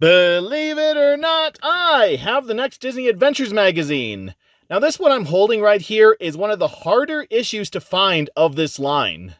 Believe it or not, I have the next Disney Adventures magazine. Now this one I'm holding right here is one of the harder issues to find of this line.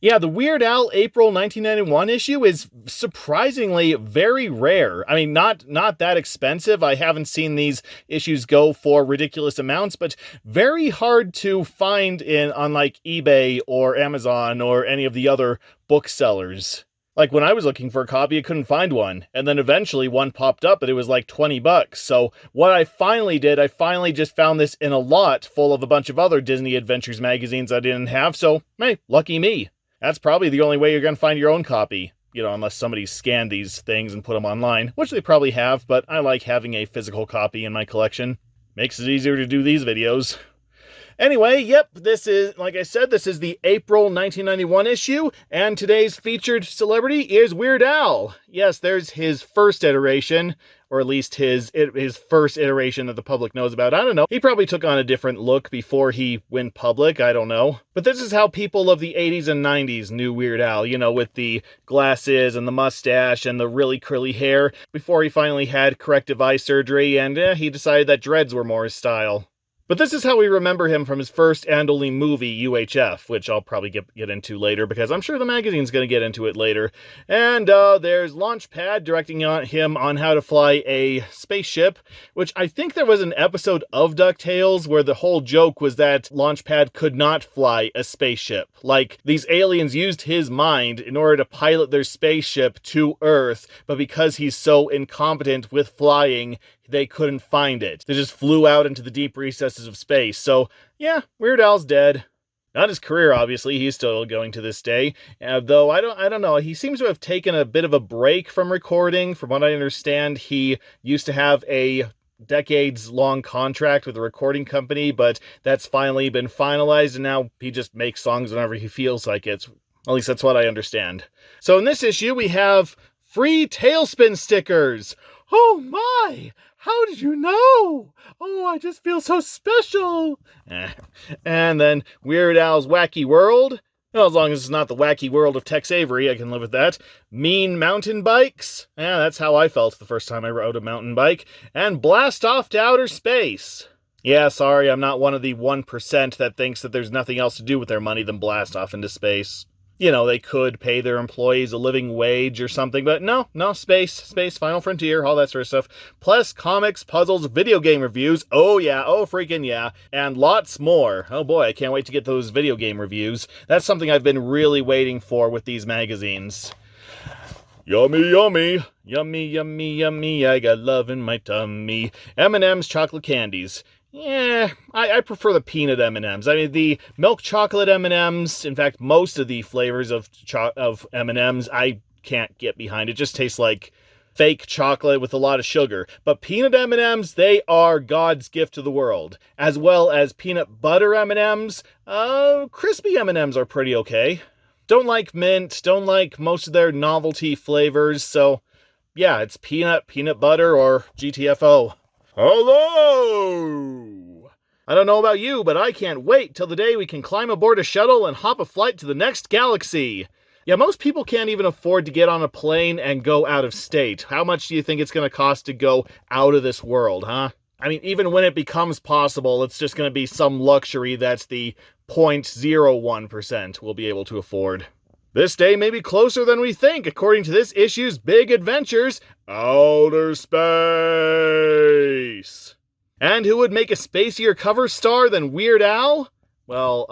Yeah, the Weird Al April 1991 issue is surprisingly very rare. I mean, not that expensive. I haven't seen these issues go for ridiculous amounts, but very hard to find on like eBay or Amazon or any of the other booksellers. Like when I was looking for a copy, I couldn't find one. And then eventually one popped up and it was like $20. So what I finally did, I finally just found this in a lot full of a bunch of other Disney Adventures magazines I didn't have. So, hey, lucky me. That's probably the only way you're going to find your own copy. You know, unless somebody scanned these things and put them online, which they probably have, but I like having a physical copy in my collection. Makes it easier to do these videos. Anyway, yep, this is, like I said, this is the April 1991 issue, and today's featured celebrity is Weird Al. Yes, there's his first iteration, or at least his first iteration that the public knows about. I don't know. He probably took on a different look before he went public. I don't know. But this is how people of the 80s and 90s knew Weird Al, you know, with the glasses and the mustache and the really curly hair, before he finally had corrective eye surgery and he decided that dreads were more his style. But this is how we remember him from his first and only movie, UHF, which I'll probably get into later, because I'm sure the magazine's going to get into it later. And there's Launchpad directing him on how to fly a spaceship, which I think there was an episode of DuckTales where the whole joke was that Launchpad could not fly a spaceship. Like, these aliens used his mind in order to pilot their spaceship to Earth, but because he's so incompetent with flying, they couldn't find it. They just flew out into the deep recesses of space. So, yeah, Weird Al's dead. Not his career, obviously. He's still going to this day. Though, I don't know. He seems to have taken a bit of a break from recording. From what I understand, he used to have a decades-long contract with a recording company, but that's finally been finalized, and now he just makes songs whenever he feels like it. At least that's what I understand. So in this issue, we have free Tailspin stickers. Oh my! How did you know? Oh, I just feel so special. And then Weird Al's Wacky World. Well, as long as it's not the wacky world of Tex Avery, I can live with that. Mean Mountain Bikes. Yeah, that's how I felt the first time I rode a mountain bike. And Blast Off to Outer Space. Yeah, sorry, I'm not one of the 1% that thinks that there's nothing else to do with their money than blast off into space. You know, they could pay their employees a living wage or something, but no, space, Final Frontier, all that sort of stuff. Plus comics, puzzles, video game reviews, oh yeah, oh freaking yeah, and lots more. Oh boy, I can't wait to get those video game reviews. That's something I've been really waiting for with these magazines. Yummy, yummy, yummy, yummy, yummy, I got love in my tummy. M&M's chocolate candies. Yeah, I prefer the peanut M&Ms. I mean, the milk chocolate M&Ms, in fact, most of the flavors of M&Ms, I can't get behind. It just tastes like fake chocolate with a lot of sugar. But peanut M&Ms, they are God's gift to the world. As well as peanut butter M&Ms, crispy M&Ms are pretty okay. Don't like mint, don't like most of their novelty flavors, so yeah, it's peanut butter, or GTFO. Hello! I don't know about you, but I can't wait till the day we can climb aboard a shuttle and hop a flight to the next galaxy. Yeah, most people can't even afford to get on a plane and go out of state. How much do you think it's going to cost to go out of this world, huh? I mean, even when it becomes possible, it's just going to be some luxury that's the 0.01% we'll be able to afford. This day may be closer than we think, according to this issue's big adventures, outer space. And who would make a spacier cover star than Weird Al? Well,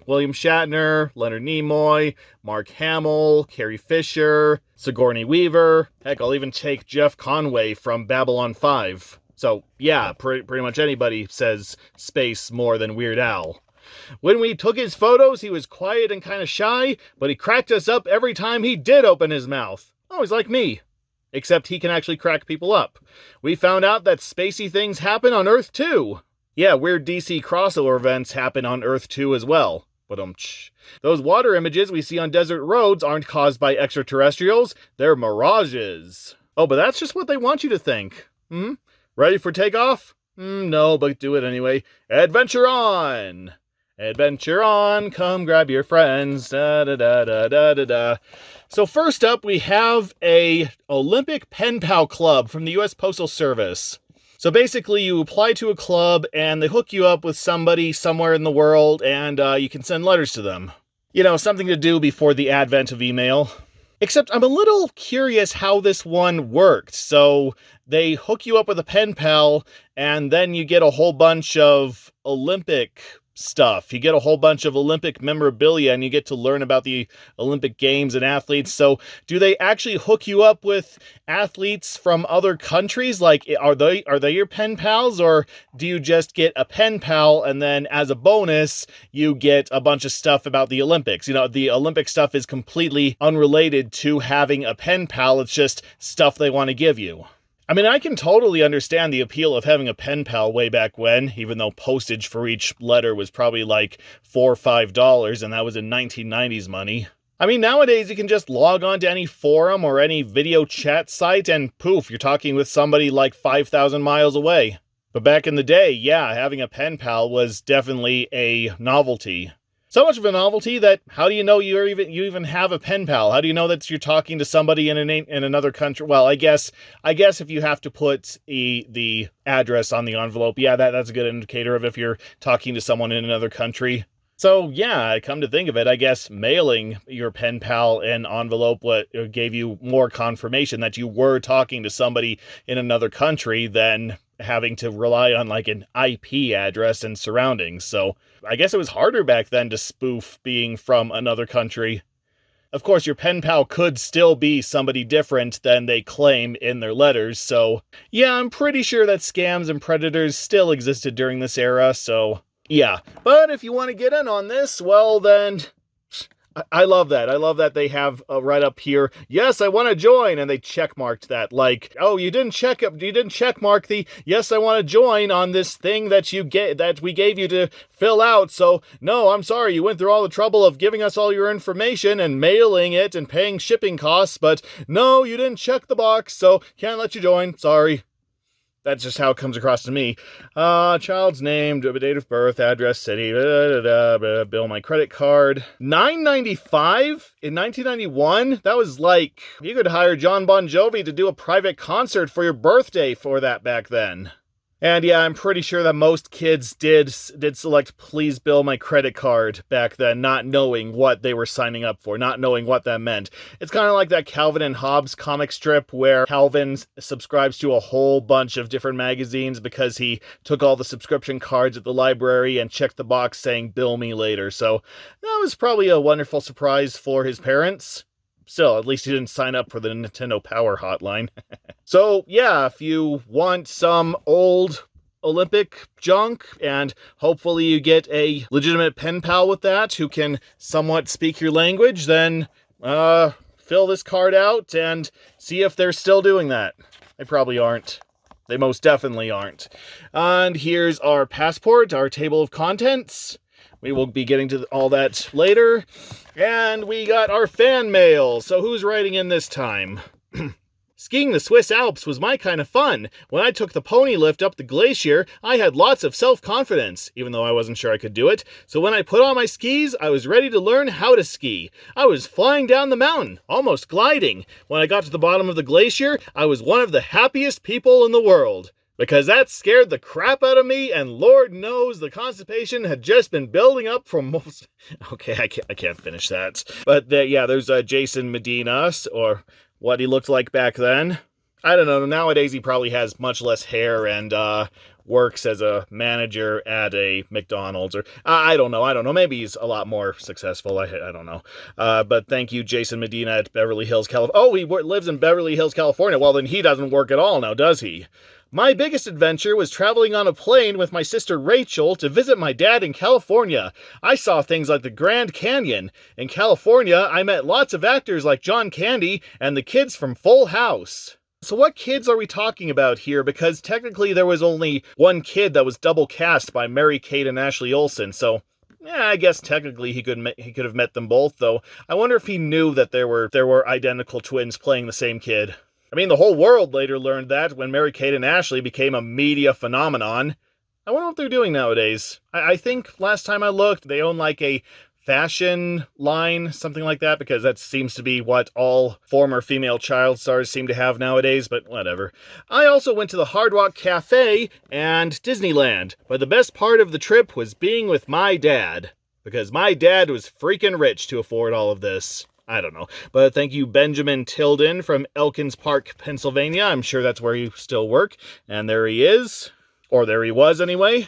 William Shatner, Leonard Nimoy, Mark Hamill, Carrie Fisher, Sigourney Weaver. Heck, I'll even take Jeff Conway from Babylon 5. So, yeah, pretty much anybody says space more than Weird Al. When we took his photos, he was quiet and kind of shy, but he cracked us up every time he did open his mouth. Oh, he's like me. Except he can actually crack people up. We found out that spacey things happen on Earth too. Yeah, weird DC crossover events happen on Earth too as well. But those water images we see on desert roads aren't caused by extraterrestrials, they're mirages. Oh, but that's just what they want you to think. Ready for takeoff? No, but do it anyway. Adventure on! Adventure on, come grab your friends, da-da-da-da-da-da-da. So first up, we have a Olympic Pen Pal Club from the U.S. Postal Service. So basically, you apply to a club, and they hook you up with somebody somewhere in the world, and you can send letters to them. You know, something to do before the advent of email. Except I'm a little curious how this one worked. So they hook you up with a pen pal, and then you get a whole bunch of Olympic stuff. You get a whole bunch of Olympic memorabilia, and you get to learn about the Olympic Games and athletes. So do they actually hook you up with athletes from other countries? Like, are they your pen pals, or do you just get a pen pal, and then as a bonus, you get a bunch of stuff about the Olympics? You know, the Olympic stuff is completely unrelated to having a pen pal. It's just stuff they want to give you. I mean, I can totally understand the appeal of having a pen pal way back when, even though postage for each letter was probably like $4 or $5, and that was in 1990s money. I mean, nowadays you can just log on to any forum or any video chat site, and poof, you're talking with somebody like 5,000 miles away. But back in the day, yeah, having a pen pal was definitely a novelty. So much of a novelty that how do you know you even have a pen pal? How do you know that you're talking to somebody in another country? Well, I guess if you have to put the address on the envelope, yeah, that's a good indicator of if you're talking to someone in another country. So yeah, come to think of it, I guess mailing your pen pal an envelope gave you more confirmation that you were talking to somebody in another country than having to rely on like an IP address and surroundings. So I guess it was harder back then to spoof being from another country. Of course, your pen pal could still be somebody different than they claim in their letters. So yeah, I'm pretty sure that scams and predators still existed during this era. So yeah, but if you want to get in on this, well then, I love that. I love that they have right up here, yes, I want to join, and they checkmarked that. Like, oh, you didn't checkmark the yes, I want to join on this thing that we gave you to fill out. So no, I'm sorry, you went through all the trouble of giving us all your information and mailing it and paying shipping costs, but no, you didn't check the box, so can't let you join. Sorry. That's just how it comes across to me. Child's name, date of birth, address, city, bill my credit card. $9.95 in 1991? That was like, you could hire John Bon Jovi to do a private concert for your birthday for that back then. And yeah, I'm pretty sure that most kids did select please bill my credit card back then, not knowing what they were signing up for, not knowing what that meant. It's kind of like that Calvin and Hobbes comic strip where Calvin subscribes to a whole bunch of different magazines because he took all the subscription cards at the library and checked the box saying bill me later. So that was probably a wonderful surprise for his parents. Still, at least he didn't sign up for the Nintendo Power Hotline. So, yeah, if you want some old Olympic junk, and hopefully you get a legitimate pen pal with that who can somewhat speak your language, then fill this card out and see if they're still doing that. They probably aren't. They most definitely aren't. And here's our passport, our table of contents. We will be getting to all that later. And we got our fan mail. So who's writing in this time? Skiing the Swiss Alps was my kind of fun. When I took the pony lift up the glacier, I had lots of self-confidence, even though I wasn't sure I could do it. So when I put on my skis, I was ready to learn how to ski. I was flying down the mountain, almost gliding. When I got to the bottom of the glacier, I was one of the happiest people in the world. Because that scared the crap out of me, and Lord knows the constipation had just been building up for most... Okay, I can't finish that. But yeah, there's Jason Medina, or what he looked like back then. I don't know, nowadays he probably has much less hair and works as a manager at a McDonald's, or I don't know, maybe he's a lot more successful, I don't know. But thank you, Jason Medina at Beverly Hills, California. Oh, he lives in Beverly Hills, California. Well, then he doesn't work at all now, does he? My biggest adventure was traveling on a plane with my sister Rachel to visit my dad in California. I saw things like the Grand Canyon. In California, I met lots of actors like John Candy and the kids from Full House. So what kids are we talking about here? Because technically there was only one kid that was double cast by Mary-Kate and Ashley Olsen, so... yeah, I guess technically he could have met them both, though. I wonder if he knew that there were identical twins playing the same kid. I mean, the whole world later learned that when Mary-Kate and Ashley became a media phenomenon. I wonder what they're doing nowadays. I think last time I looked, they own like a fashion line, something like that, because that seems to be what all former female child stars seem to have nowadays, but whatever. I also went to the Hard Rock Cafe and Disneyland, but the best part of the trip was being with my dad, because my dad was freaking rich to afford all of this. I don't know, but thank you, Benjamin Tilden from Elkins Park, Pennsylvania. I'm sure that's where you still work, and there he is, or there he was anyway.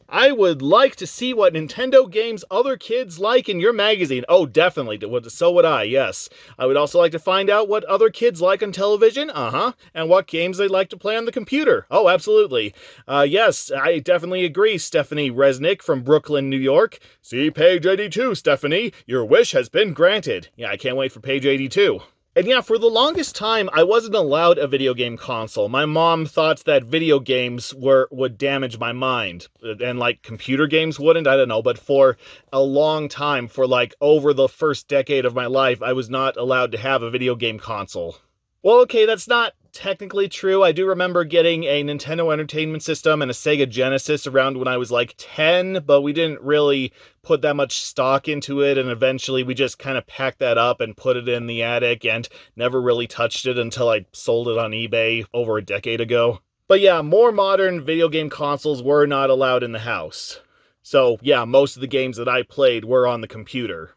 I would like to see what Nintendo games other kids like in your magazine. Oh, definitely. So would I, yes. I would also like to find out what other kids like on television. And what games they like to play on the computer. Oh, absolutely. Yes, I definitely agree, Stephanie Resnick from Brooklyn, New York. See page 82, Stephanie. Your wish has been granted. Yeah, I can't wait for page 82. And yeah, for the longest time, I wasn't allowed a video game console. My mom thought that video games would damage my mind. And like computer games wouldn't, I don't know. But for a long time, for like over the first decade of my life, I was not allowed to have a video game console. Well, okay, that's not technically true. I do remember getting a Nintendo Entertainment System and a Sega Genesis around when I was like 10, but we didn't really put that much stock into it, and eventually we just kind of packed that up and put it in the attic and never really touched it until I sold it on eBay over a decade ago. But yeah, more modern video game consoles were not allowed in the house. So yeah, most of the games that I played were on the computer.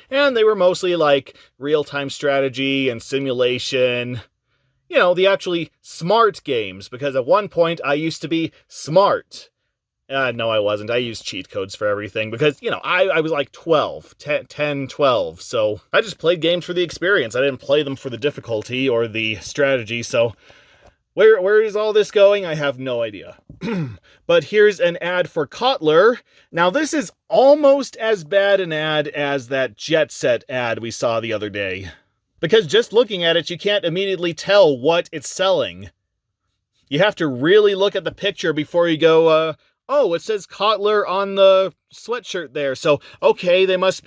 And they were mostly like real-time strategy and simulation. You know, the actually smart games, because at one point I used to be smart. No, I wasn't. I used cheat codes for everything because, you know, I was like 10, 12. So I just played games for the experience. I didn't play them for the difficulty or the strategy. So where is all this going? I have no idea. But here's an ad for Cutler. Now, this is almost as bad an ad as that Jet Set ad we saw the other day. Because just looking at it, you can't immediately tell what it's selling. You have to really look at the picture before you go, oh, it says Cutler on the sweatshirt there. So, okay, they must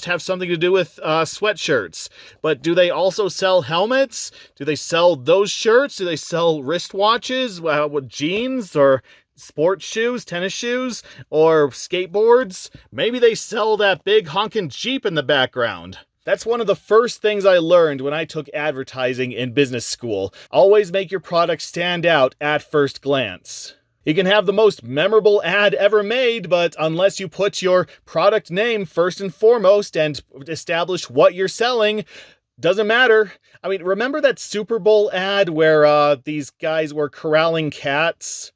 have something to do with sweatshirts. But do they also sell helmets? Do they sell those shirts? Do they sell wristwatches with jeans or sports shoes, tennis shoes, or skateboards? Maybe they sell that big honkin' Jeep in the background. That's one of the first things I learned when I took advertising in business school. Always make your product stand out at first glance. You can have the most memorable ad ever made, but unless you put your product name first and foremost and establish what you're selling, doesn't matter. I mean, remember that Super Bowl ad where these guys were corralling cats?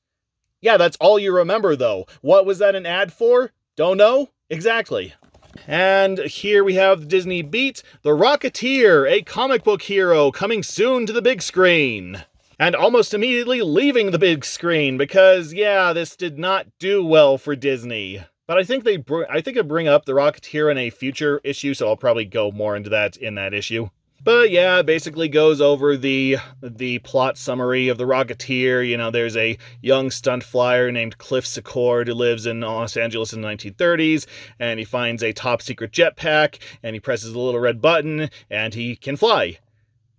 Yeah, that's all you remember, though. What was that an ad for? Don't know? Exactly. And here we have the Disney Beat, The Rocketeer, a comic book hero coming soon to the big screen. And almost immediately leaving the big screen because, yeah, this did not do well for Disney. But I think I bring up The Rocketeer in a future issue, so I'll probably go more into that in that issue. But yeah, it basically goes over the plot summary of The Rocketeer. You know, there's a young stunt flyer named Cliff Secord who lives in Los Angeles in the 1930s, and he finds a top secret jetpack, and he presses a little red button, and he can fly.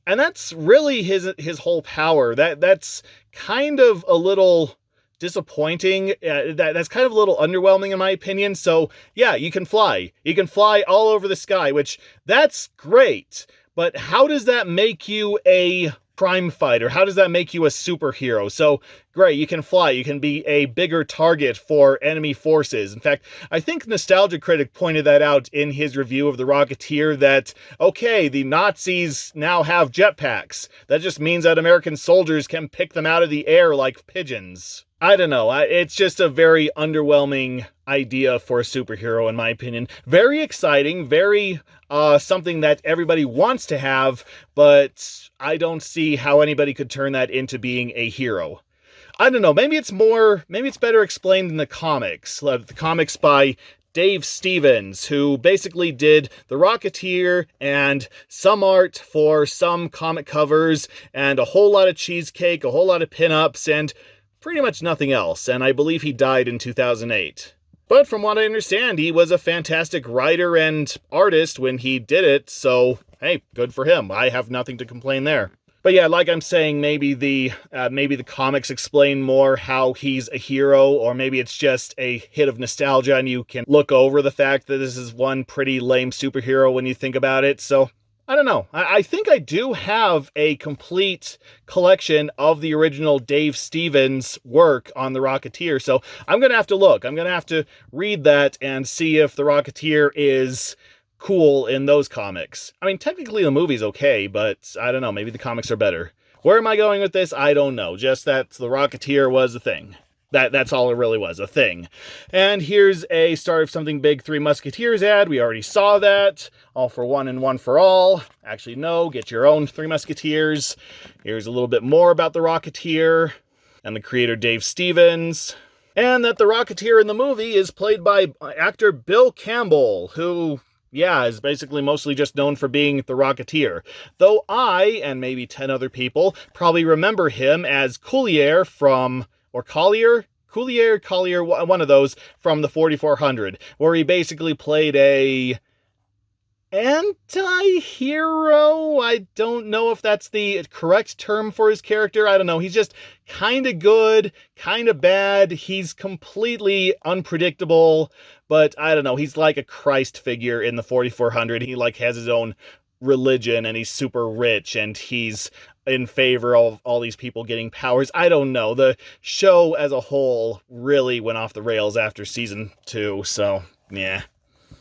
And that's really his whole power. That's kind of a little disappointing. That's kind of a little underwhelming in my opinion. So yeah, you can fly. You can fly all over the sky, which that's great. But how does that make you a crime fighter? How does that make you a superhero? So great, you can fly. You can be a bigger target for enemy forces. In fact, I think Nostalgia Critic pointed that out in his review of The Rocketeer that, okay, the Nazis now have jetpacks. That just means that American soldiers can pick them out of the air like pigeons. I don't know. It's just a very underwhelming idea for a superhero, in my opinion. Very exciting, very something that everybody wants to have, but I don't see how anybody could turn that into being a hero. I don't know. Maybe it's better explained in the comics. The comics by Dave Stevens, who basically did The Rocketeer and some art for some comic covers and a whole lot of cheesecake, a whole lot of pinups, and pretty much nothing else, and I believe he died in 2008. But from what I understand, he was a fantastic writer and artist when he did it, so hey, good for him. I have nothing to complain there. But yeah, like I'm saying, maybe the comics explain more how he's a hero, or maybe it's just a hit of nostalgia and you can look over the fact that this is one pretty lame superhero when you think about it. So I don't know. I think I do have a complete collection of the original Dave Stevens work on the Rocketeer. So I'm going to have to look. I'm going to have to read that and see if the Rocketeer is cool in those comics. I mean, technically the movie's okay, but I don't know, maybe the comics are better. Where am I going with this? I don't know. Just that the Rocketeer was a thing. That's all it really was, a thing. And here's a Start of Something Big Three Musketeers ad. We already saw that. All for one and one for all. Actually, no, get your own Three Musketeers. Here's a little bit more about the Rocketeer and the creator Dave Stevens. And that the Rocketeer in the movie is played by actor Bill Campbell, who, yeah, is basically mostly just known for being the Rocketeer. Though I, and maybe 10 other people, probably remember him as Collier from, or Collier, one of those from the 4400, where he basically played a anti-hero. I don't know if that's the correct term for his character. I don't know. He's just kind of good, kind of bad. He's completely unpredictable, but I don't know. He's like a Christ figure in the 4400. He like has his own religion and he's super rich and he's in favor of all these people getting powers. I don't know. The show as a whole really went off the rails after season 2, so yeah.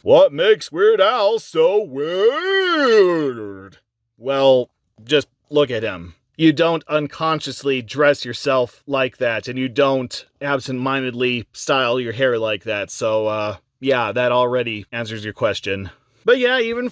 What makes Weird Al so weird? Well, just look at him. You don't unconsciously dress yourself like that, and you don't absent-mindedly style your hair like that, so, yeah, that already answers your question. But yeah, even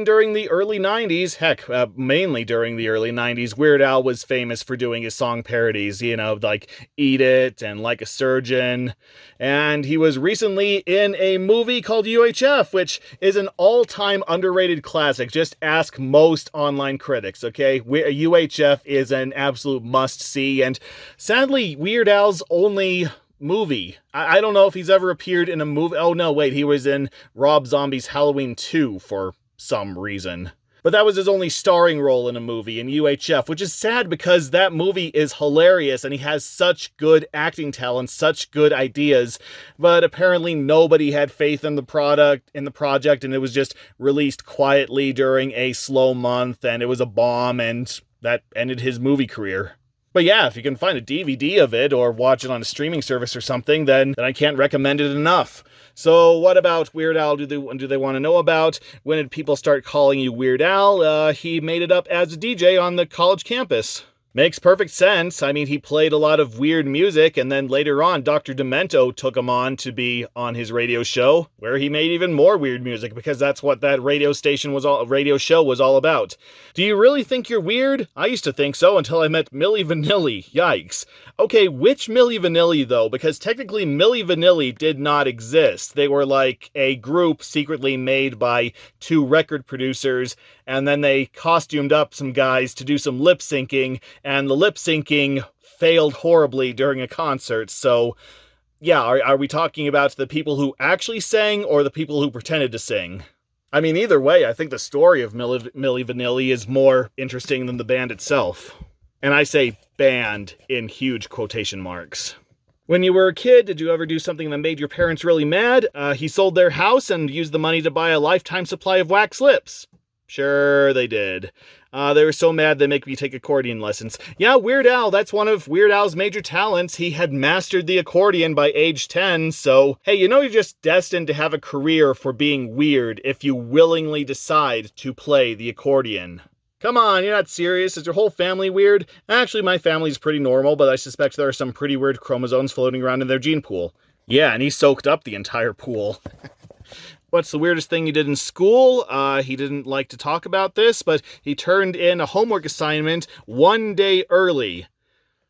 during the early 90s, heck, mainly during the early 90s, Weird Al was famous for doing his song parodies, you know, like Eat It and Like a Surgeon. And he was recently in a movie called UHF, which is an all-time underrated classic. Just ask most online critics, okay? UHF is an absolute must-see, and sadly, Weird Al's only movie. I don't know if he's ever appeared in a movie. Oh no, wait, he was in Rob Zombie's Halloween 2 for some reason. But that was his only starring role in a movie, in UHF, which is sad because that movie is hilarious and he has such good acting talent, such good ideas. But apparently nobody had faith in the project, and it was just released quietly during a slow month, and it was a bomb, and that ended his movie career. But yeah, if you can find a DVD of it or watch it on a streaming service or something, then I can't recommend it enough. So what about Weird Al do they want to know about? When did people start calling you Weird Al? He made it up as a DJ on the college campus. Makes perfect sense. I mean, he played a lot of weird music, and then later on, Dr. Demento took him on to be on his radio show, where he made even more weird music, because that's what that radio show was all about. Do you really think you're weird? I used to think so until I met Milli Vanilli. Yikes. Okay, which Milli Vanilli, though? Because technically, Milli Vanilli did not exist. They were like a group secretly made by 2 record producers, and then they costumed up some guys to do some lip syncing, and the lip syncing failed horribly during a concert. So, yeah, are we talking about the people who actually sang or the people who pretended to sing? I mean, either way, I think the story of Milli Vanilli is more interesting than the band itself. And I say band in huge quotation marks. When you were a kid, did you ever do something that made your parents really mad? He sold their house and used the money to buy a lifetime supply of wax lips. Sure, they did. They were so mad they make me take accordion lessons. Yeah, Weird Al, that's one of Weird Al's major talents. He had mastered the accordion by age 10, so, hey, you know you're just destined to have a career for being weird if you willingly decide to play the accordion. Come on, you're not serious? Is your whole family weird? Actually, my family's pretty normal, but I suspect there are some pretty weird chromosomes floating around in their gene pool. Yeah, and he soaked up the entire pool. What's the weirdest thing you did in school? He didn't like to talk about this, but he turned in a homework assignment 1 day early.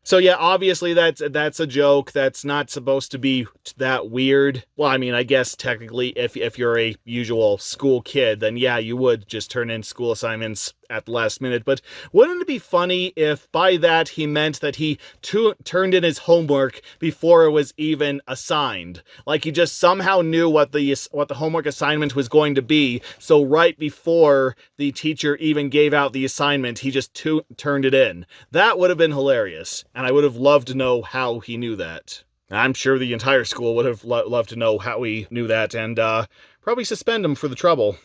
So yeah, obviously that's a joke. That's not supposed to be that weird. Well, I mean, I guess technically if you're a usual school kid, then yeah, you would just turn in school assignments at the last minute, but wouldn't it be funny if by that he meant that he turned in his homework before it was even assigned? Like he just somehow knew what the homework assignment was going to be, so right before the teacher even gave out the assignment, he just turned it in. That would have been hilarious, and I would have loved to know how he knew that. I'm sure the entire school would have loved to know how he knew that, and probably suspend him for the trouble.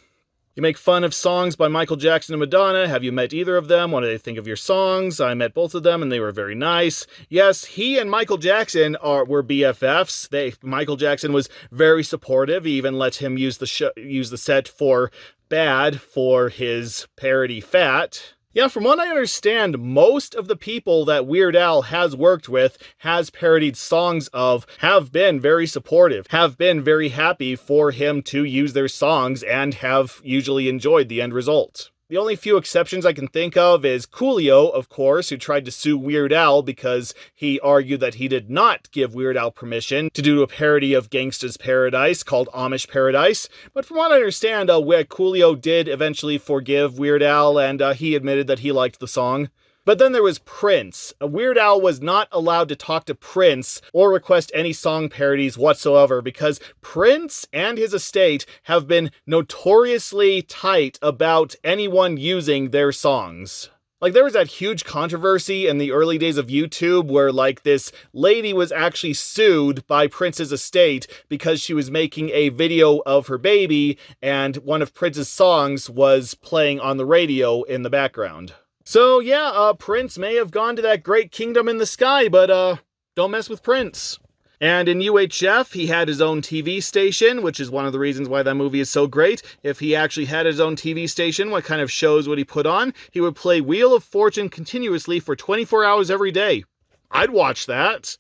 You make fun of songs by Michael Jackson and Madonna. Have you met either of them? What do they think of your songs? I met both of them, and they were very nice. Yes, he and Michael Jackson were BFFs. Michael Jackson was very supportive. He even let him use the set for Bad for his parody Fat. Yeah, from what I understand, most of the people that Weird Al has worked with, has parodied songs of, have been very supportive, have been very happy for him to use their songs, and have usually enjoyed the end result. The only few exceptions I can think of is Coolio, of course, who tried to sue Weird Al because he argued that he did not give Weird Al permission to do a parody of Gangsta's Paradise called Amish Paradise. But from what I understand, Coolio did eventually forgive Weird Al, and he admitted that he liked the song. But then there was Prince. Weird Al was not allowed to talk to Prince or request any song parodies whatsoever because Prince and his estate have been notoriously tight about anyone using their songs. Like, there was that huge controversy in the early days of YouTube where, like, this lady was actually sued by Prince's estate because she was making a video of her baby and one of Prince's songs was playing on the radio in the background. So yeah, Prince may have gone to that great kingdom in the sky, but don't mess with Prince. And in UHF, he had his own TV station, which is one of the reasons why that movie is so great. If he actually had his own TV station, what kind of shows would he put on? He would play Wheel of Fortune continuously for 24 hours every day. I'd watch that.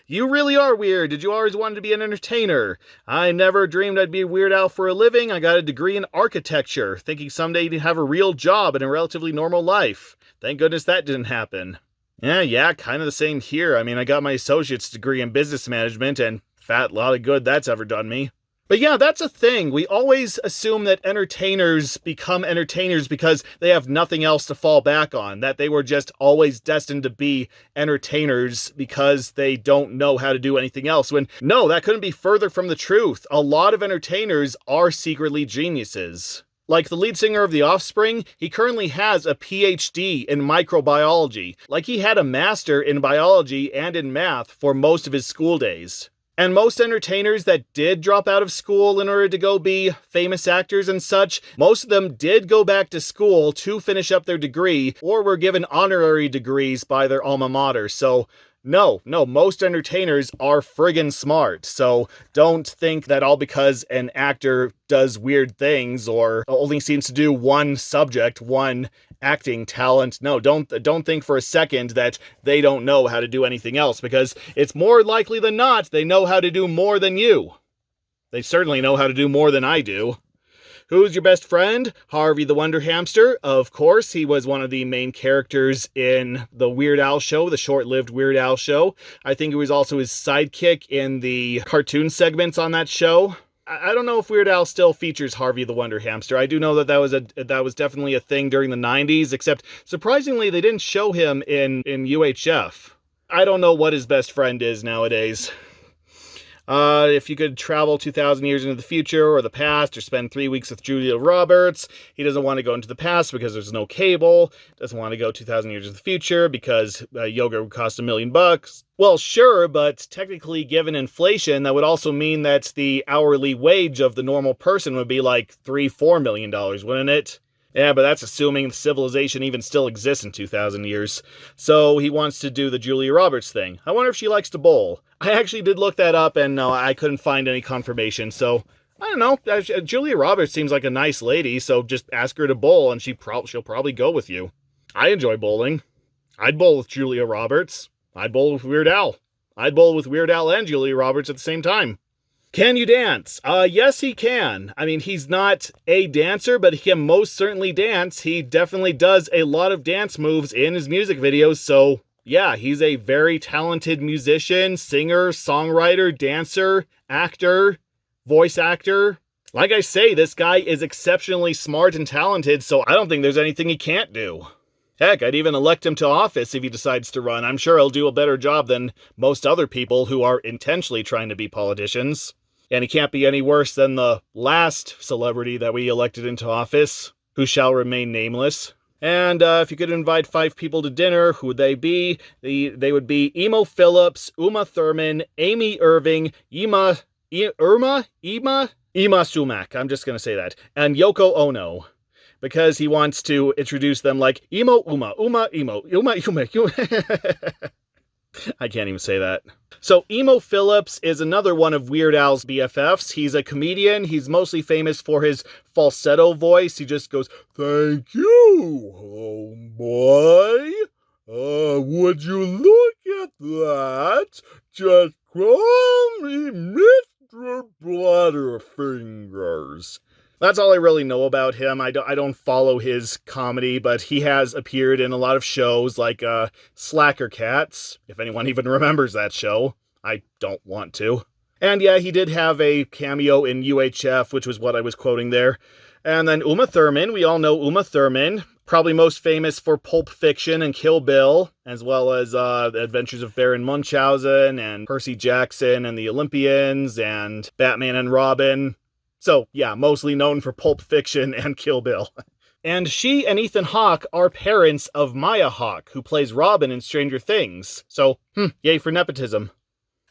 You really are weird. Did you always want to be an entertainer? I never dreamed I'd be Weird Al for a living. I got a degree in architecture, thinking someday you'd have a real job and a relatively normal life. Thank goodness that didn't happen. Yeah, kind of the same here. I mean, I got my associate's degree in business management, and fat lot of good that's ever done me. But yeah, that's a thing. We always assume that entertainers become entertainers because they have nothing else to fall back on, that they were just always destined to be entertainers because they don't know how to do anything else, when no, that couldn't be further from the truth. A lot of entertainers are secretly geniuses. Like the lead singer of The Offspring, he currently has a PhD in microbiology. Like he had a master in biology and in math for most of his school days. And most entertainers that did drop out of school in order to go be famous actors and such, most of them did go back to school to finish up their degree, or were given honorary degrees by their alma mater. So no, most entertainers are friggin' smart. So don't think that all because an actor does weird things or only seems to do one subject, one acting talent. No, don't think for a second that they don't know how to do anything else, because it's more likely than not they know how to do more than you. They certainly know how to do more than I do. Who's your best friend? Harvey the Wonder Hamster. Of course, he was one of the main characters in the Weird Al show, the short-lived Weird Al show. I think it was also his sidekick in the cartoon segments on that show. I don't know if Weird Al still features Harvey the Wonder Hamster. I do know that that was definitely a thing during the 90s, except surprisingly they didn't show him in UHF. I don't know what his best friend is nowadays. If you could travel 2,000 years into the future or the past, or spend 3 weeks with Julia Roberts, he doesn't want to go into the past because there's no cable, doesn't want to go 2,000 years into the future because yogurt would cost $1 million. Well, sure, but technically given inflation, that would also mean that the hourly wage of the normal person would be like $3-4 million, wouldn't it? Yeah, but that's assuming civilization even still exists in 2,000 years. So he wants to do the Julia Roberts thing. I wonder if she likes to bowl. I actually did look that up, and no, I couldn't find any confirmation. So, I don't know. Julia Roberts seems like a nice lady, so just ask her to bowl, and she'll probably go with you. I enjoy bowling. I'd bowl with Julia Roberts. I'd bowl with Weird Al. I'd bowl with Weird Al and Julia Roberts at the same time. Can you dance? Yes, he can. I mean, he's not a dancer, but he can most certainly dance. He definitely does a lot of dance moves in his music videos, so yeah, he's a very talented musician, singer, songwriter, dancer, actor, voice actor. Like I say, this guy is exceptionally smart and talented, so I don't think there's anything he can't do. Heck, I'd even elect him to office if he decides to run. I'm sure he'll do a better job than most other people who are intentionally trying to be politicians. And he can't be any worse than the last celebrity that we elected into office, who shall remain nameless. And if you could invite 5 people to dinner, who would they be? They would be Emo Phillips, Uma Thurman, Amy Irving, Ima Sumac, I'm just going to say that, and Yoko Ono, because he wants to introduce them like Emo, Uma, Emo, Uma. I can't even say that. So Emo Phillips is another one of Weird Al's BFFs. He's a comedian. He's mostly famous for his falsetto voice. He just goes, "Thank you, homeboy. Would you look at that? Just call me Mr. Butterfingers." That's all I really know about him. I don't follow his comedy, but he has appeared in a lot of shows like Slacker Cats, if anyone even remembers that show. I don't want to. And yeah, he did have a cameo in UHF, which was what I was quoting there. And then Uma Thurman, we all know Uma Thurman, probably most famous for Pulp Fiction and Kill Bill, as well as The Adventures of Baron Munchausen and Percy Jackson and the Olympians and Batman and Robin. So, yeah, mostly known for Pulp Fiction and Kill Bill. And she and Ethan Hawke are parents of Maya Hawke, who plays Robin in Stranger Things. So, yay for nepotism.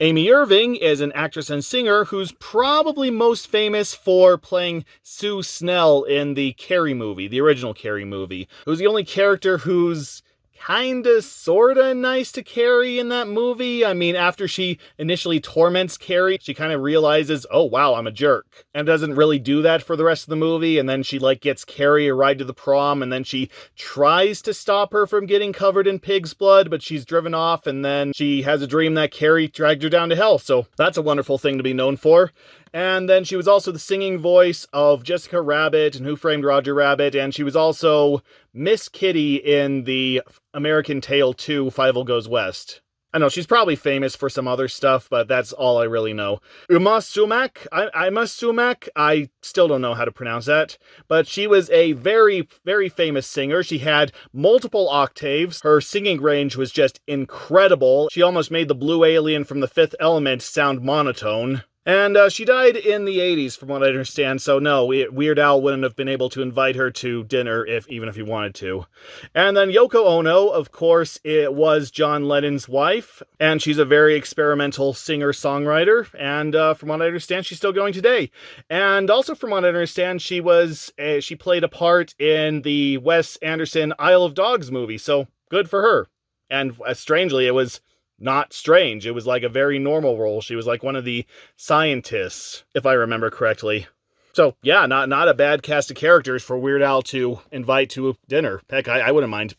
Amy Irving is an actress and singer who's probably most famous for playing Sue Snell in the Carrie movie, the original Carrie movie, who's the only character who's kinda, sorta nice to Carrie in that movie. I mean, after she initially torments Carrie, she kind of realizes, oh wow, I'm a jerk. And doesn't really do that for the rest of the movie, and then she gets Carrie a ride to the prom, and then she tries to stop her from getting covered in pig's blood, but she's driven off, and then she has a dream that Carrie dragged her down to hell, so that's a wonderful thing to be known for. And then she was also the singing voice of Jessica Rabbit and Who Framed Roger Rabbit, and she was also Miss Kitty in the American Tail 2, Fievel Goes West. I know, she's probably famous for some other stuff, but that's all I really know. Uma Sumac, Ima Sumac, I still don't know how to pronounce that, but she was a very, very famous singer. She had multiple octaves. Her singing range was just incredible. She almost made the blue alien from The Fifth Element sound monotone. And she died in the 80s, from what I understand, so no, Weird Al wouldn't have been able to invite her to dinner even if he wanted to. And then Yoko Ono, of course, it was John Lennon's wife, and she's a very experimental singer-songwriter, and from what I understand, she's still going today. And also from what I understand, she played a part in the Wes Anderson Isle of Dogs movie, so good for her. And strangely, it was not strange. It was like a very normal role. She was like one of the scientists, if I remember correctly. So yeah, not a bad cast of characters for Weird Al to invite to dinner. Heck, I wouldn't mind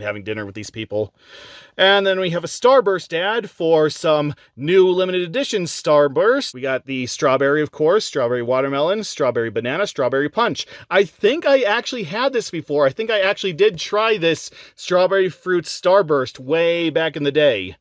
having dinner with these people. And then we have a Starburst ad for some new limited edition Starburst. We got the strawberry, of course, strawberry watermelon, strawberry banana, strawberry punch. I think I actually had this before. I think I actually did try this strawberry fruit Starburst way back in the day.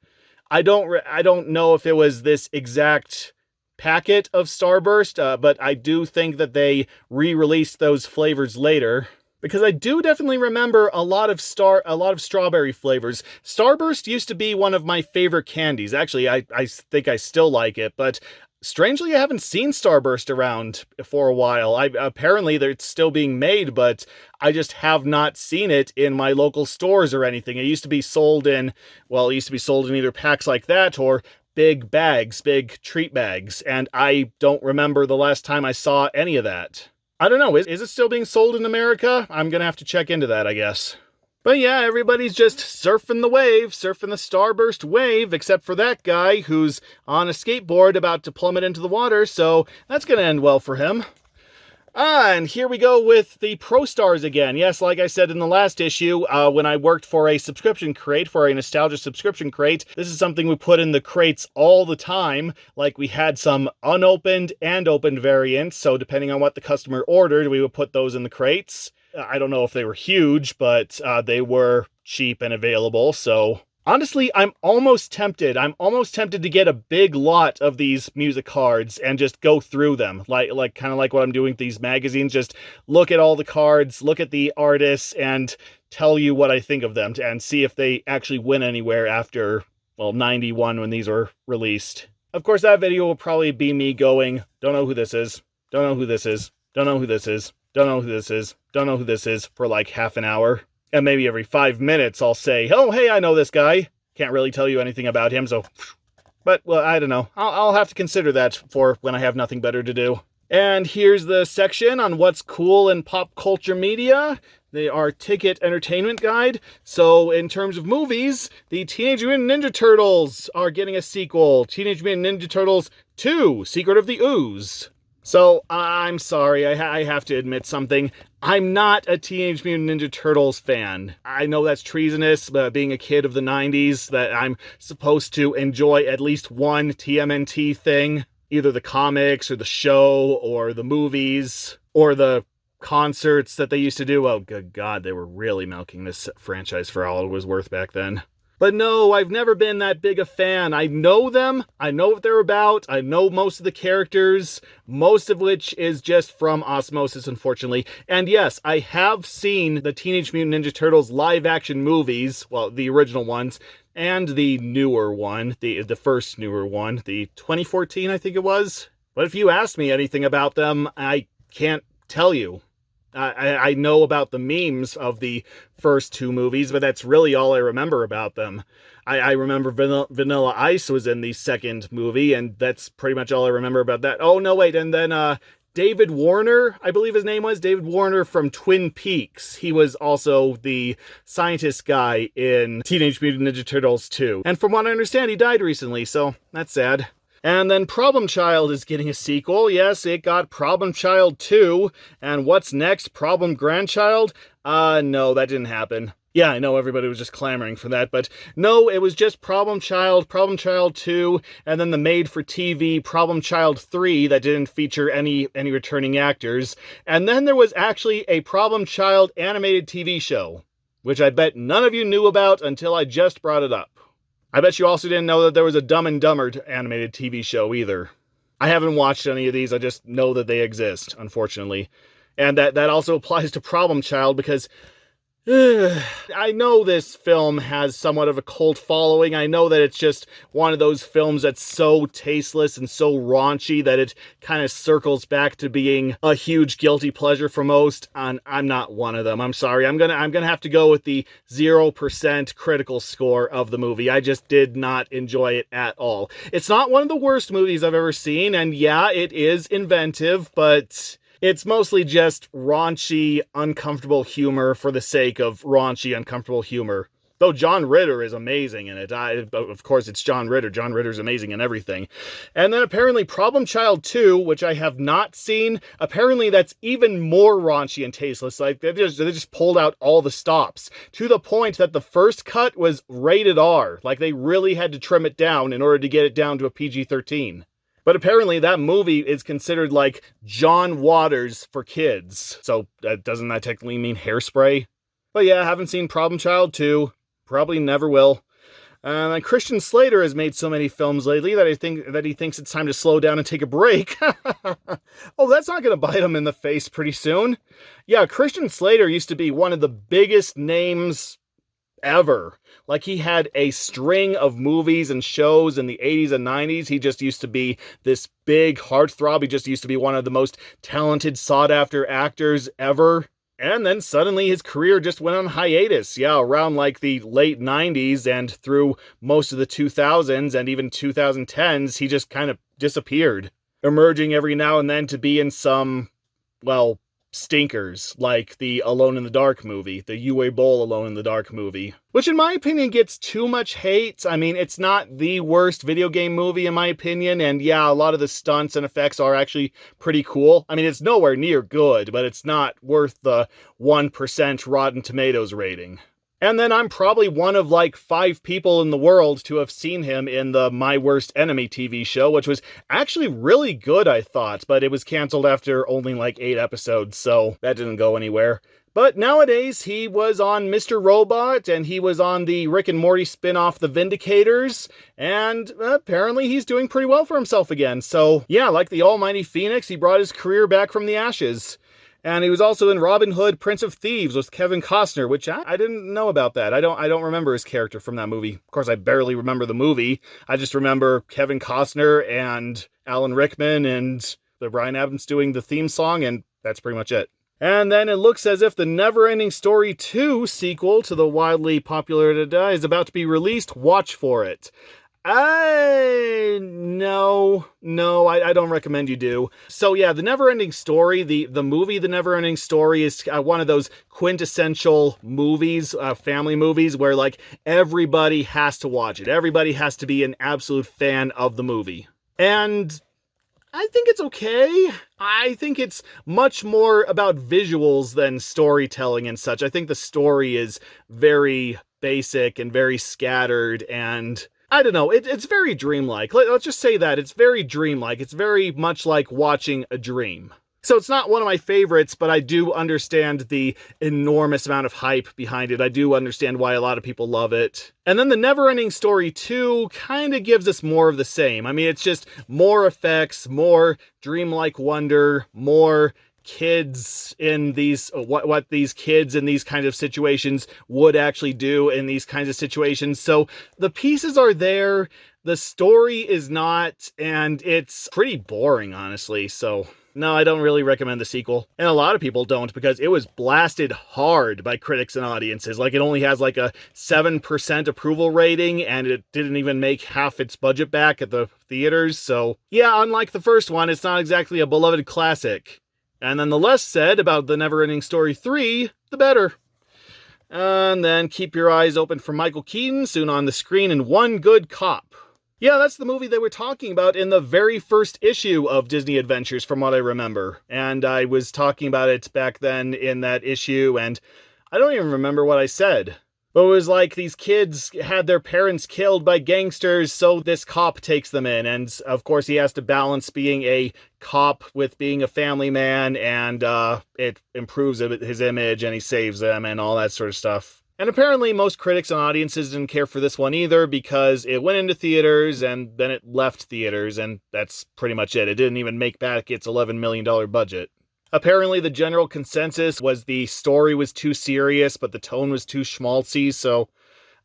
I don't know if it was this exact packet of Starburst, but I do think that they re-released those flavors later, because I do definitely remember a lot of strawberry flavors. Starburst used to be one of my favorite candies. Actually, I think I still like it, but strangely, I haven't seen Starburst around for a while. Apparently, it's still being made, but I just have not seen it in my local stores or anything. It used to be sold in either packs like that or big bags, big treat bags, and I don't remember the last time I saw any of that. I don't know, is it still being sold in America? I'm gonna have to check into that, I guess. But yeah, everybody's just surfing the wave, surfing the Starburst wave, except for that guy who's on a skateboard about to plummet into the water, so that's gonna end well for him. And here we go with the Pro Stars again. Yes, like I said in the last issue, when I worked for a subscription crate, for a nostalgia subscription crate, this is something we put in the crates all the time. Like, we had some unopened and opened variants, so depending on what the customer ordered, we would put those in the crates. I don't know if they were huge, but they were cheap and available, so Honestly, I'm almost tempted. I'm almost tempted to get a big lot of these music cards and just go through them. Like kind of like what I'm doing with these magazines. Just look at all the cards, look at the artists, and tell you what I think of them and see if they actually went anywhere after, well, 91 when these were released. Of course, that video will probably be me going, don't know who this is, don't know who this is, don't know who this is, don't know who this is, don't know who this is for like half an hour. And maybe every 5 minutes I'll say, oh, hey, I know this guy. Can't really tell you anything about him, so... But, well, I don't know. I'll have to consider that for when I have nothing better to do. And here's the section on what's cool in pop culture media. They are Ticket Entertainment Guide. So, in terms of movies, the Teenage Mutant Ninja Turtles are getting a sequel. Teenage Mutant Ninja Turtles 2, Secret of the Ooze. So, I'm sorry, I have to admit something. I'm not a Teenage Mutant Ninja Turtles fan. I know that's treasonous, being a kid of the 90s, that I'm supposed to enjoy at least one TMNT thing. Either the comics, or the show, or the movies, or the concerts that they used to do. Oh, good God, they were really milking this franchise for all it was worth back then. But no, I've never been that big a fan. I know them, I know what they're about, I know most of the characters, most of which is just from osmosis, unfortunately. And yes, I have seen the Teenage Mutant Ninja Turtles live-action movies, well, the original ones, and the newer one, the first newer one, the 2014, I think it was. But if you asked me anything about them, I can't tell you. I know about the memes of the first two movies, but that's really all I remember about them. I remember Vanilla Ice was in the second movie, and that's pretty much all I remember about that. Oh, no, wait, and then David Warner, I believe his name was, David Warner from Twin Peaks. He was also the scientist guy in Teenage Mutant Ninja Turtles 2. And from what I understand, he died recently, so that's sad. And then Problem Child is getting a sequel. Yes, it got Problem Child 2. And what's next? Problem Grandchild? No, that didn't happen. Yeah, I know everybody was just clamoring for that, but no, it was just Problem Child 2, and then the made-for-TV Problem Child 3 that didn't feature any returning actors. And then there was actually a Problem Child animated TV show, which I bet none of you knew about until I just brought it up. I bet you also didn't know that there was a Dumb and Dumber animated TV show either. I haven't watched any of these, I just know that they exist, unfortunately. And that also applies to Problem Child because I know this film has somewhat of a cult following. I know that it's just one of those films that's so tasteless and so raunchy that it kind of circles back to being a huge guilty pleasure for most, and I'm not one of them. I'm sorry. I'm gonna have to go with the 0% critical score of the movie. I just did not enjoy it at all. It's not one of the worst movies I've ever seen, and yeah, it is inventive, but it's mostly just raunchy, uncomfortable humor for the sake of raunchy, uncomfortable humor. Though John Ritter is amazing in it. Of course, it's John Ritter. John Ritter's amazing in everything. And then apparently Problem Child 2, which I have not seen, apparently that's even more raunchy and tasteless. Like, they just pulled out all the stops, to the point that the first cut was rated R. Like, they really had to trim it down in order to get it down to a PG-13. But apparently that movie is considered like John Waters for kids. So doesn't that technically mean Hairspray? But yeah, I haven't seen Problem Child 2. Probably never will. And Christian Slater has made so many films lately that he thinks it's time to slow down and take a break. Oh, that's not going to bite him in the face pretty soon. Yeah, Christian Slater used to be one of the biggest names ever. Like, he had a string of movies and shows in the 80s and 90s. He just used to be this big heartthrob. He just used to be one of the most talented, sought-after actors ever. And then suddenly his career just went on hiatus. Yeah, around like the late 90s and through most of the 2000s and even 2010s, he just kind of disappeared. Emerging every now and then to be in some, well, stinkers, like the Alone in the Dark movie, the Uwe Boll Alone in the Dark movie, which in my opinion gets too much hate. I mean, it's not the worst video game movie in my opinion, and yeah, a lot of the stunts and effects are actually pretty cool. I mean, it's nowhere near good, but it's not worth the 1% Rotten Tomatoes rating. And then I'm probably one of like 5 people in the world to have seen him in the My Worst Enemy TV show, which was actually really good, I thought, but it was canceled after only like 8 episodes, so that didn't go anywhere. But nowadays, he was on Mr. Robot, and he was on the Rick and Morty spinoff, The Vindicators, and apparently he's doing pretty well for himself again. So, yeah, like the almighty Phoenix, he brought his career back from the ashes. And he was also in Robin Hood, Prince of Thieves with Kevin Costner, which I didn't know about that. I don't remember his character from that movie. Of course, I barely remember the movie. I just remember Kevin Costner and Alan Rickman and the Bryan Adams doing the theme song, and that's pretty much it. And then it looks as if the Neverending Story 2 sequel to the wildly popular is about to be released. Watch for it. No, I don't recommend you do. So yeah, the Neverending Story, the movie The Neverending Story is one of those quintessential movies, family movies, where like everybody has to watch it. Everybody has to be an absolute fan of the movie. And I think it's okay. I think it's much more about visuals than storytelling and such. I think the story is very basic and very scattered, and I don't know, it's very dreamlike. Let's just say that. It's very dreamlike. It's very much like watching a dream. So it's not one of my favorites, but I do understand the enormous amount of hype behind it. I do understand why a lot of people love it. And then the Neverending Story 2 kind of gives us more of the same. I mean, it's just more effects, more dreamlike wonder, more kids in these, what these kids in these kinds of situations would actually do in these kinds of situations. So the pieces are there, the story is not, and it's pretty boring, honestly. So no, I don't really recommend the sequel. And a lot of people don't, because it was blasted hard by critics and audiences. Like, it only has like a 7% approval rating, and it didn't even make half its budget back at the theaters. So yeah, unlike the first one, it's not exactly a beloved classic. And then the less said about the Neverending Story 3, the better. And then keep your eyes open for Michael Keaton soon on the screen in One Good Cop. Yeah, that's the movie they were talking about in the very first issue of Disney Adventures, from what I remember. And I was talking about it back then in that issue, and I don't even remember what I said. But it was like these kids had their parents killed by gangsters, so this cop takes them in. And of course he has to balance being a cop with being a family man, and it improves his image, and he saves them and all that sort of stuff. And apparently most critics and audiences didn't care for this one either, because it went into theaters and then it left theaters, and that's pretty much it. It didn't even make back its $11 million budget. Apparently the general consensus was the story was too serious, but the tone was too schmaltzy, so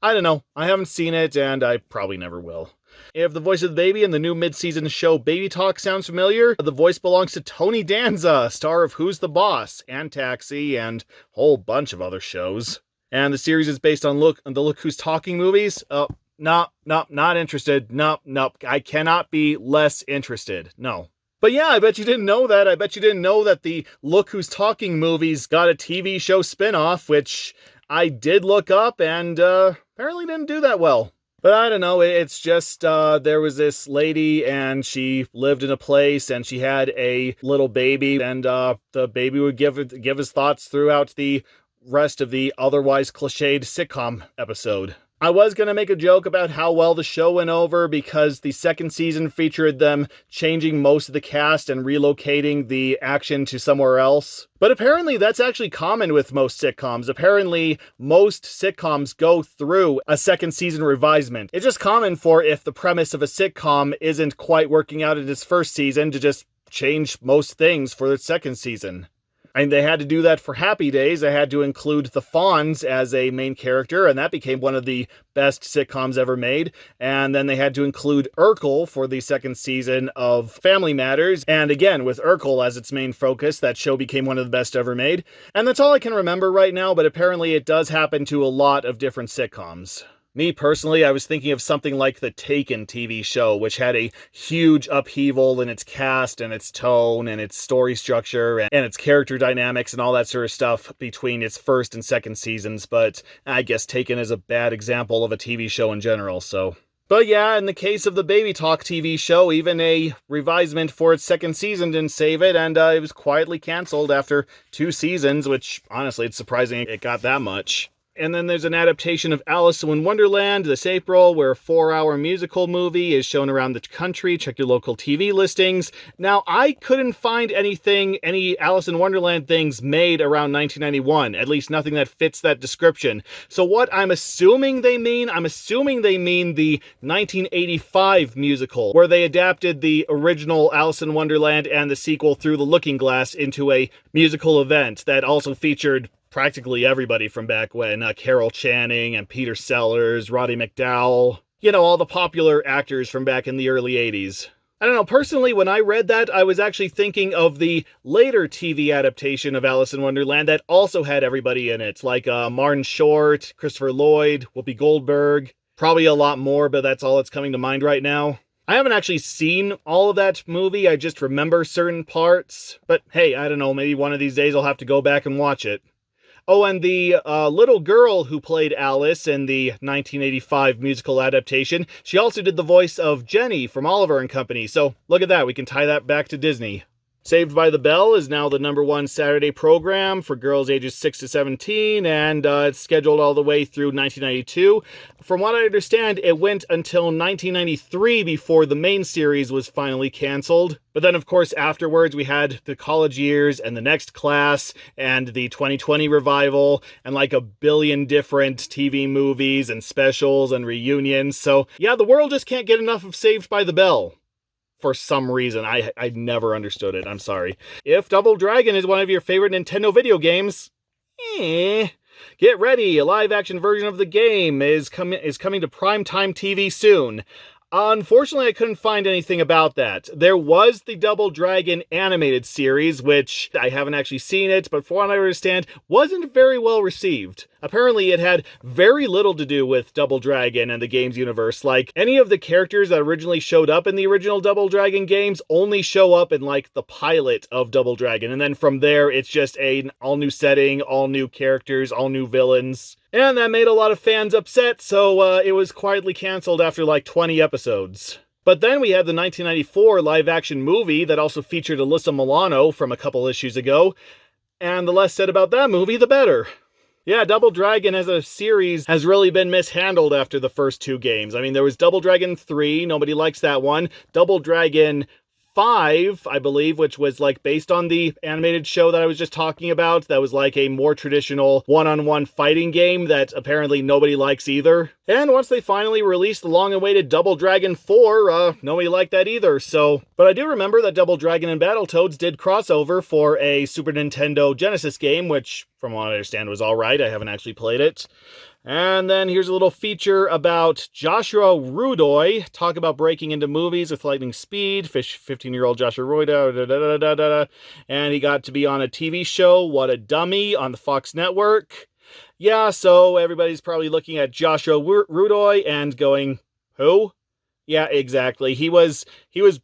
I don't know. I haven't seen it, and I probably never will. If the voice of the baby in the new mid-season show Baby Talk sounds familiar, the voice belongs to Tony Danza, star of Who's the Boss, and Taxi, and a whole bunch of other shows. And the series is based on the Look Who's Talking movies. Not interested. Nope. I cannot be less interested. No. But yeah, I bet you didn't know that. I bet you didn't know that the Look Who's Talking movies got a TV show spinoff, which I did look up, and apparently didn't do that well. But I don't know, it's just, there was this lady, and she lived in a place, and she had a little baby, and the baby would give his thoughts throughout the rest of the otherwise cliched sitcom episode. I was going to make a joke about how well the show went over, because the second season featured them changing most of the cast and relocating the action to somewhere else. But apparently that's actually common with most sitcoms. Apparently most sitcoms go through a second season revisement. It's just common for, if the premise of a sitcom isn't quite working out in its first season, to just change most things for its second season. And they had to do that for Happy Days. They had to include the Fonz as a main character, and that became one of the best sitcoms ever made. And then they had to include Urkel for the second season of Family Matters. And again, with Urkel as its main focus, that show became one of the best ever made. And that's all I can remember right now, but apparently it does happen to a lot of different sitcoms. Me personally, I was thinking of something like the Taken TV show, which had a huge upheaval in its cast and its tone and its story structure and its character dynamics and all that sort of stuff between its first and second seasons, but I guess Taken is a bad example of a TV show in general, so. But yeah, in the case of the Baby Talk TV show, even a revisement for its second season didn't save it, and it was quietly canceled after 2 seasons, which, honestly, it's surprising it got that much. And then there's an adaptation of Alice in Wonderland this April, where a 4-hour musical movie is shown around the country. Check your local TV listings. Now, I couldn't find any Alice in Wonderland things made around 1991, at least nothing that fits that description. So what I'm assuming they mean the 1985 musical, where they adapted the original Alice in Wonderland and the sequel Through the Looking Glass into a musical event that also featured practically everybody from back when, Carol Channing and Peter Sellers, Roddy McDowall, all the popular actors from back in the early 80s. I don't know, personally, when I read that, I was actually thinking of the later TV adaptation of Alice in Wonderland that also had everybody in it, like Martin Short, Christopher Lloyd, Whoopi Goldberg, probably a lot more, but that's all that's coming to mind right now. I haven't actually seen all of that movie, I just remember certain parts, but hey, I don't know, maybe one of these days I'll have to go back and watch it. Oh, and the little girl who played Alice in the 1985 musical adaptation, she also did the voice of Jenny from Oliver and Company, so look at that, we can tie that back to Disney. Saved by the Bell is now the #1 Saturday program for girls ages 6 to 17, and it's scheduled all the way through 1992. From what I understand, it went until 1993 before the main series was finally canceled. But then, of course, afterwards, we had the college years and the next class and the 2020 revival and like a billion different TV movies and specials and reunions. So yeah, the world just can't get enough of Saved by the Bell. For some reason, I never understood it, I'm sorry. If Double Dragon is one of your favorite Nintendo video games, get ready, a live-action version of the game is coming to primetime TV soon. Unfortunately, I couldn't find anything about that. There was the Double Dragon animated series, which I haven't actually seen it, but from what I understand, wasn't very well received. Apparently, it had very little to do with Double Dragon and the game's universe. Like, any of the characters that originally showed up in the original Double Dragon games only show up in, like, the pilot of Double Dragon. And then from there, it's just an all-new setting, all new characters, all new villains. And that made a lot of fans upset, so it was quietly canceled after like 20 episodes. But then we had the 1994 live-action movie that also featured Alyssa Milano from a couple issues ago. And the less said about that movie, the better. Yeah, Double Dragon as a series has really been mishandled after the first two games. I mean, there was Double Dragon 3, nobody likes that one. Double Dragon 5, I believe, which was like based on the animated show that I was just talking about. That was like a more traditional one-on-one fighting game that apparently nobody likes either. And once they finally released the long-awaited Double Dragon 4, nobody liked that either, so... But I do remember that Double Dragon and Battletoads did crossover for a Super Nintendo Genesis game, which, from what I understand, was alright. I haven't actually played it. And then here's a little feature about Joshua Rudoy. Talk about breaking into movies with lightning speed. 15-year-old Joshua Rudoy. And he got to be on a TV show, What a Dummy, on the Fox network. Yeah, so everybody's probably looking at Joshua Rudoy and going, who? Yeah, exactly. He was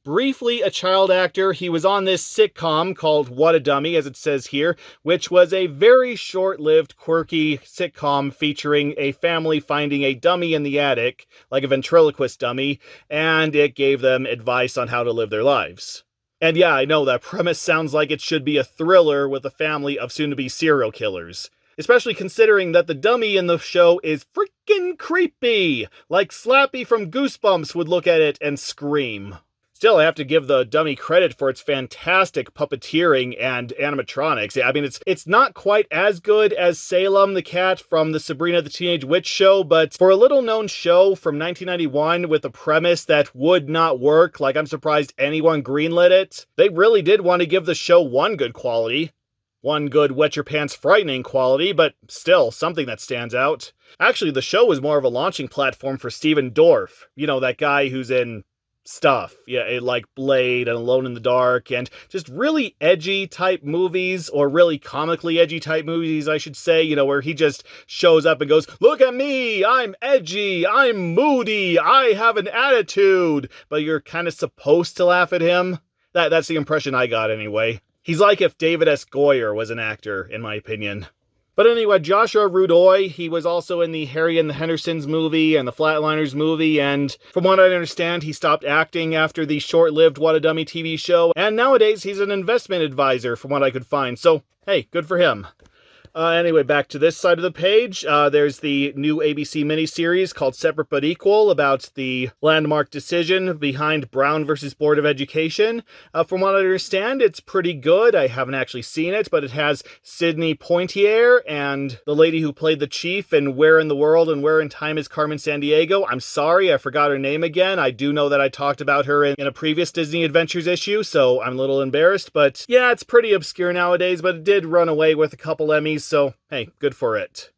briefly a child actor. He was on this sitcom called What a Dummy, as it says here, which was a very short-lived, quirky sitcom featuring a family finding a dummy in the attic, like a ventriloquist dummy, and it gave them advice on how to live their lives. And yeah, I know that premise sounds like it should be a thriller with a family of soon-to-be serial killers. Especially considering that the dummy in the show is freaking creepy! Like Slappy from Goosebumps would look at it and scream. Still, I have to give the dummy credit for its fantastic puppeteering and animatronics. I mean, it's not quite as good as Salem the cat from the Sabrina the Teenage Witch show, but for a little-known show from 1991 with a premise that would not work, like I'm surprised anyone greenlit it, they really did want to give the show one good quality. One good wet-your-pants frightening quality, but still, something that stands out. Actually, the show was more of a launching platform for Steven Dorff. You know, that guy who's in stuff. Yeah, like Blade and Alone in the Dark, and just really edgy type movies, or really comically edgy type movies, I should say, you know, where he just shows up and goes, look at me, I'm edgy, I'm moody, I have an attitude, but you're kind of supposed to laugh at him. That's the impression I got anyway. He's like if David S. Goyer was an actor, in my opinion. But anyway, Joshua Rudoy, he was also in the Harry and the Hendersons movie and the Flatliners movie, and from what I understand, he stopped acting after the short-lived What a Dummy TV show, and nowadays he's an investment advisor, from what I could find, so hey, good for him. Anyway, back to this side of the page. There's the new ABC miniseries called Separate But Equal about the landmark decision behind Brown versus Board of Education. From what I understand, it's pretty good. I haven't actually seen it, but it has Sidney Poitier and the lady who played the chief in Where in the World and Where in Time is Carmen Sandiego. I'm sorry, I forgot her name again. I do know that I talked about her in a previous Disney Adventures issue, so I'm a little embarrassed. But yeah, it's pretty obscure nowadays, but it did run away with a couple Emmys, so hey, good for it.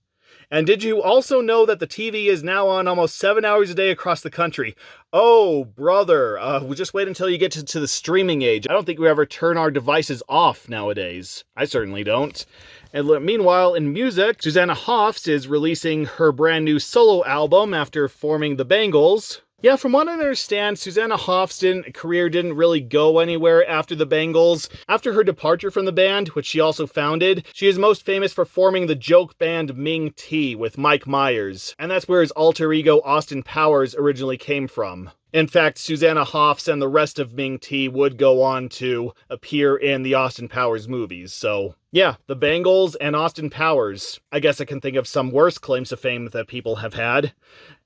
And did you also know that the TV is now on almost 7 hours a day across the country? Oh, brother, we'll just wait until you get to the streaming age. I don't think we ever turn our devices off nowadays. I certainly don't. And meanwhile, in music, Susanna Hoffs is releasing her brand new solo album after forming the Bangles. Yeah, from what I understand, Susanna Hoffs' career didn't really go anywhere after the Bangles. After her departure from the band, which she also founded, she is most famous for forming the joke band Ming T with Mike Myers, and that's where his alter ego Austin Powers originally came from. In fact, Susanna Hoffs and the rest of Ming T would go on to appear in the Austin Powers movies, so yeah, the Bangles and Austin Powers. I guess I can think of some worse claims to fame that people have had.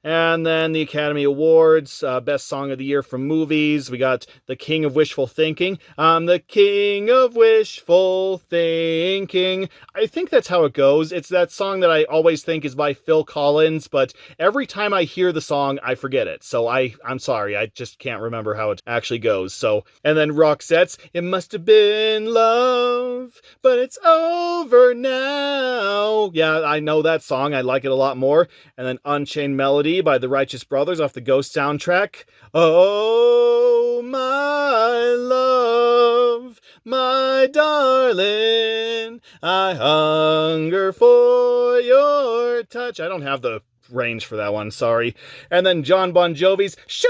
And then the Academy Awards, Best Song of the Year from Movies. We got The King of Wishful Thinking. I'm the King of Wishful Thinking. I think that's how it goes. It's that song that I always think is by Phil Collins, but every time I hear the song, I forget it. So I'm sorry, I just can't remember how it actually goes. So, and then Roxette's It Must Have Been Love, but it's over now. Yeah, I know that song. I like it a lot more. And then Unchained Melody by the Righteous Brothers off the Ghost soundtrack. Oh, my love, my darling, I hunger for your touch. I don't have the range for that one, sorry. And then John Bon Jovi's Shut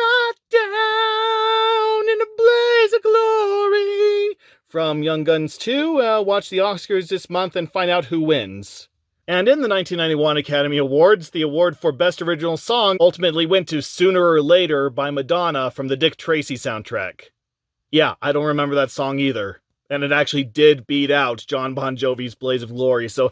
Down in a Blaze of Glory from Young Guns 2. Watch the Oscars this month and find out who wins. And in the 1991 Academy Awards, the award for Best Original Song ultimately went to Sooner or Later by Madonna from the Dick Tracy soundtrack. Yeah, I don't remember that song either. And it actually did beat out John Bon Jovi's Blaze of Glory, so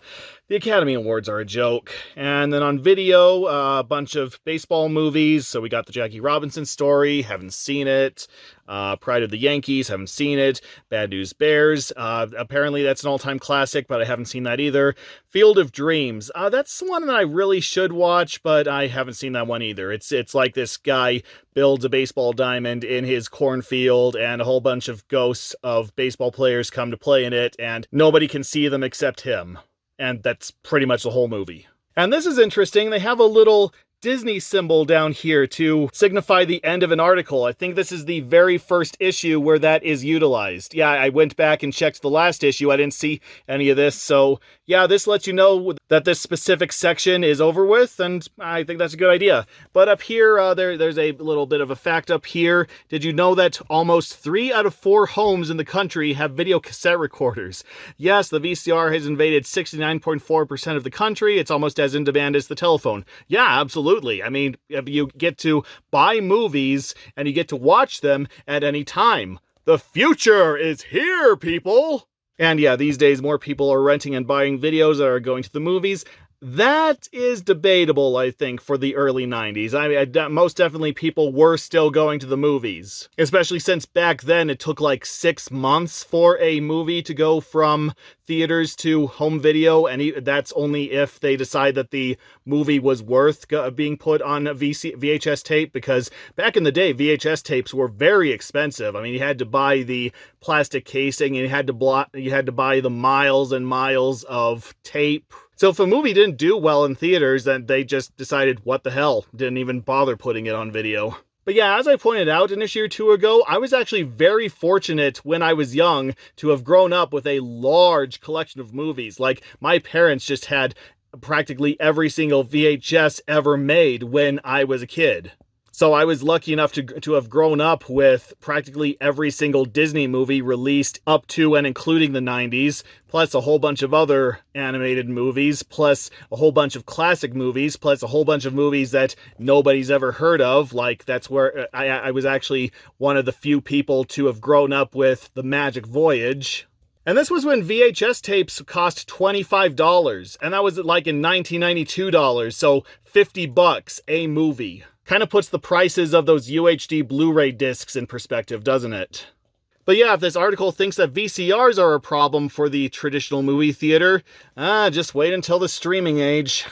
the Academy Awards are a joke. And then on video, a bunch of baseball movies. So we got the Jackie Robinson Story, haven't seen it. Pride of the Yankees, haven't seen it. Bad News Bears, apparently that's an all-time classic, but I haven't seen that either. Field of Dreams, that's one that I really should watch, but I haven't seen that one either. It's like this guy builds a baseball diamond in his cornfield, and a whole bunch of ghosts of baseball players come to play in it, and nobody can see them except him. And that's pretty much the whole movie. And this is interesting. They have a little Disney symbol down here to signify the end of an article. I think this is the very first issue where that is utilized. Yeah, I went back and checked the last issue. I didn't see any of this. So yeah, this lets you know that this specific section is over with, and I think that's a good idea. But up here, there's a little bit of a fact up here. Did you know that almost 3 out of 4 homes in the country have video cassette recorders? Yes, the VCR has invaded 69.4% of the country. It's almost as in demand as the telephone. Yeah, absolutely. I mean, you get to buy movies and you get to watch them at any time. The future is here, people! And yeah, these days more people are renting and buying videos that are going to the movies. That is debatable, I think, for the early 90s. Most definitely people were still going to the movies. Especially since back then it took like 6 months for a movie to go from theaters to home video, and that's only if they decide that the movie was worth being put on a VHS tape, because back in the day, VHS tapes were very expensive. I mean, you had to buy the plastic casing, and you had to buy the miles and miles of tape. So if a movie didn't do well in theaters, then they just decided, what the hell, didn't even bother putting it on video. But yeah, as I pointed out an issue or two ago, I was actually very fortunate when I was young to have grown up with a large collection of movies. Like, my parents just had practically every single VHS ever made when I was a kid. So I was lucky enough to have grown up with practically every single Disney movie released up to and including the 90s, plus a whole bunch of other animated movies, plus a whole bunch of classic movies, plus a whole bunch of movies that nobody's ever heard of. Like, that's where I was actually one of the few people to have grown up with The Magic Voyage. And this was when VHS tapes cost $25, and that was like in $1992, so $50 a movie. Kind of puts the prices of those UHD Blu-ray discs in perspective, doesn't it? But yeah, if this article thinks that VCRs are a problem for the traditional movie theater, just wait until the streaming age.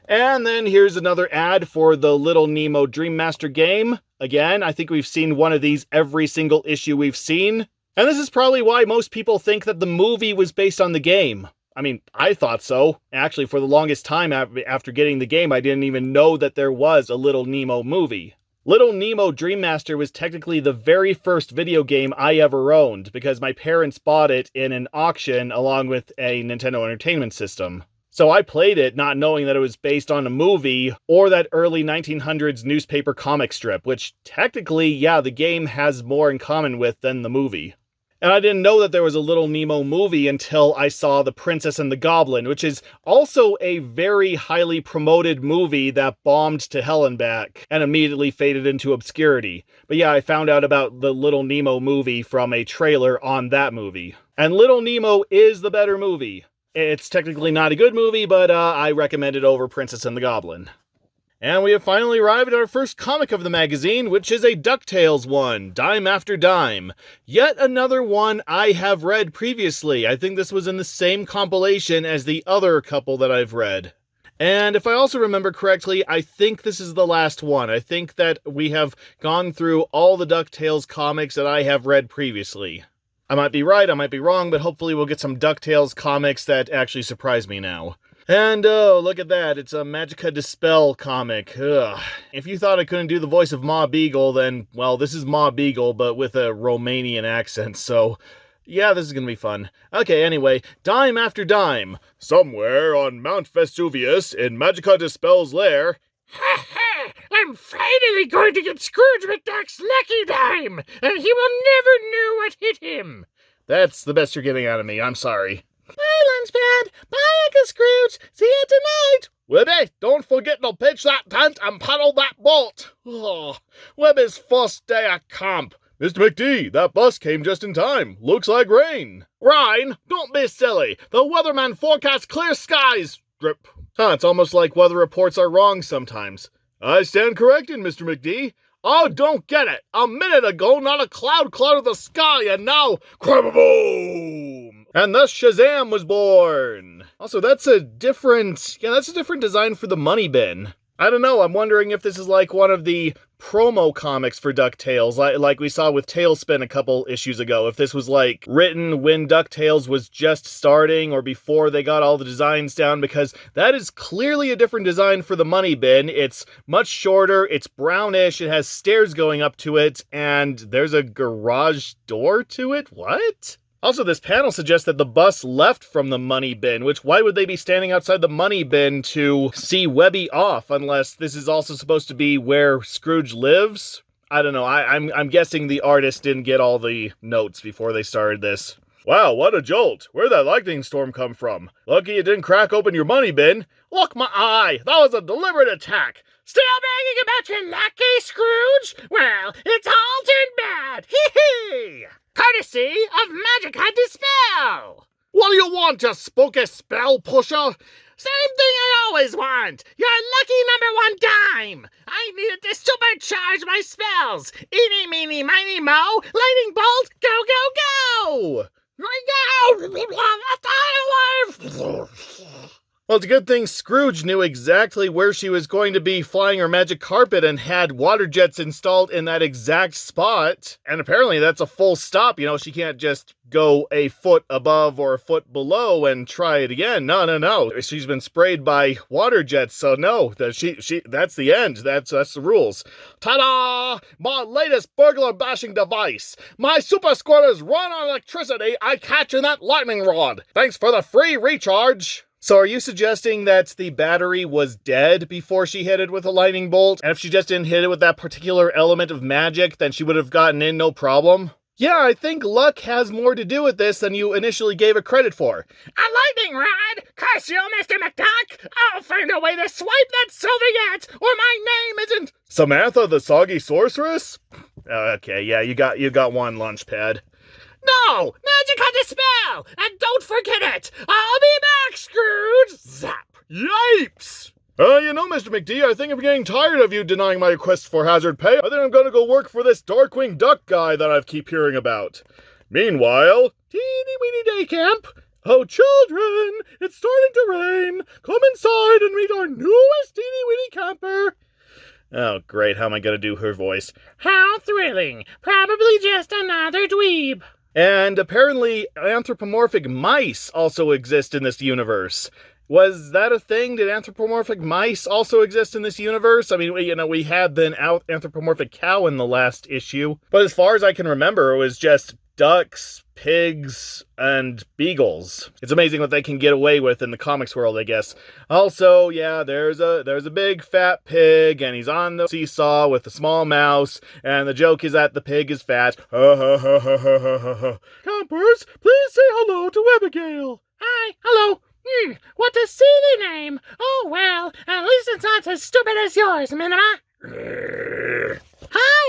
And then here's another ad for the Little Nemo Dream Master game. Again, I think we've seen one of these every single issue we've seen. And this is probably why most people think that the movie was based on the game. I mean, I thought so. Actually, for the longest time after getting the game, I didn't even know that there was a Little Nemo movie. Little Nemo Dream Master was technically the very first video game I ever owned, because my parents bought it in an auction along with a Nintendo Entertainment System. So I played it not knowing that it was based on a movie or that early 1900s newspaper comic strip, which technically, yeah, the game has more in common with than the movie. And I didn't know that there was a Little Nemo movie until I saw The Princess and the Goblin, which is also a very highly promoted movie that bombed to hell and back and immediately faded into obscurity. But yeah, I found out about the Little Nemo movie from a trailer on that movie. And Little Nemo is the better movie. It's technically not a good movie, but I recommend it over Princess and the Goblin. And we have finally arrived at our first comic of the magazine, which is a DuckTales one, Dime After Dime. Yet another one I have read previously. I think this was in the same compilation as the other couple that I've read. And if I also remember correctly, I think this is the last one. I think that we have gone through all the DuckTales comics that I have read previously. I might be right, I might be wrong, but hopefully we'll get some DuckTales comics that actually surprise me now. And oh, look at that, it's a Magica Dispel comic. Ugh. If you thought I couldn't do the voice of Ma Beagle, then, well, this is Ma Beagle, but with a Romanian accent, so yeah, this is gonna be fun. Okay, anyway, Dime After Dime. Somewhere on Mount Vesuvius, in Magica Dispel's lair. Ha ha! I'm finally going to get Scrooge McDuck's lucky dime, and he will never know what hit him. That's the best you're getting out of me, I'm sorry. Bye, Lunchpad. Bye, Uncle Scrooge. See you tonight. Webby, don't forget to pitch that tent and paddle that boat. Oh, Webby's first day of camp. Mr. McD, that bus came just in time. Looks like rain. Rain? Don't be silly. The weatherman forecasts clear skies. Drip. Huh, it's almost like weather reports are wrong sometimes. I stand corrected, Mr. McD. Oh, don't get it. A minute ago, not a cloud clouded the sky, and now, boom! And thus Shazam was born. Also, that's a different design for the money bin. I don't know, I'm wondering if this is like one of the promo comics for DuckTales, like we saw with Tailspin a couple issues ago. If this was like written when DuckTales was just starting or before they got all the designs down, because that is clearly a different design for the money bin. It's much shorter, it's brownish, it has stairs going up to it, and there's a garage door to it? What? Also, this panel suggests that the bus left from the money bin, which why would they be standing outside the money bin to see Webby off, unless this is also supposed to be where Scrooge lives? I don't know, I'm guessing the artist didn't get all the notes before they started this. Wow, what a jolt. Where'd that lightning storm come from? Lucky it didn't crack open your money bin. Look, my eye, that was a deliberate attack. Still bragging about your lucky, Scrooge? Well, it's all turned bad. Hee-hee! Courtesy of Magica Dispel! What do you want, you spooky spell pusher? Same thing I always want! Your lucky #1 dime! I need it to supercharge my spells! Eeny, meeny, miny, mo! Lightning bolt, go, go, go! Well, it's a good thing Scrooge knew exactly where she was going to be flying her magic carpet and had water jets installed in that exact spot. And apparently that's a full stop. You know, she can't just go a foot above or a foot below and try it again. No. She's been sprayed by water jets, so no, that's the end. That's the rules. Ta-da! My latest burglar bashing device. My super squirters run on electricity I catch in that lightning rod. Thanks for the free recharge. So are you suggesting that the battery was dead before she hit it with a lightning bolt? And if she just didn't hit it with that particular element of magic, then she would have gotten in no problem? Yeah, I think luck has more to do with this than you initially gave it credit for. A lightning rod? Curse you, Mr. McDuck! I'll find a way to swipe that silver yet, or my name isn't... Samantha the Soggy Sorceress? Okay, yeah, you got one, Lunchpad. No! Magic had a spell! And don't forget it! I'll be back, Scrooge! Zap! Yipes! Mr. McD, I think I'm getting tired of you denying my request for hazard pay. I think I'm gonna go work for this Darkwing Duck guy that I keep hearing about. Meanwhile, teeny-weeny day camp. Oh, children, it's starting to rain. Come inside and meet our newest teeny-weeny camper. Oh, great. How am I gonna do her voice? How thrilling! Probably just another dweeb. And apparently anthropomorphic mice also exist in this universe. Was that a thing? Did anthropomorphic mice also exist in this universe? I mean, we had an anthropomorphic cow in the last issue. But as far as I can remember, it was just ducks, pigs, and beagles. It's amazing what they can get away with in the comics world, I guess. Also, yeah, there's a big fat pig, and he's on the seesaw with a small mouse, and the joke is that the pig is fat. Campers, please say hello to Abigail. Hi, hello. What a silly name. Oh, well, at least it's not as stupid as yours, Minima. Hi,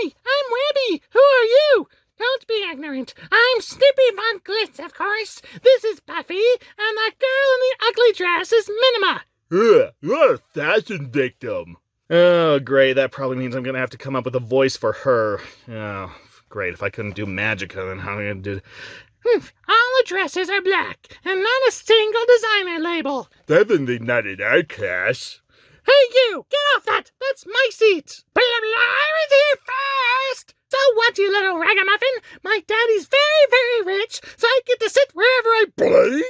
I'm Webby. Who are you? Don't be ignorant. I'm Snippy Von Glitz, of course. This is Buffy, and that girl in the ugly dress is Minima. You're a fashion victim. Oh, great. That probably means I'm going to have to come up with a voice for her. Oh, great. If I couldn't do magic, then how am I going to do... All the dresses are black, and not a single designer label. Definitely not in our class. Hey, you! Get off that! That's my seat! Blah, blah, I was here first! So what, you little ragamuffin? My daddy's very, very rich, so I get to sit wherever I please.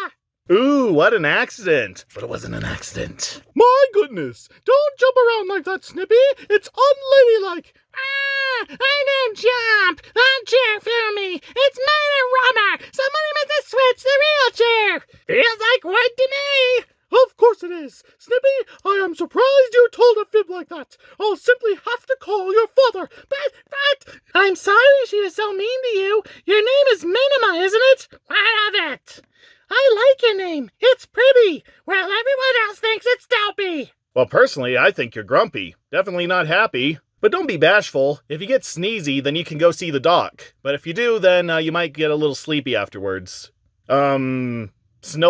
Ah! Ooh, what an accident. But it wasn't an accident. My goodness! Don't jump around like that, Snippy! It's unladylike! Ah! I didn't jump! That chair flew me! It's made of rubber! Somebody must have switched the real chair! Feels like wood to me! Of course it is! Snippy, I am surprised you told a fib like that! I'll simply have to call your father! But... I'm sorry she was so mean to you! Your name is Minima, isn't it? What of it? I like your name! It's pretty! Well, everyone else thinks it's dopey! Well, personally, I think you're grumpy. Definitely not happy. But don't be bashful. If you get sneezy, then you can go see the doc. But if you do, then you might get a little sleepy afterwards. Snow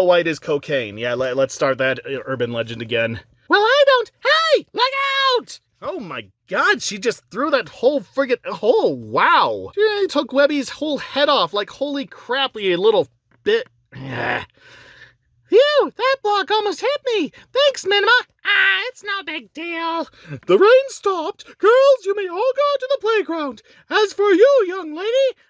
White is cocaine. Yeah, let's start that urban legend again. Well, I don't... Hey! Look out! Oh my god, she just threw that whole friggin' hole. Wow. She really took Webby's whole head off. Like, holy crap, you little bit. Phew, that block almost hit me. Thanks, Minima. Ah, it's no big deal. The rain stopped. Girls, you may all go to the playground. As for you, young lady...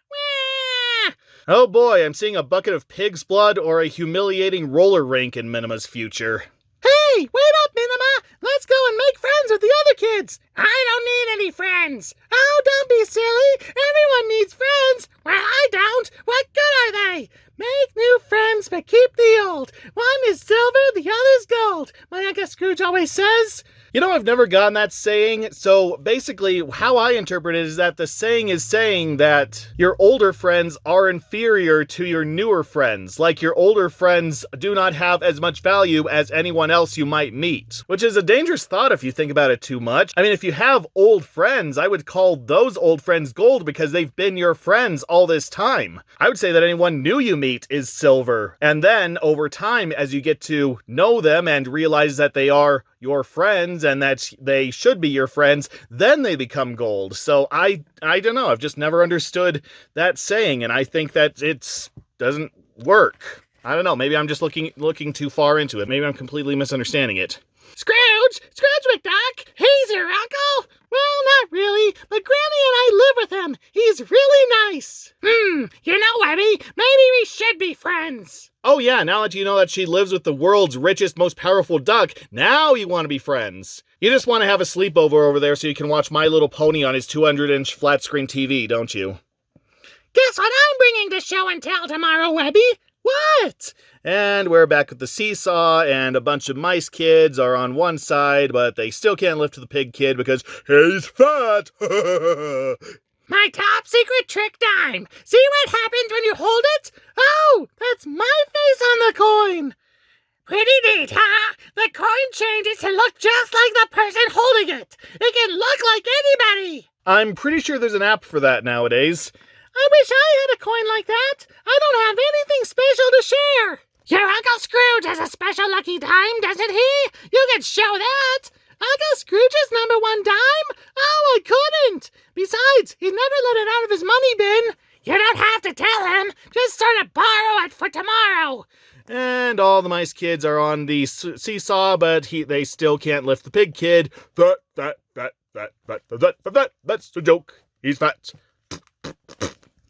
Wah! Oh boy, I'm seeing a bucket of pig's blood or a humiliating roller rink in Minima's future. Hey, wait up, Minima. Let's go and make friends with the other kids. I don't need any friends. Oh, don't be silly. Everyone needs friends. Well, I don't. What good are they? Make new friends, but keep the old. One is silver, the other's gold. My Uncle Scrooge always says. You know, I've never gotten that saying. So basically, how I interpret it is that the saying is saying that your older friends are inferior to your newer friends. Like your older friends do not have as much value as anyone else you might meet. Which is a dangerous thought if you think about it too much. I mean, if you have old friends, I would call those old friends gold because they've been your friends all this time. I would say that anyone new you meet is silver. And then over time, as you get to know them and realize that they are your friends and that they should be your friends, then they become gold. So I don't know. I've just never understood that saying, and I think that it doesn't work. I don't know. Maybe I'm just looking too far into it. Maybe I'm completely misunderstanding it. Scrooge McDuck, he's your uncle? Well, not really, but Granny and I live with him. He's really nice. You know, Webby, maybe we should be friends. Oh yeah, now that you know that she lives with the world's richest, most powerful duck, now you want to be friends. You just want to have a sleepover over there so you can watch My Little Pony on his 200-inch flat-screen TV, don't you? Guess what I'm bringing to show and tell tomorrow, Webby? What? And we're back with the seesaw, and a bunch of mice kids are on one side, but they still can't lift the pig kid because he's fat. My top secret trick dime. See what happens when you hold it? Oh, that's my face on the coin. Pretty neat, huh? The coin changes to look just like the person holding it. It can look like anybody. I'm pretty sure there's an app for that nowadays. I wish I had a coin like that. I don't have anything special to share. Your Uncle Scrooge has a special lucky dime, doesn't he? You can show that. Uncle Scrooge's #1 dime? Oh, I couldn't. Besides, he never let it out of his money bin. You don't have to tell him. Just sort of borrow it for tomorrow. And all the mice kids are on the seesaw, but they still can't lift the pig kid. That's the joke. He's fat.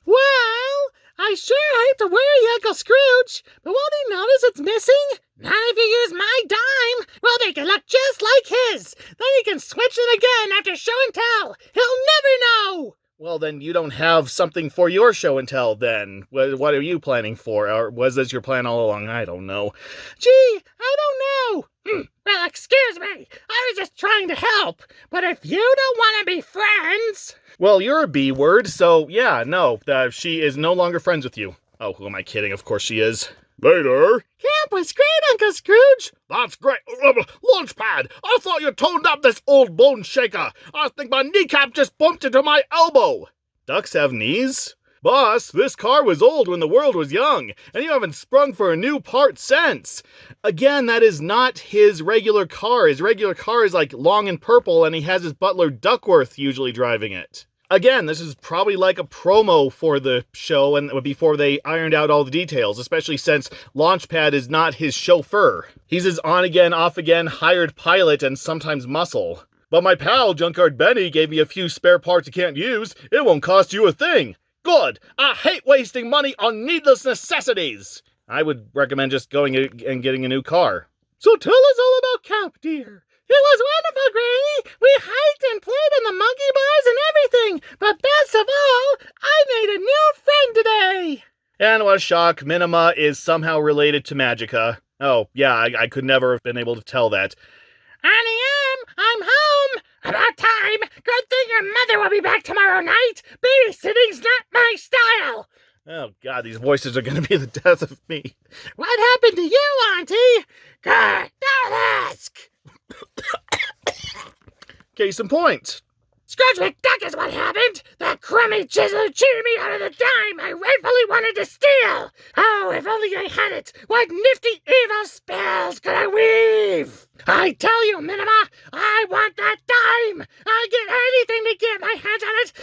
Well, I sure hate to worry Uncle Scrooge, but won't he notice it's missing? Not if you use my dime. We'll make it look just like his. Then he can switch it again after show and tell. He'll never know. Well, then you don't have something for your show and tell, then. What are you planning for? Or was this your plan all along? I don't know. Gee, I don't know. Well, excuse me. I was just trying to help. But if you don't want to be friends... Well, you're a B word, so yeah, no. She is no longer friends with you. Oh, who am I kidding? Of course she is. Later. Camp was great, Uncle Scrooge. That's great. Launchpad, I thought you toned up this old bone shaker. I think my kneecap just bumped into my elbow. Ducks have knees? Boss, this car was old when the world was young, and you haven't sprung for a new part since. Again, that is not his regular car. His regular car is like long and purple, and he has his butler Duckworth usually driving it. Again, this is probably like a promo for the show and before they ironed out all the details, especially since Launchpad is not his chauffeur. He's his on-again, off-again hired pilot and sometimes muscle. But my pal, Junkyard Benny, gave me a few spare parts you can't use. It won't cost you a thing. Good. I hate wasting money on needless necessities. I would recommend just going and getting a new car. So tell us all about Camp, dear. It was wonderful, Granny. We hiked and played in the monkey bars and everything. But best of all, I made a new friend today. And what a shock, Minima is somehow related to Magica. Oh, yeah, I could never have been able to tell that. Annie, I'm home. About time. Good thing your mother will be back tomorrow night. Babysitting's not my style. Oh, God, these voices are going to be the death of me. What happened to you, Auntie? God, don't ask. Case in point. Scrooge McDuck is what happened. That crummy chiseler cheated me out of the dime I rightfully wanted to steal. Oh, if only I had it. What nifty evil spells could I weave? I tell you, Minima, I want that dime. I'd get anything to get my hands on it.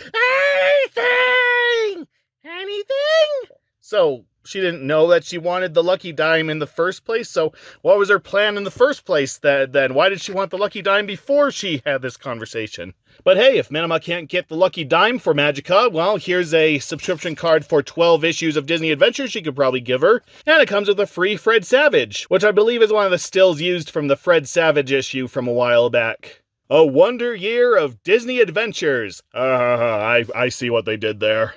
Anything. Anything? So, she didn't know that she wanted the lucky dime in the first place? So, what was her plan in the first place then? Why did she want the lucky dime before she had this conversation? But hey, if Minima can't get the lucky dime for Magica, well, here's a subscription card for 12 issues of Disney Adventures she could probably give her. And it comes with a free Fred Savage, which I believe is one of the stills used from the Fred Savage issue from a while back. A wonder year of Disney Adventures. I see what they did there.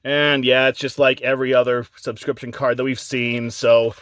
And yeah, it's just like every other subscription card that we've seen, so...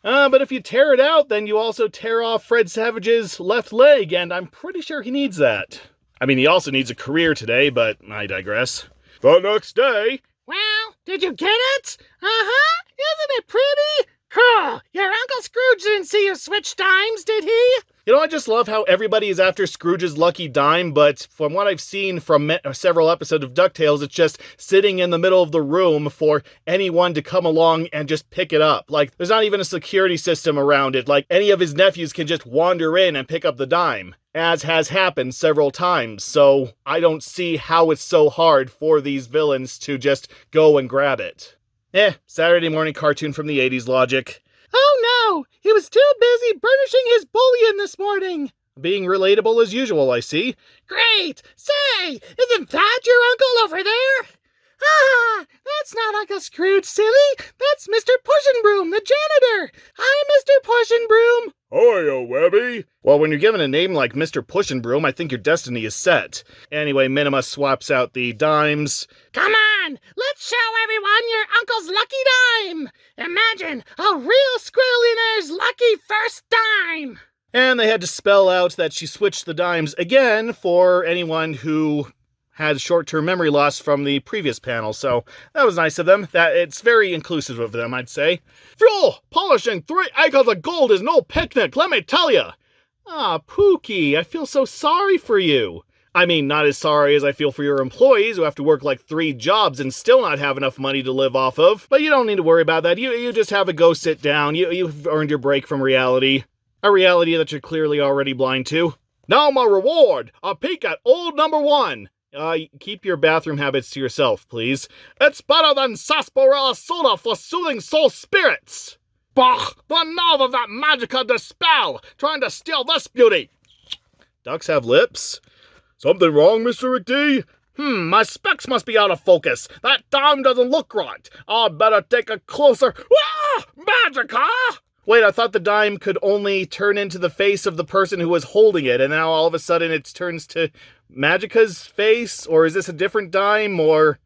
but if you tear it out, then you also tear off Fred Savage's left leg, and I'm pretty sure he needs that. I mean, he also needs a career today, but I digress. The next day... Well, did you get it? Uh-huh. Isn't it pretty? Cool. Your Uncle Scrooge didn't see you switch dimes, did he? You know, I just love how everybody is after Scrooge's lucky dime, but from what I've seen from several episodes of DuckTales, it's just sitting in the middle of the room for anyone to come along and just pick it up. Like, there's not even a security system around it. Like, any of his nephews can just wander in and pick up the dime, as has happened several times. So I don't see how it's so hard for these villains to just go and grab it. Saturday morning cartoon from the 80s logic. Oh no! He was too busy burnishing his bullion this morning! Being relatable as usual, I see. Great! Say, isn't that your uncle over there? Ah, that's not Uncle Scrooge, silly! That's Mr. Push-and-Broom, the janitor! Hi, Mr. Push-and-Broom! Hiya, Webby! Well, when you're given a name like Mr. Push-and-Broom, I think your destiny is set. Anyway, Minima swaps out the dimes. Come on! Let's show everyone your uncle's lucky dime! Imagine a real squillionaire's lucky first dime! And they had to spell out that she switched the dimes again for anyone who had short-term memory loss from the previous panel, so that was nice of them. It's very inclusive of them, I'd say. Phew! Polishing 3 acres of gold is no picnic, let me tell you! Ah, Pookie, I feel so sorry for you. I mean, not as sorry as I feel for your employees who have to work like 3 jobs and still not have enough money to live off of. But you don't need to worry about that. You just have a go sit down. You've earned your break from reality. A reality that you're clearly already blind to. Now my reward! A peek at old number 1! Keep your bathroom habits to yourself, please. It's better than sarsaparilla soda for soothing soul spirits! Bah! The nerve of that magica dispel! Trying to steal this beauty! Ducks have lips? Something wrong, Mr. McD? My specs must be out of focus. That dime doesn't look right. I'd better take a closer... Ah! Magica! Wait, I thought the dime could only turn into the face of the person who was holding it, and now all of a sudden it turns to Magica's face? Or is this a different dime? Or...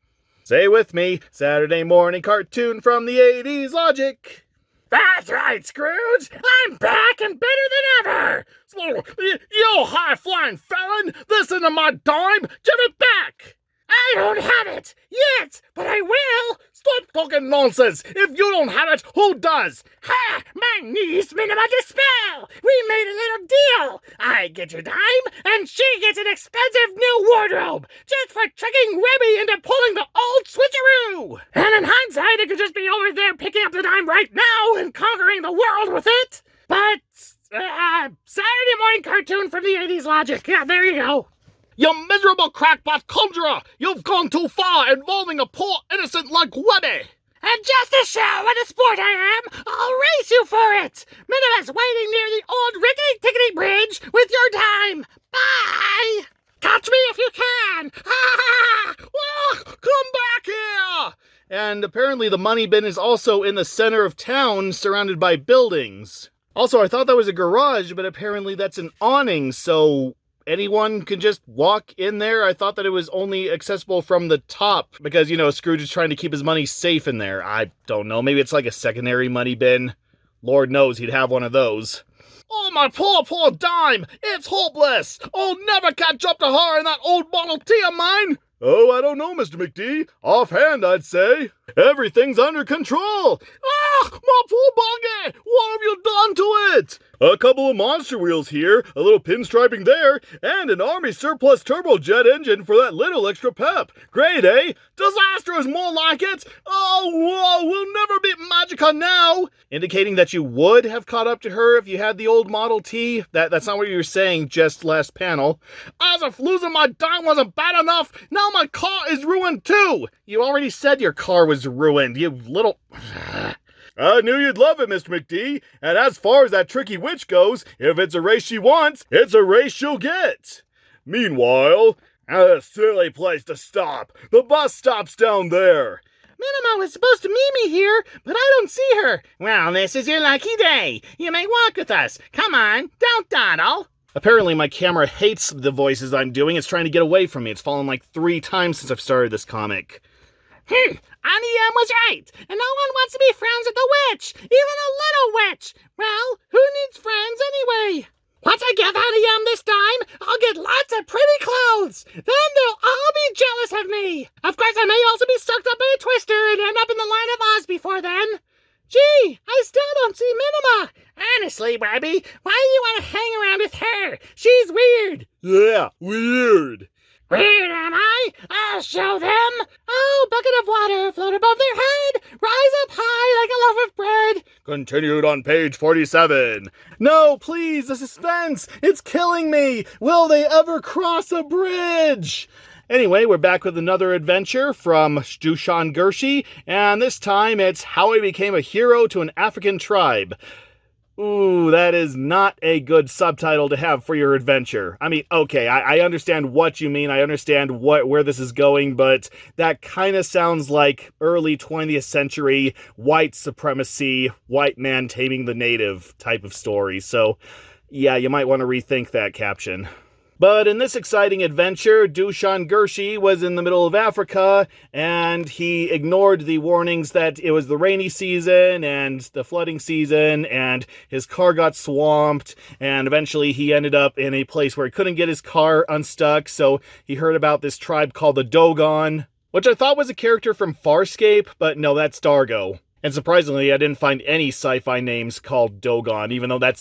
Say with me, Saturday morning cartoon from the 80s logic. That's right, Scrooge! I'm back and better than ever! You high-flying felon! This isn't my dime! Give it back! I don't have it! Yet! But I will! Stop talking nonsense! If you don't have it, who does? Ha! My niece Minima Dispel! We made a little deal! I get your dime, and she gets an expensive new wardrobe! Just for tricking Webby into pulling the old switcheroo! And in hindsight, it could just be over there picking up the dime right now and conquering the world with it! But, Saturday morning cartoon from the 80s logic. Yeah, there you go. You miserable crackpot conjurer! You've gone too far, involving a poor innocent like Webby! And just to show what a sport I am, I'll race you for it! Minima's waiting near the old rickety-tickety bridge with your dime! Bye! Catch me if you can! Ah! Come back here! And apparently the money bin is also in the center of town, surrounded by buildings. Also, I thought that was a garage, but apparently that's an awning, so... anyone can just walk in there? I thought that it was only accessible from the top because, you know, Scrooge is trying to keep his money safe in there. I don't know. Maybe it's like a secondary money bin. Lord knows he'd have one of those. Oh, my poor dime! It's hopeless! I'll never catch up to her in that old Model T of mine! Oh, I don't know, Mr. McD. Offhand, I'd say. Everything's under control! Ah! My poor buggy! What have you done to it? A couple of monster wheels here, a little pinstriping there, and an army surplus turbojet engine for that little extra pep. Great, eh? Disaster is more like it! Oh, whoa, we'll never beat Magica now! Indicating that you would have caught up to her if you had the old Model T. That's not what you were saying just last panel. As if losing my dime wasn't bad enough, now my car is ruined too! You already said your car was ruined, you little... I knew you'd love it, Mr. McD, and as far as that tricky witch goes, if it's a race she wants, it's a race she'll get. Meanwhile, a silly place to stop. The bus stops down there. Minima was supposed to meet me here, but I don't see her. Well, this is your lucky day. You may walk with us. Come on, don't dawdle. Apparently my camera hates the voices I'm doing. It's trying to get away from me. It's fallen like 3 times since I've started this comic. Auntie M was right, and no one wants to be friends with a witch, even a little witch. Well, who needs friends anyway? Once I give Auntie M this dime, I'll get lots of pretty clothes. Then they'll all be jealous of me. Of course, I may also be sucked up by a twister and end up in the Land of Oz before then. Gee, I still don't see Minima. Honestly, Barbie, why do you want to hang around with her? She's weird. Yeah, weird. Weird, am I? I'll show them. Oh, bucket of water float above their head. Rise up high like a loaf of bread. Continued on page 47. No, please, the suspense. It's killing me. Will they ever cross a bridge? Anyway, we're back with another adventure from Dushan Gershi, and this time it's How I Became a Hero to an African Tribe. Ooh, that is not a good subtitle to have for your adventure. I mean, okay, I understand what you mean. I understand where this is going, but that kind of sounds like early 20th century white supremacy, white man taming the native type of story. So, yeah, you might want to rethink that caption. But in this exciting adventure, Dushan Gershi was in the middle of Africa, and he ignored the warnings that it was the rainy season and the flooding season, and his car got swamped, and eventually he ended up in a place where he couldn't get his car unstuck, so he heard about this tribe called the Dogon, which I thought was a character from Farscape, but no, that's Dargo. And surprisingly, I didn't find any sci-fi names called Dogon, even though that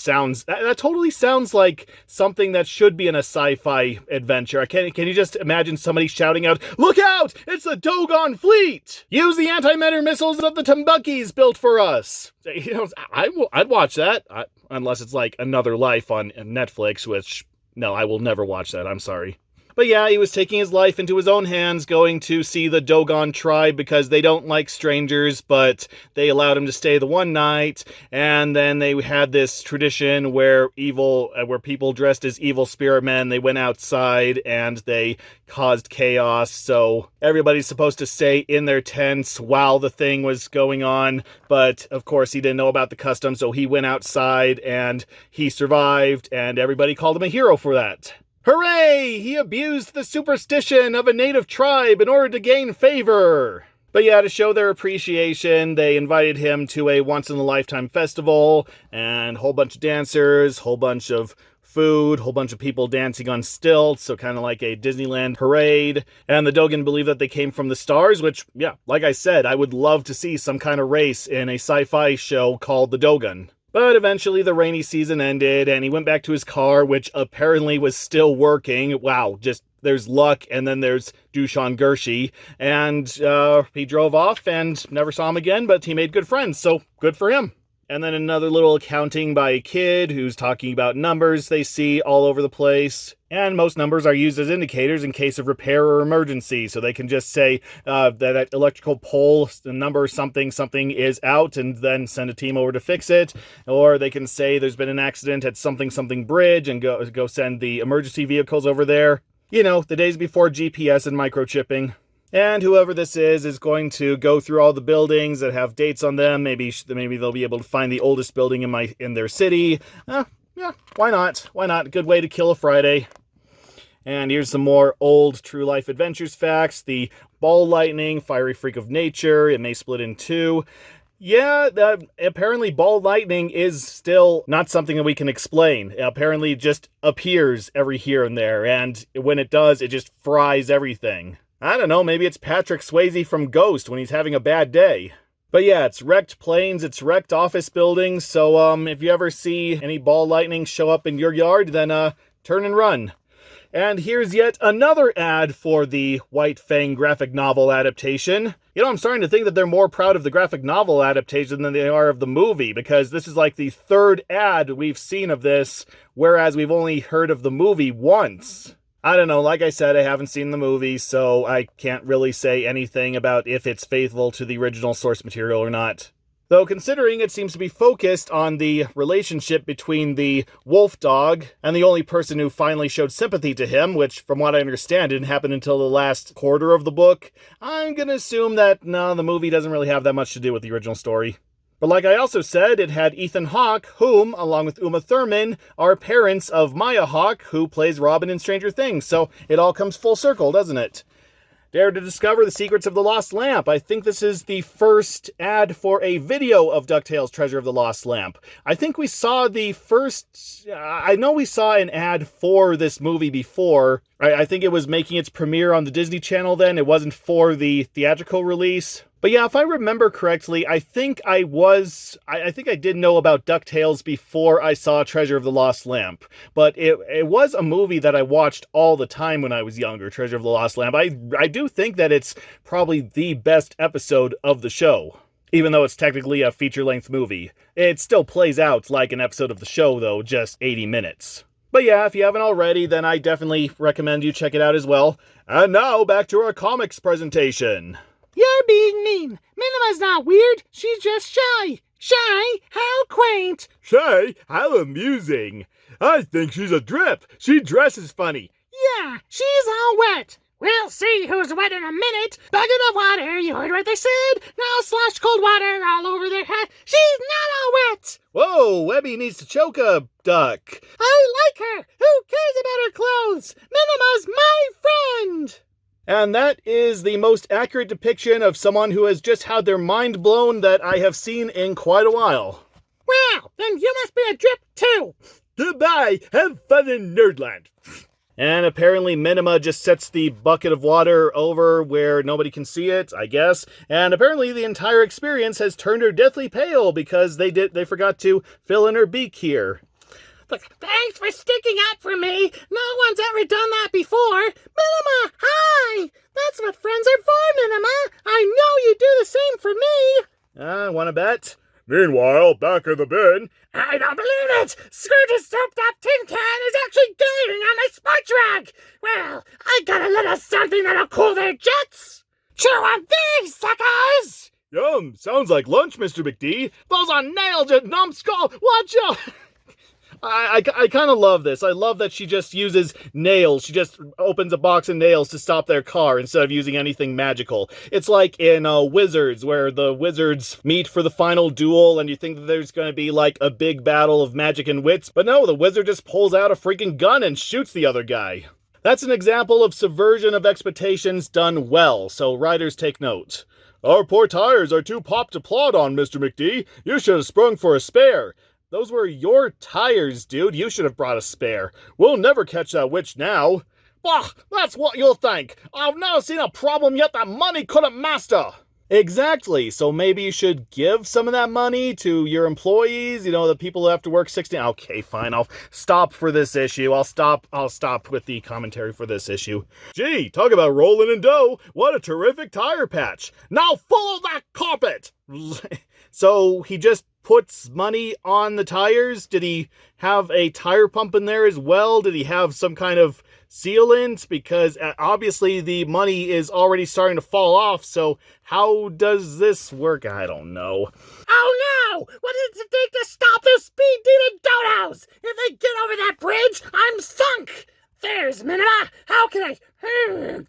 totally sounds like something that should be in a sci-fi adventure. Can you just imagine somebody shouting out, "Look out! It's the Dogon fleet! Use the anti-matter missiles that the Tumbukis built for us!" I'd watch that, unless it's like Another Life on Netflix, which, no, I will never watch that, I'm sorry. But yeah, he was taking his life into his own hands, going to see the Dogon tribe because they don't like strangers, but they allowed him to stay the one night. And then they had this tradition where people dressed as evil spirit men, they went outside and they caused chaos. So everybody's supposed to stay in their tents while the thing was going on. But of course, he didn't know about the custom, so he went outside and he survived, and everybody called him a hero for that. Hooray! He abused the superstition of a native tribe in order to gain favor! But yeah, to show their appreciation, they invited him to a once-in-a-lifetime festival, and a whole bunch of dancers, whole bunch of food, whole bunch of people dancing on stilts, so kind of like a Disneyland parade. And the Dogon believe that they came from the stars, which, yeah, like I said, I would love to see some kind of race in a sci-fi show called The Dogon. But eventually the rainy season ended, and he went back to his car, which apparently was still working. Wow, just there's luck, and then there's Dushan Gershi. And he drove off and never saw him again, but he made good friends, so good for him. And then another little accounting by a kid who's talking about numbers they see all over the place. And most numbers are used as indicators in case of repair or emergency. So they can just say that electrical pole, the number something is out, and then send a team over to fix it. Or they can say there's been an accident at something bridge and go send the emergency vehicles over there. You know, the days before GPS and microchipping. And whoever this is going to go through all the buildings that have dates on them. Maybe they'll be able to find the oldest building in their city. Yeah, why not? Why not? Good way to kill a Friday. And here's some more old True Life Adventures facts. The ball lightning, fiery freak of nature. It may split in two. Yeah, apparently ball lightning is still not something that we can explain. It apparently just appears every here and there. And when it does, it just fries everything. I don't know, maybe it's Patrick Swayze from Ghost when he's having a bad day. But yeah, it's wrecked planes, it's wrecked office buildings, so if you ever see any ball lightning show up in your yard, then turn and run. And here's yet another ad for the White Fang graphic novel adaptation. You know, I'm starting to think that they're more proud of the graphic novel adaptation than they are of the movie, because this is like the third ad we've seen of this, whereas we've only heard of the movie once. I don't know, like I said, I haven't seen the movie, so I can't really say anything about if it's faithful to the original source material or not. Though considering it seems to be focused on the relationship between the wolf dog and the only person who finally showed sympathy to him, which from what I understand didn't happen until the last quarter of the book, I'm gonna assume that, no, the movie doesn't really have that much to do with the original story. But like I also said, it had Ethan Hawke, whom, along with Uma Thurman, are parents of Maya Hawke, who plays Robin in Stranger Things. So it all comes full circle, doesn't it? Dare to discover the secrets of the Lost Lamp. I think this is the first ad for a video of DuckTales Treasure of the Lost Lamp. I think we saw the first... I know we saw an ad for this movie before. I think it was making its premiere on the Disney Channel then. It wasn't for the theatrical release. But yeah, if I remember correctly, I think I did know about DuckTales before I saw Treasure of the Lost Lamp. But it was a movie that I watched all the time when I was younger, Treasure of the Lost Lamp. I do think that it's probably the best episode of the show. Even though it's technically a feature-length movie. It still plays out like an episode of the show, though, just 80 minutes. But yeah, if you haven't already, then I definitely recommend you check it out as well. And now, back to our comics presentation. You're being mean. Minima's not weird. She's just shy. Shy? How quaint. Shy? How amusing. I think she's a drip. She dresses funny. Yeah, she's all wet. We'll see who's wet in a minute. Bucket of water, you heard what they said. Now slosh cold water all over their head. She's not all wet. Whoa, Webby needs to choke a duck. I like her. Who cares about her clothes? Minima's my friend. And that is the most accurate depiction of someone who has just had their mind blown that I have seen in quite a while. Well, then you must be a drip too. Goodbye. Have fun in Nerdland. And apparently Minima just sets the bucket of water over where nobody can see it, I guess. And apparently the entire experience has turned her deathly pale because they forgot to fill in her beak here. Thanks for sticking up for me. No one's ever done that before. Minima, hi! That's what friends are for, Minima. I know you do the same for me. Wanna bet? Meanwhile, back in the bin. I don't believe it! Scrooge's souped-up tin can is actually gaining on my sports rag! Well, I got a little something that'll cool their jets! Chew on these, suckers! Yum, sounds like lunch, Mr. McD. Those are nails, you numbskull! Watch out! I kind of love this. I love that she just uses nails. She just opens a box of nails to stop their car instead of using anything magical. It's like in Wizards, where the wizards meet for the final duel, and you think that there's going to be like a big battle of magic and wits, but no, the wizard just pulls out a freaking gun and shoots the other guy. That's an example of subversion of expectations done well, so writers take note. Our poor tires are too popped to plod on, Mr. McD. You should have sprung for a spare. Those were your tires, dude. You should have brought a spare. We'll never catch that witch now. Bah, that's what you'll think. I've never seen a problem yet that money couldn't master. Exactly. So maybe you should give some of that money to your employees, the people who have to work 16. Okay, fine. I'll stop for this issue. I'll stop with the commentary for this issue. Gee, talk about rolling in dough. What a terrific tire patch. Now follow that carpet. So he just puts money on the tires? Did he have a tire pump in there as well? Did he have some kind of sealant? Because obviously the money is already starting to fall off, so how does this work? I don't know. Oh no! What does it take to stop those speed-demon dodos? If they get over that bridge, I'm sunk! There's Minima! How can I...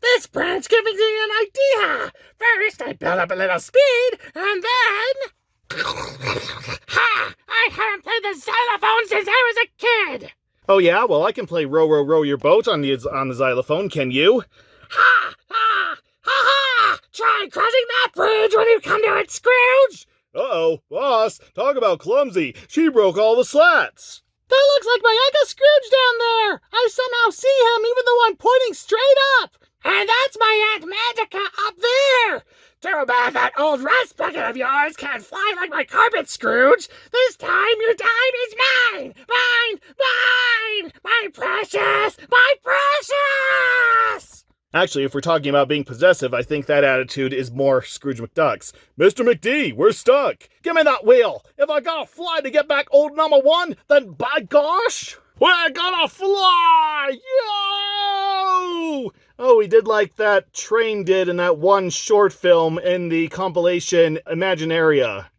this branch gives me an idea! First, I build up a little speed, and then... Ha! I haven't played the xylophone since I was a kid! Oh yeah? Well, I can play Row, Row, Row Your Boat on the xylophone, can you? Ha! Ha! Ha ha! Try crossing that bridge when you come to it, Scrooge! Uh-oh, boss, talk about clumsy. She broke all the slats. That looks like my Uncle Scrooge down there! I somehow see him even though I'm pointing straight up! And that's my Aunt Magica up there! Too bad that old rust bucket of yours can't fly like my carpet, Scrooge! This time your dime is mine! Mine! Mine! My precious! My precious! Actually, if we're talking about being possessive, I think that attitude is more Scrooge McDuck's. Mr. McD, we're stuck. Give me that wheel. If I gotta fly to get back old number one, then by gosh, we're gonna fly! Yo! Oh, he did like that train did in that one short film in the compilation Imaginaria.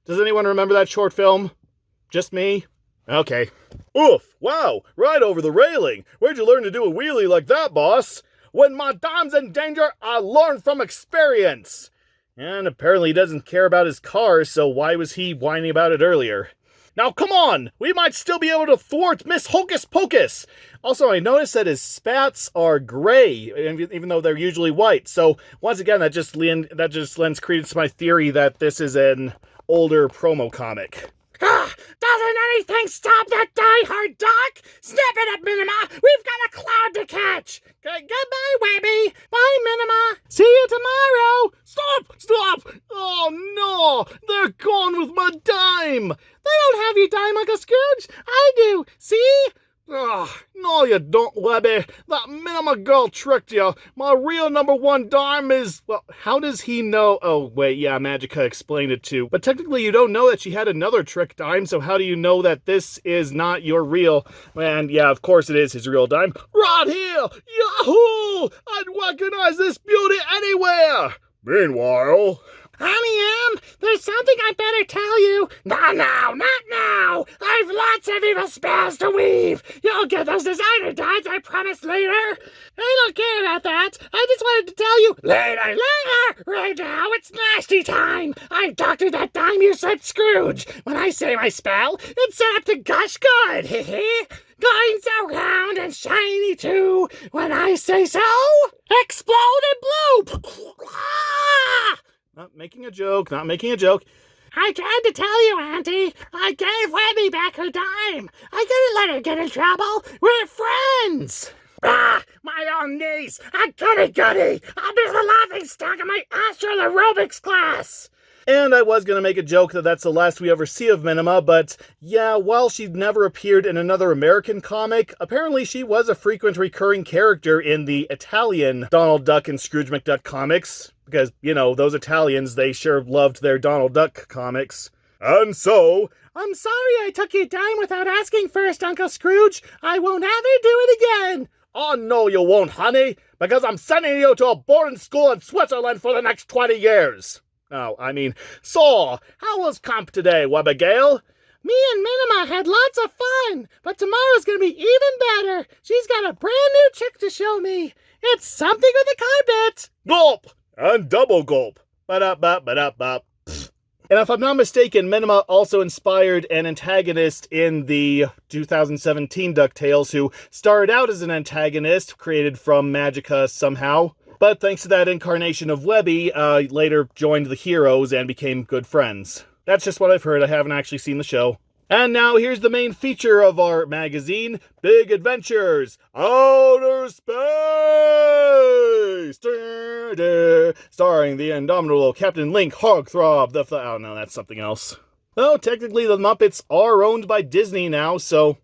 Does anyone remember that short film? Just me? Okay. Oof, wow, right over the railing. Where'd you learn to do a wheelie like that, boss? When my dime's in danger, I learn from experience. And apparently he doesn't care about his car, so why was he whining about it earlier? Now come on, we might still be able to thwart Miss Hocus Pocus. Also, I noticed that his spats are gray, even though they're usually white. So once again, that just lends credence to my theory that this is an older promo comic. Doesn't anything stop that die-hard Doc? Snap it up, Minima! We've got a cloud to catch! Goodbye, Webby! Bye, Minima! See you tomorrow! Stop! Oh no! They're gone with my dime! They don't have your dime, Uncle Scrooge! I do! See? No you don't, Webby. That Minima girl tricked you. My real number one dime is... Well, how does he know? Oh, wait, yeah, Magica explained it too. But technically you don't know that she had another trick dime, so how do you know that this is not your real... And yeah, of course it is his real dime. Right here! Yahoo! I'd recognize this beauty anywhere! Meanwhile... Honey, there's something I better tell you. Not now. I've lots of evil spells to weave. You'll get those designer dyes I promised later. I don't care about that. I just wanted to tell you later. Right now, it's nasty time. I've doctored that dime you slipped, Scrooge. When I say my spell, it's set up to gush good. Going so round and shiny too. When I say so, explode and bloop. Not making a joke. I tried to tell you, Auntie. I gave Webby back her dime. I didn't let her get in trouble. We're friends. Ah, my own knees! A goody-goody! I'll be the laughing stock of my astral aerobics class! And I was going to make a joke that that's the last we ever see of Minima, but yeah, while she never appeared in another American comic, apparently she was a frequent recurring character in the Italian Donald Duck and Scrooge McDuck comics, because, you know, those Italians, they sure loved their Donald Duck comics. And so, I'm sorry I took your dime without asking first, Uncle Scrooge. I won't ever do it again. Oh, no, you won't, honey, because I'm sending you to a boarding school in Switzerland for the next 20 years. Oh, I mean, so, how was comp today, Abigail? Me and Minima had lots of fun, but tomorrow's gonna be even better. She's got a brand new trick to show me. It's something with a carpet. Gulp! And double gulp. Ba-da-ba-ba-da-ba. And if I'm not mistaken, Minima also inspired an antagonist in the 2017 DuckTales who started out as an antagonist created from Magica somehow. But thanks to that incarnation of Webby, later joined the heroes and became good friends. That's just what I've heard. I haven't actually seen the show. And now here's the main feature of our magazine, Big Adventures, Outer Space! Starring the indomitable Captain Link Hogthrob, oh no, that's something else. Well, technically the Muppets are owned by Disney now, so,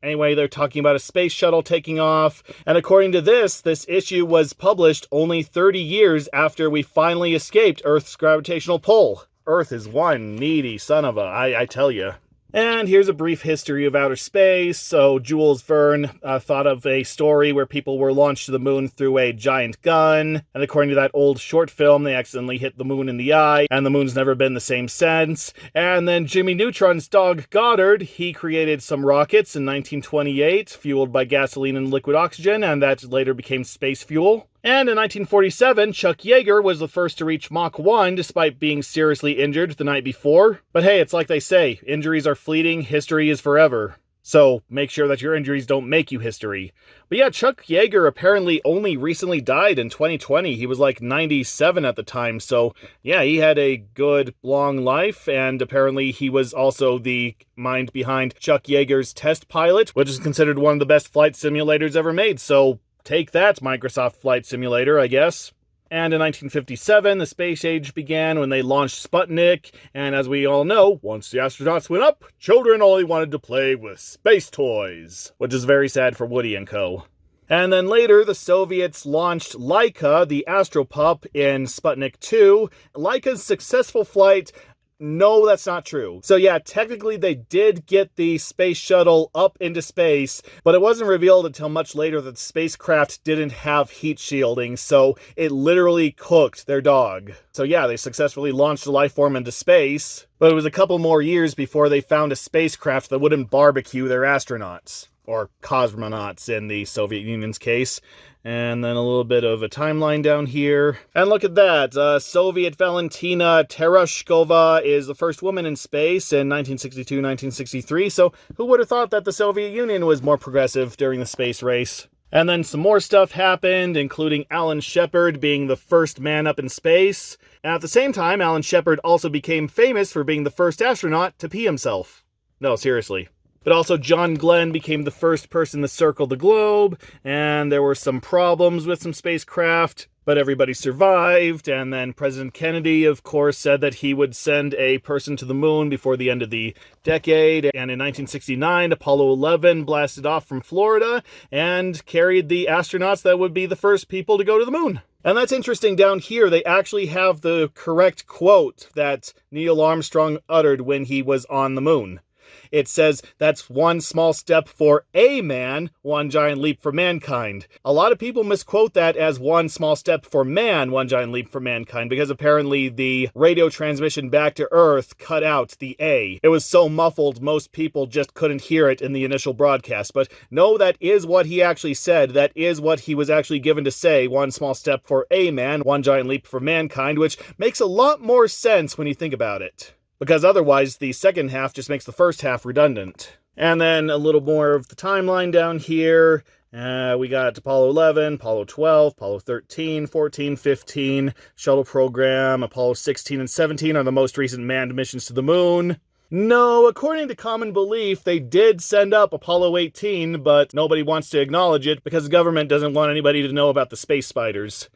Anyway, they're talking about a space shuttle taking off, and according to this issue was published only 30 years after we finally escaped Earth's gravitational pull. Earth is one needy son of a, I tell you. And here's a brief history of outer space. So Jules Verne thought of a story where people were launched to the moon through a giant gun. And according to that old short film, they accidentally hit the moon in the eye, and the moon's never been the same since. And then Jimmy Neutron's dog Goddard, he created some rockets in 1928, fueled by gasoline and liquid oxygen, and that later became space fuel. And in 1947, Chuck Yeager was the first to reach Mach 1 despite being seriously injured the night before. But hey, it's like they say, injuries are fleeting, history is forever. So make sure that your injuries don't make you history. But yeah, Chuck Yeager apparently only recently died in 2020. He was like 97 at the time. So yeah, he had a good long life, and apparently he was also the mind behind Chuck Yeager's Test Pilot, which is considered one of the best flight simulators ever made. So take that, Microsoft Flight Simulator, I guess. And in 1957, the space age began when they launched Sputnik, and as we all know, once the astronauts went up, children only wanted to play with space toys, which is very sad for Woody and co. And then later, the Soviets launched Laika, the Astropup, in Sputnik 2. Laika's successful flight, no, that's not true. So yeah, technically they did get the space shuttle up into space, but it wasn't revealed until much later that the spacecraft didn't have heat shielding, so it literally cooked their dog. So yeah, they successfully launched the life form into space, but it was a couple more years before they found a spacecraft that wouldn't barbecue their astronauts. Or cosmonauts in the Soviet Union's case. And then a little bit of a timeline down here. And look at that. Soviet Valentina Tereshkova is the first woman in space in 1962-1963. So who would have thought that the Soviet Union was more progressive during the space race? And then some more stuff happened, including Alan Shepard being the first man up in space. And at the same time, Alan Shepard also became famous for being the first astronaut to pee himself. No, seriously. But also John Glenn became the first person to circle the globe, and there were some problems with some spacecraft, but everybody survived, and then President Kennedy, of course, said that he would send a person to the moon before the end of the decade, and in 1969, Apollo 11 blasted off from Florida and carried the astronauts that would be the first people to go to the moon. And that's interesting. Down here, they actually have the correct quote that Neil Armstrong uttered when he was on the moon. It says, "That's one small step for a man, one giant leap for mankind." A lot of people misquote that as one small step for man, one giant leap for mankind, because apparently the radio transmission back to Earth cut out the A. It was so muffled, most people just couldn't hear it in the initial broadcast. But no, that is what he actually said. That is what he was actually given to say, one small step for a man, one giant leap for mankind, which makes a lot more sense when you think about it. Because otherwise, the second half just makes the first half redundant. And then a little more of the timeline down here. We got Apollo 11, Apollo 12, Apollo 13, 14, 15, shuttle program. Apollo 16 and 17 are the most recent manned missions to the moon. No, according to common belief, they did send up Apollo 18, but nobody wants to acknowledge it because the government doesn't want anybody to know about the space spiders.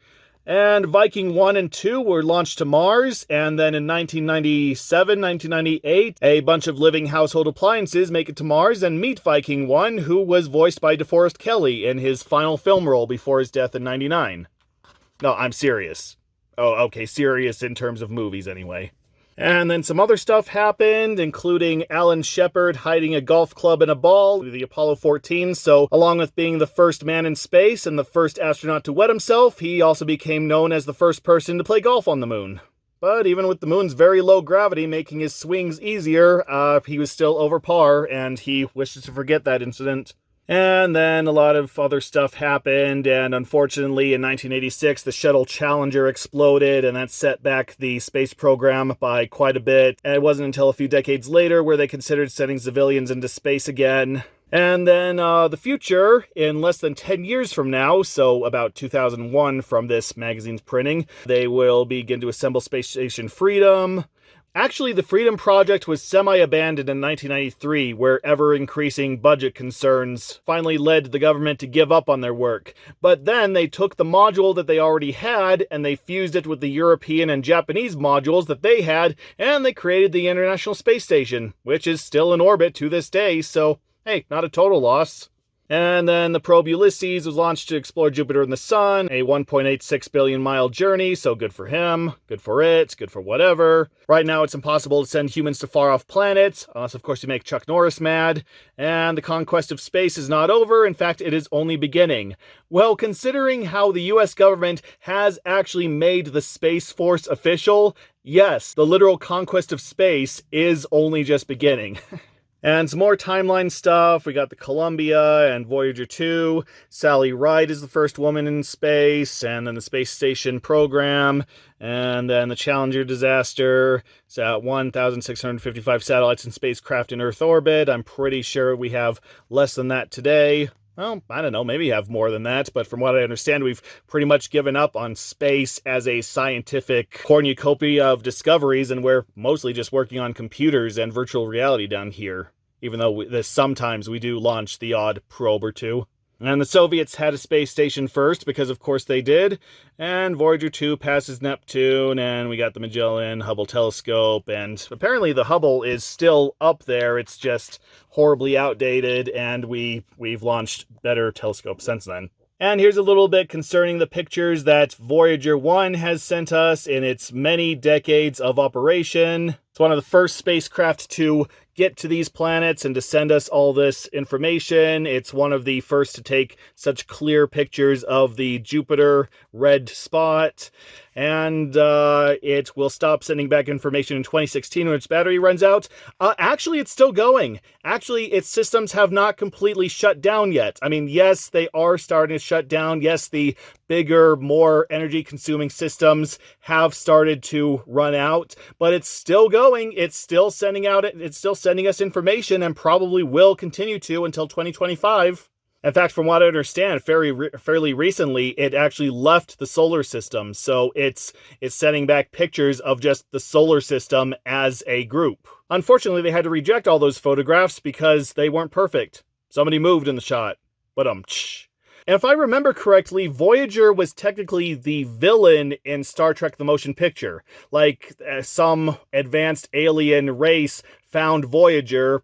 And Viking 1 and 2 were launched to Mars, and then in 1997, 1998, a bunch of living household appliances make it to Mars and meet Viking 1, who was voiced by DeForest Kelley in his final film role before his death in 99. No, I'm serious. Oh, okay, serious in terms of movies anyway. And then some other stuff happened, including Alan Shepard hiding a golf club and a ball, the Apollo 14. So, along with being the first man in space and the first astronaut to wet himself, he also became known as the first person to play golf on the moon. But even with the moon's very low gravity making his swings easier, he was still over par, and he wishes to forget that incident. And then a lot of other stuff happened, and unfortunately in 1986 the shuttle Challenger exploded, and that set back the space program by quite a bit. And it wasn't until a few decades later where they considered sending civilians into space again. And then the future, in less than 10 years from now, so about 2001 from this magazine's printing, they will begin to assemble Space Station Freedom. Actually, the Freedom Project was semi-abandoned in 1993, where ever-increasing budget concerns finally led the government to give up on their work. But then they took the module that they already had, and they fused it with the European and Japanese modules that they had, and they created the International Space Station, which is still in orbit to this day, so hey, not a total loss. And then the probe Ulysses was launched to explore Jupiter and the Sun, a 1.86 billion mile journey, so good for him, good for it, good for whatever. Right now it's impossible to send humans to far-off planets, unless of course you make Chuck Norris mad, and the conquest of space is not over, in fact it is only beginning. Well, considering how the US government has actually made the Space Force official, yes, the literal conquest of space is only just beginning. And some more timeline stuff. We got the Columbia and Voyager 2. Sally Ride is the first woman in space. And then the space station program. And then the Challenger disaster. It's at 1,655 satellites and spacecraft in Earth orbit. I'm pretty sure we have less than that today. Well, I don't know, maybe have more than that, but from what I understand, we've pretty much given up on space as a scientific cornucopia of discoveries, and we're mostly just working on computers and virtual reality down here, even though sometimes we do launch the odd probe or two. And the Soviets had a space station first, because of course they did, and Voyager 2 passes Neptune, and we got the Magellan Hubble telescope, and apparently the Hubble is still up there, it's just horribly outdated, and we've launched better telescopes since then. And here's a little bit concerning the pictures that Voyager 1 has sent us in its many decades of operation. It's one of the first spacecraft to get to these planets and to send us all this information. It's one of the first to take such clear pictures of the Jupiter red spot. And it will stop sending back information in 2016 when its battery runs out. Actually, it's still going. Actually, its systems have not completely shut down yet. I mean, yes, they are starting to shut down. Yes, the bigger, more energy-consuming systems have started to run out, but it's still going. It's still sending us information, and probably will continue to until 2025. In fact, from what I understand, fairly recently, it actually left the solar system, so it's sending back pictures of just the solar system as a group. Unfortunately, they had to reject all those photographs because they weren't perfect. Somebody moved in the shot. But And if I remember correctly, Voyager was technically the villain in Star Trek the Motion Picture. Like, some advanced alien race found Voyager,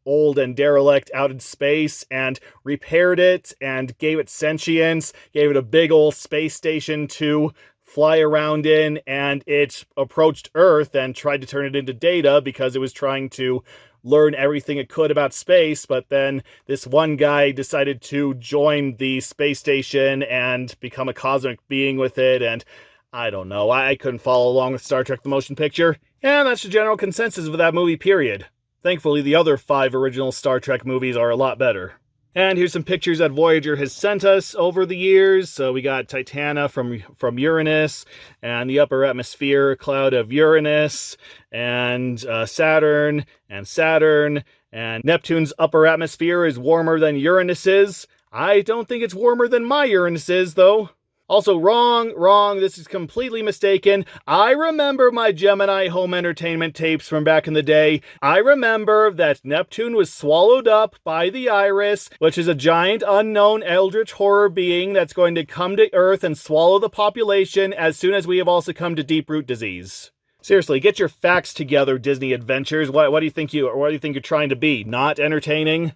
old and derelict, out in space, and repaired it, and gave it sentience, gave it a big old space station to fly around in, and it approached Earth and tried to turn it into Data because it was trying to learn everything it could about space, but then this one guy decided to join the space station and become a cosmic being with it, and I don't know, I couldn't follow along with Star Trek the Motion Picture, and that's the general consensus of that movie, period. Thankfully, the other 5 original Star Trek movies are a lot better. And here's some pictures that Voyager has sent us over the years. So we got Titania from Uranus, and the upper atmosphere cloud of Uranus, and Saturn, and Neptune's upper atmosphere is warmer than Uranus's. I don't think it's warmer than my Uranus's, though. Also, wrong, this is completely mistaken. I remember my Gemini home entertainment tapes from back in the day. I remember that Neptune was swallowed up by the Iris, which is a giant unknown eldritch horror being that's going to come to Earth and swallow the population as soon as we have all succumbed to deep root disease. Seriously, get your facts together, Disney Adventures. What do you think you're trying to be? Not entertaining?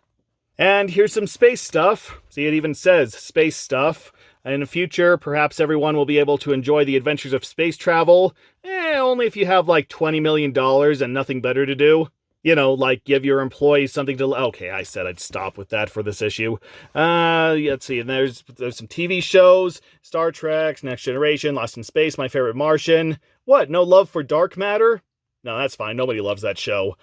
And here's some space stuff. See, it even says space stuff. In the future, perhaps everyone will be able to enjoy the adventures of space travel. Only if you have like $20 million and nothing better to do. You know, like give your employees something to... Okay, I said I'd stop with that for this issue. Let's see, and there's some TV shows. Star Trek, Next Generation, Lost in Space, My Favorite Martian. What, no love for dark matter? No, that's fine. Nobody loves that show.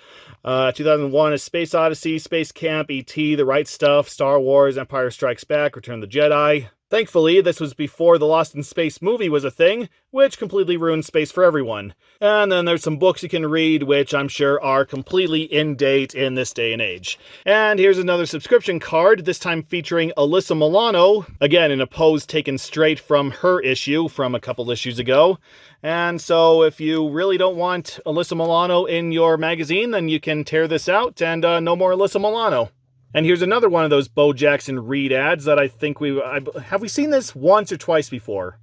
2001, A Space Odyssey, Space Camp, E.T., The Right Stuff, Star Wars, Empire Strikes Back, Return of the Jedi. Thankfully, this was before the Lost in Space movie was a thing, which completely ruined space for everyone. And then there's some books you can read, which I'm sure are completely in date in this day and age. And here's another subscription card, this time featuring Alyssa Milano, again in a pose taken straight from her issue from a couple issues ago. And so if you really don't want Alyssa Milano in your magazine, then you can tear this out and no more Alyssa Milano. And here's another one of those Bo Jackson Reed ads that I think have we seen this once or twice before?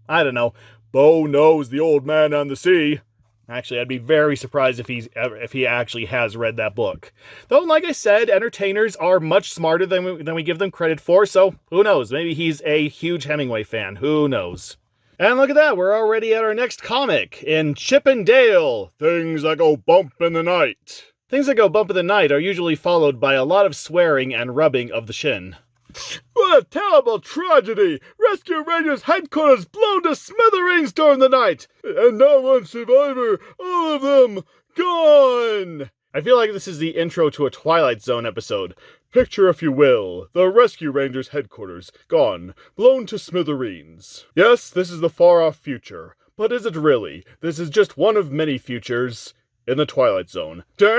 I don't know. Bo knows the old man on the sea. Actually, I'd be very surprised if he actually has read that book. Though, like I said, entertainers are much smarter than we give them credit for, so who knows? Maybe he's a huge Hemingway fan. Who knows? And look at that, we're already at our next comic in Chip and Dale, Things That Go Bump in the Night. Things that go bump in the night are usually followed by a lot of swearing and rubbing of the shin. What a terrible tragedy! Rescue Rangers headquarters blown to smithereens during the night! And not one survivor! All of them gone! I feel like this is the intro to a Twilight Zone episode. Picture, if you will, the Rescue Rangers headquarters, gone, blown to smithereens. Yes, this is the far-off future. But is it really? This is just one of many futures in the Twilight Zone. No,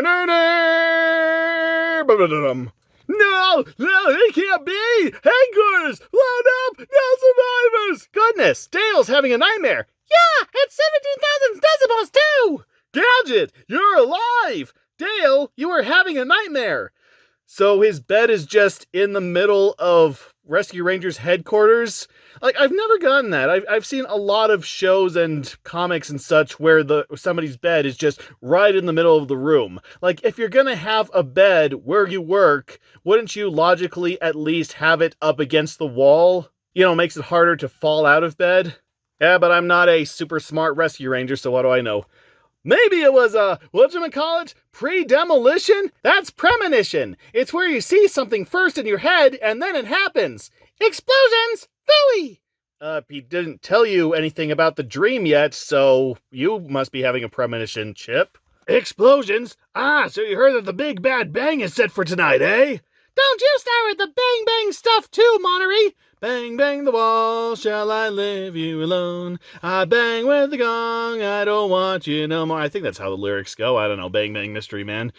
it can't be! Headquarters! Blown up! No survivors! Goodness, Dale's having a nightmare! Yeah, it's 17,000 decibels too! Gadget, you're alive! Dale, you are having a nightmare! So his bed is just in the middle of Rescue Rangers headquarters? Like, I've never gotten that. I've seen a lot of shows and comics and such where somebody's bed is just right in the middle of the room. Like, if you're gonna have a bed where you work, wouldn't you logically at least have it up against the wall? You know, makes it harder to fall out of bed? Yeah, but I'm not a super smart Rescue Ranger, so what do I know? Maybe it was whatchamacallit, pre-demolition? That's premonition. It's where you see something first in your head, and then it happens. Explosions! Phooey! He didn't tell you anything about the dream yet, so you must be having a premonition, Chip. Explosions? So you heard that the big bad bang is set for tonight, eh? Don't you start with the bang bang stuff too, Monterey! Bang, bang the wall, shall I leave you alone? I bang with the gong, I don't want you no more. I think that's how the lyrics go. I don't know, Bang Bang Mystery Man.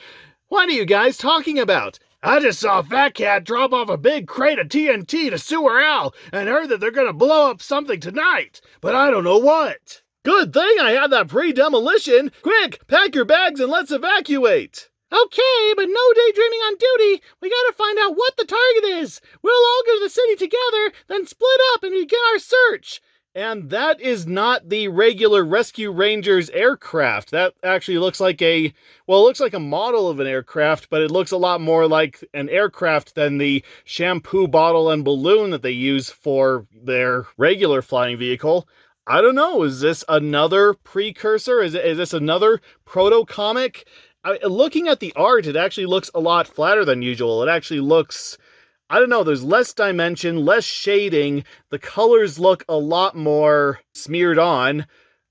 What are you guys talking about? I just saw Fat Cat drop off a big crate of TNT to Sewer Al and heard that they're gonna blow up something tonight, but I don't know what. Good thing I had that pre-demolition. Quick, pack your bags and let's evacuate. Okay, but no daydreaming on duty. We gotta find out what the target is. We'll all go to the city together, then split up and begin our search. And that is not the regular Rescue Rangers aircraft. That actually looks like it looks like a model of an aircraft, but it looks a lot more like an aircraft than the shampoo bottle and balloon that they use for their regular flying vehicle. I don't know, is this another precursor? Is this another proto-comic? Looking at the art, it actually looks a lot flatter than usual. It actually looks, I don't know, there's less dimension, less shading. The colors look a lot more smeared on.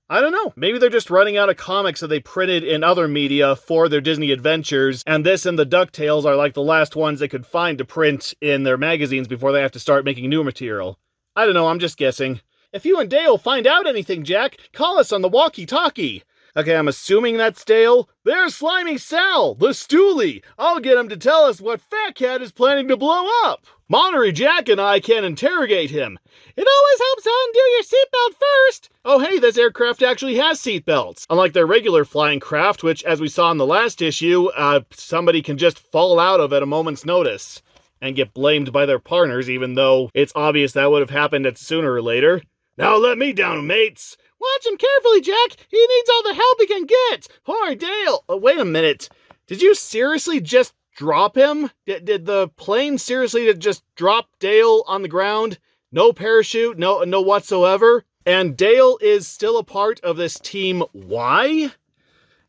I don't know. Maybe they're just running out of comics that they printed in other media for their Disney adventures, and this and the DuckTales are like the last ones they could find to print in their magazines before they have to start making new material. I don't know, I'm just guessing. If you and Dale find out anything, Jack, call us on the walkie-talkie. Okay, I'm assuming that's Dale. There's Slimy Sal, the stoolie. I'll get him to tell us what Fat Cat is planning to blow up. Monterey Jack and I can interrogate him. It always helps to undo your seatbelt first. Oh hey, this aircraft actually has seatbelts. Unlike their regular flying craft, which as we saw in the last issue, somebody can just fall out of at a moment's notice and get blamed by their partners, even though it's obvious that would have happened sooner or later. Now let me down, mates. Watch him carefully, Jack. He needs all the help he can get. Poor Dale. Oh, wait a minute. Did you seriously just drop him? Did the plane seriously just drop Dale on the ground? No parachute, no whatsoever? And Dale is still a part of this team Y?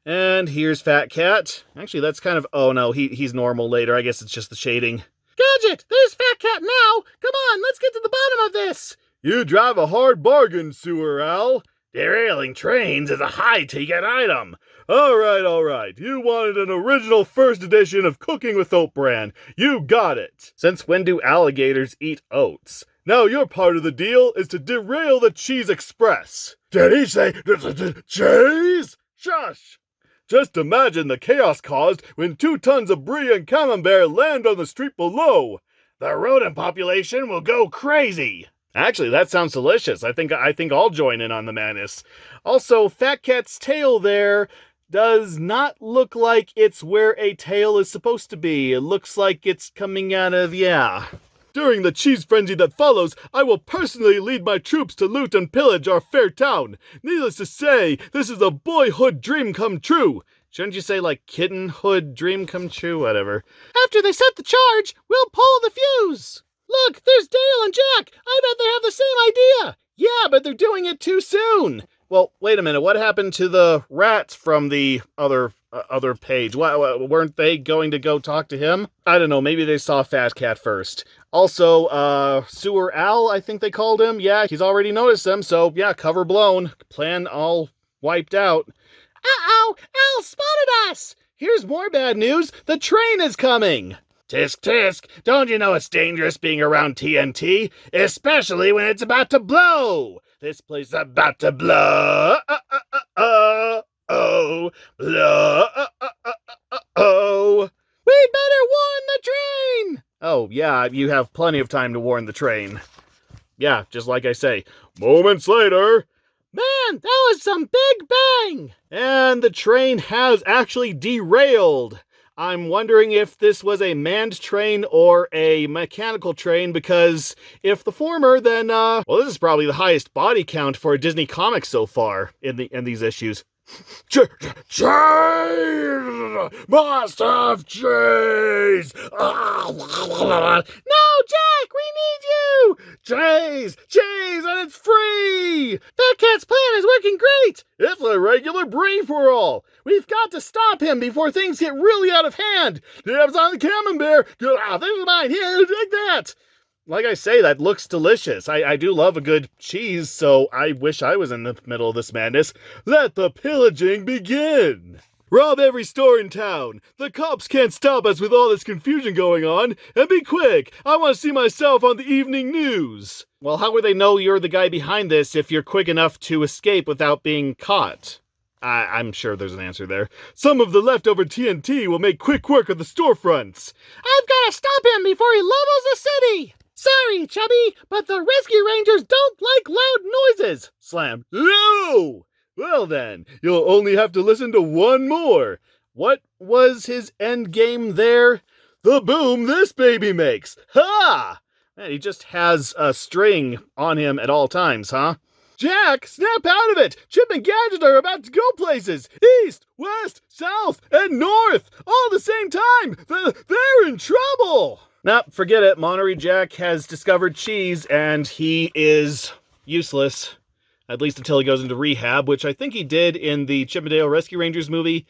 And here's Fat Cat. Actually, that's kind of... Oh, no, he's normal later. I guess it's just the shading. Gadget, there's Fat Cat now. Come on, let's get to the bottom of this. You drive a hard bargain, Sewer Al. Derailing trains is a high-ticket item. All right. You wanted an original first edition of Cooking with Oat Bran. You got it. Since when do alligators eat oats? Now your part of the deal is to derail the Cheese Express. Did he say cheese? Shush! Just imagine the chaos caused when 2 tons of brie and camembert land on the street below. The rodent population will go crazy. Actually, that sounds delicious. I think I'll join in on the madness. Also, Fat Cat's tail there does not look like it's where a tail is supposed to be. It looks like it's coming out of, During the cheese frenzy that follows, I will personally lead my troops to loot and pillage our fair town. Needless to say, this is a boyhood dream come true. Shouldn't you say, like, kittenhood dream come true? Whatever. After they set the charge, we'll pull the fuse. Look, there's Dale and Jack. I bet they have the same idea. Yeah, but they're doing it too soon. Well, wait a minute. What happened to the rats from the other page? Weren't they going to go talk to him? I don't know. Maybe they saw Fat Cat first. Also, Sewer Al, I think they called him. Yeah, he's already noticed them. So, yeah, cover blown. Plan all wiped out. Uh-oh, Al spotted us. Here's more bad news. The train is coming. Tisk tisk, don't you know it's dangerous being around TNT? Especially when it's about to blow! This place is about to blow! Blow! We better warn the train! Oh, yeah, you have plenty of time to warn the train. Yeah, just like I say. Moments later... Man, that was some big bang! And the train has actually derailed. I'm wondering if this was a manned train or a mechanical train, because if the former, then, this is probably the highest body count for a Disney comic so far in these issues. Cheese! Must have cheese! No, Jack, we need you! Cheese! Cheese, and it's free! Fat Cat's plan is working great! It's a regular free-for-all! We've got to stop him before things get really out of hand! Dibs on the camembert! Get out, this is mine! Here, take that! Like I say, that looks delicious. I do love a good cheese, so I wish I was in the middle of this madness. Let the pillaging begin! Rob every store in town. The cops can't stop us with all this confusion going on. And be quick, I want to see myself on the evening news. Well, how would they know you're the guy behind this if you're quick enough to escape without being caught? I'm sure there's an answer there. Some of the leftover TNT will make quick work of the storefronts. I've got to stop him before he levels the city! Sorry, Chubby, but the Rescue Rangers don't like loud noises! Slam. No! Well then, you'll only have to listen to one more. What was his end game there? The boom this baby makes! Ha! Man, he just has a string on him at all times, huh? Jack, snap out of it! Chip and Gadget are about to go places! East, west, south, and north! All at the same time! They're in trouble! Nah, forget it. Monterey Jack has discovered cheese, and he is useless. At least until he goes into rehab, which I think he did in the Chip and Dale Rescue Rangers movie.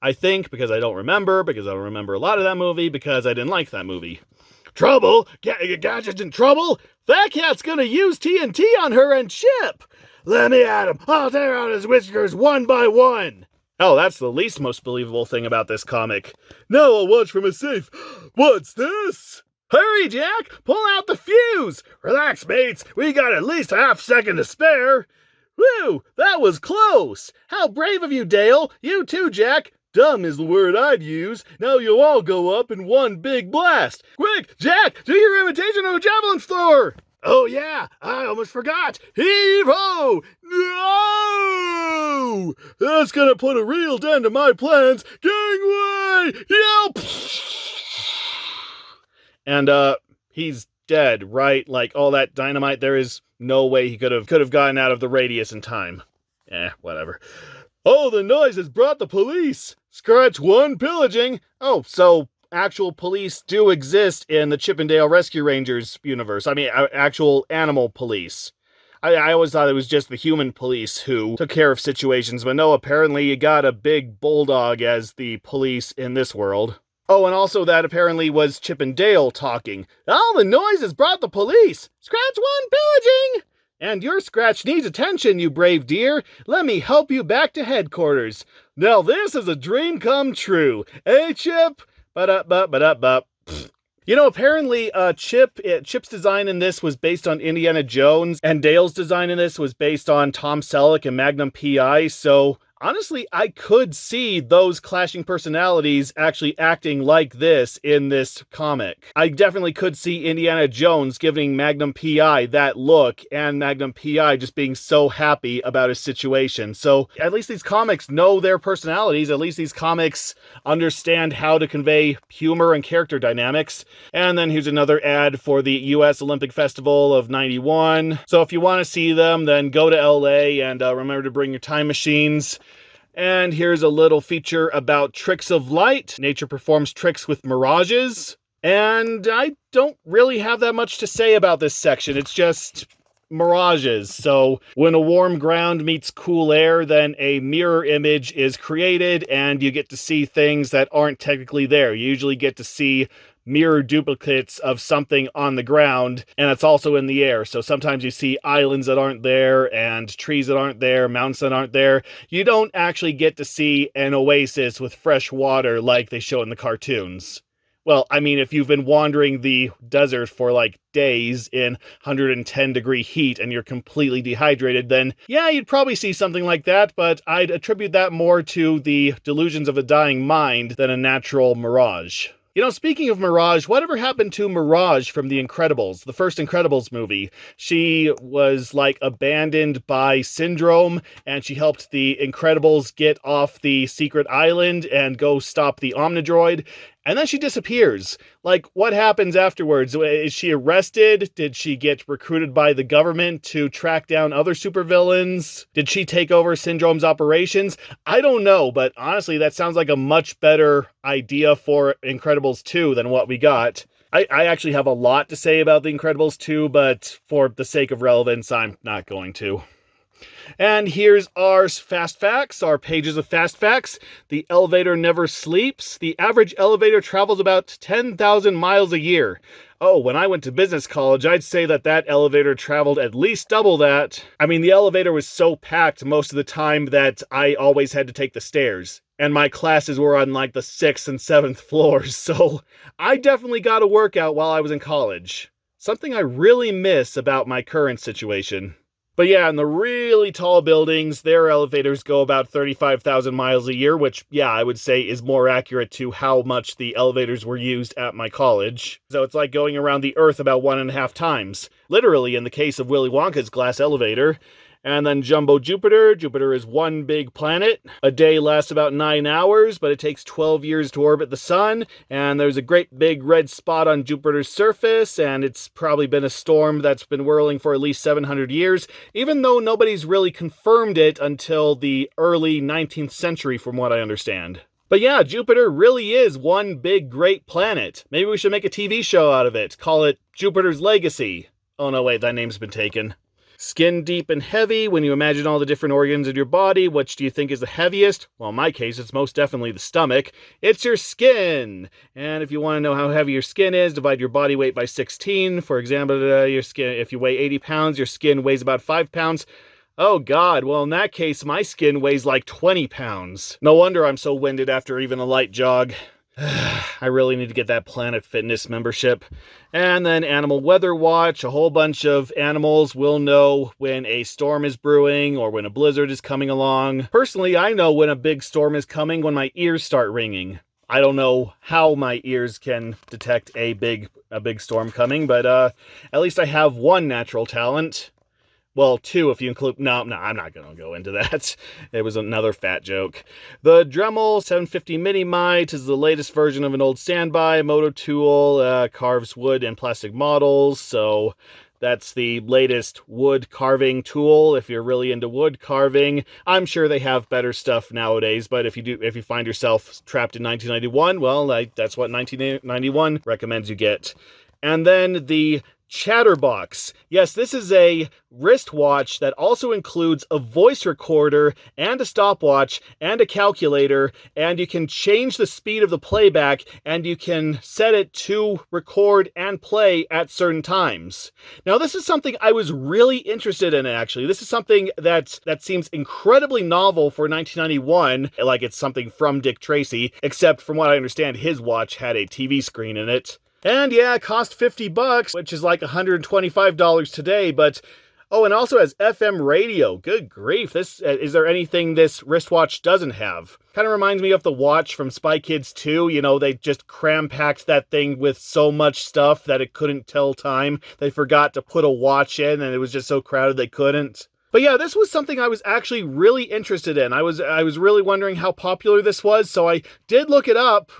I think, because I don't remember a lot of that movie, because I didn't like that movie. Trouble? Gadget's in trouble? That cat's gonna use TNT on her and Chip! Let me at him! I'll tear out his whiskers one by one! Oh, that's the least most believable thing about this comic. Now I'll watch from a safe. What's this? Hurry, Jack! Pull out the fuse! Relax, mates. We got at least a half second to spare. Whew, that was close! How brave of you, Dale! You too, Jack! Dumb is the word I'd use. Now you'll all go up in one big blast. Quick, Jack, do your imitation of a javelin thrower! Oh yeah, I almost forgot. Heave-ho! No! That's gonna put a real dent to my plans. Gangway! Yelp! And, he's dead, right? Like, all that dynamite, there is no way he could have gotten out of the radius in time. Whatever. Oh, the noise has brought the police! Scratch one pillaging! Oh, so actual police do exist in the Chippendale Rescue Rangers universe. I mean, actual animal police. I always thought it was just the human police who took care of situations, but no, apparently you got a big bulldog as the police in this world. Oh, and also that apparently was Chippendale talking. Oh, the noise has brought the police! Scratch one pillaging! And your scratch needs attention, you brave dear. Let me help you back to headquarters. Now this is a dream come true. Eh, Chip? Ba-da-ba-ba-da-ba. You know, apparently, Chip's design in this was based on Indiana Jones, and Dale's design in this was based on Tom Selleck and Magnum P.I., so honestly, I could see those clashing personalities actually acting like this in this comic. I definitely could see Indiana Jones giving Magnum P.I. that look, and Magnum P.I. just being so happy about his situation. So at least these comics know their personalities. At least these comics understand how to convey humor and character dynamics. And then here's another ad for the U.S. Olympic Festival of '91. So if you want to see them, then go to LA and remember to bring your time machines. And here's a little feature about tricks of light. Nature performs tricks with mirages. And I don't really have that much to say about this section. It's just mirages. So when a warm ground meets cool air, then a mirror image is created and you get to see things that aren't technically there. You usually get to see mirror duplicates of something on the ground, and it's also in the air. So sometimes you see islands that aren't there, and trees that aren't there, mountains that aren't there. You don't actually get to see an oasis with fresh water like they show in the cartoons. Well, I mean, if you've been wandering the desert for like days in 110-degree heat and you're completely dehydrated, then yeah, you'd probably see something like that, but I'd attribute that more to the delusions of a dying mind than a natural mirage. You know, speaking of Mirage, whatever happened to Mirage from The Incredibles, the first Incredibles movie? She was, like, abandoned by Syndrome, and she helped the Incredibles get off the secret island and go stop the Omnidroid, and then she disappears. Like, what happens afterwards? Is she arrested? Did she get recruited by the government to track down other supervillains? Did she take over Syndrome's operations? I don't know, but honestly, that sounds like a much better idea for Incredibles 2 than what we got. I actually have a lot to say about The Incredibles 2, but for the sake of relevance, I'm not going to. And here's our fast facts, our pages of fast facts. The elevator never sleeps. The average elevator travels about 10,000 miles a year. Oh, when I went to business college, I'd say that elevator traveled at least double that. I mean, the elevator was so packed most of the time that I always had to take the stairs. And my classes were on like the 6th and 7th floors, so I definitely got a workout while I was in college. Something I really miss about my current situation. But yeah, in the really tall buildings, their elevators go about 35,000 miles a year, which, yeah, I would say is more accurate to how much the elevators were used at my college. So it's like going around the Earth about 1.5 times. Literally, in the case of Willy Wonka's glass elevator. And then Jumbo Jupiter. Jupiter is one big planet. A day lasts about 9 hours, but it takes 12 years to orbit the sun. And there's a great big red spot on Jupiter's surface, and it's probably been a storm that's been whirling for at least 700 years, even though nobody's really confirmed it until the early 19th century, from what I understand. But yeah, Jupiter really is one big great planet. Maybe we should make a TV show out of it. Call it Jupiter's Legacy. Oh no, wait, that name's been taken. Skin deep and heavy. When you imagine all the different organs in your body, which do you think is the heaviest? Well, in my case, it's most definitely the stomach. It's your skin. And if you want to know how heavy your skin is, divide your body weight by 16. For example, your skin, if you weigh 80 pounds, your skin weighs about 5 pounds. Oh God, well in that case, my skin weighs like 20 pounds. No wonder I'm so winded after even a light jog. I really need to get that Planet Fitness membership. And then Animal Weather Watch. A whole bunch of animals will know when a storm is brewing or when a blizzard is coming along. Personally, I know when a big storm is coming when my ears start ringing. I don't know how my ears can detect a big storm coming, but at least I have one natural talent. Well, two if you include... No, I'm not going to go into that. It was another fat joke. The Dremel 750 Mini Mite is the latest version of an old standby motor tool. Carves wood and plastic models, so that's the latest wood carving tool if you're really into wood carving. I'm sure they have better stuff nowadays, but if you find yourself trapped in 1991, well, that's what 1991 recommends you get. And then the Chatterbox. Yes, this is a wristwatch that also includes a voice recorder and a stopwatch and a calculator, and you can change the speed of the playback and you can set it to record and play at certain times. Now, this is something I was really interested in, actually. This is something that seems incredibly novel for 1991, like it's something from Dick Tracy, except from what I understand, his watch had a TV screen in it. And yeah, it cost $50, which is like $125 today, but... Oh, and also has FM radio. Good grief. Is there anything this wristwatch doesn't have? Kind of reminds me of the watch from Spy Kids 2. You know, they just cram-packed that thing with so much stuff that it couldn't tell time. They forgot to put a watch in, and it was just so crowded they couldn't. But yeah, this was something I was actually really interested in. I was really wondering how popular this was, so I did look it up.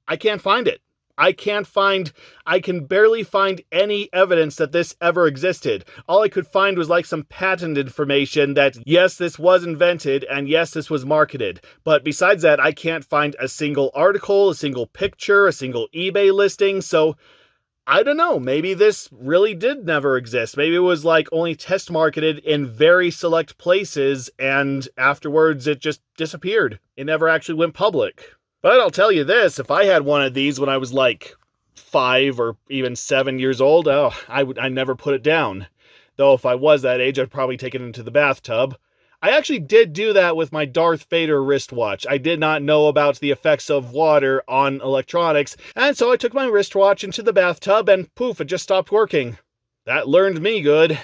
I can't find it. I can barely find any evidence that this ever existed. All I could find was like some patent information that, yes, this was invented, and yes, this was marketed. But besides that, I can't find a single article, a single picture, a single eBay listing, so I don't know, maybe this really did never exist. Maybe it was like only test marketed in very select places, and afterwards it just disappeared. It never actually went public. But I'll tell you this, if I had one of these when I was like 5 or even 7 years old, I'd never put it down. Though if I was that age, I'd probably take it into the bathtub. I actually did do that with my Darth Vader wristwatch. I did not know about the effects of water on electronics, and so I took my wristwatch into the bathtub and poof, it just stopped working. That learned me good.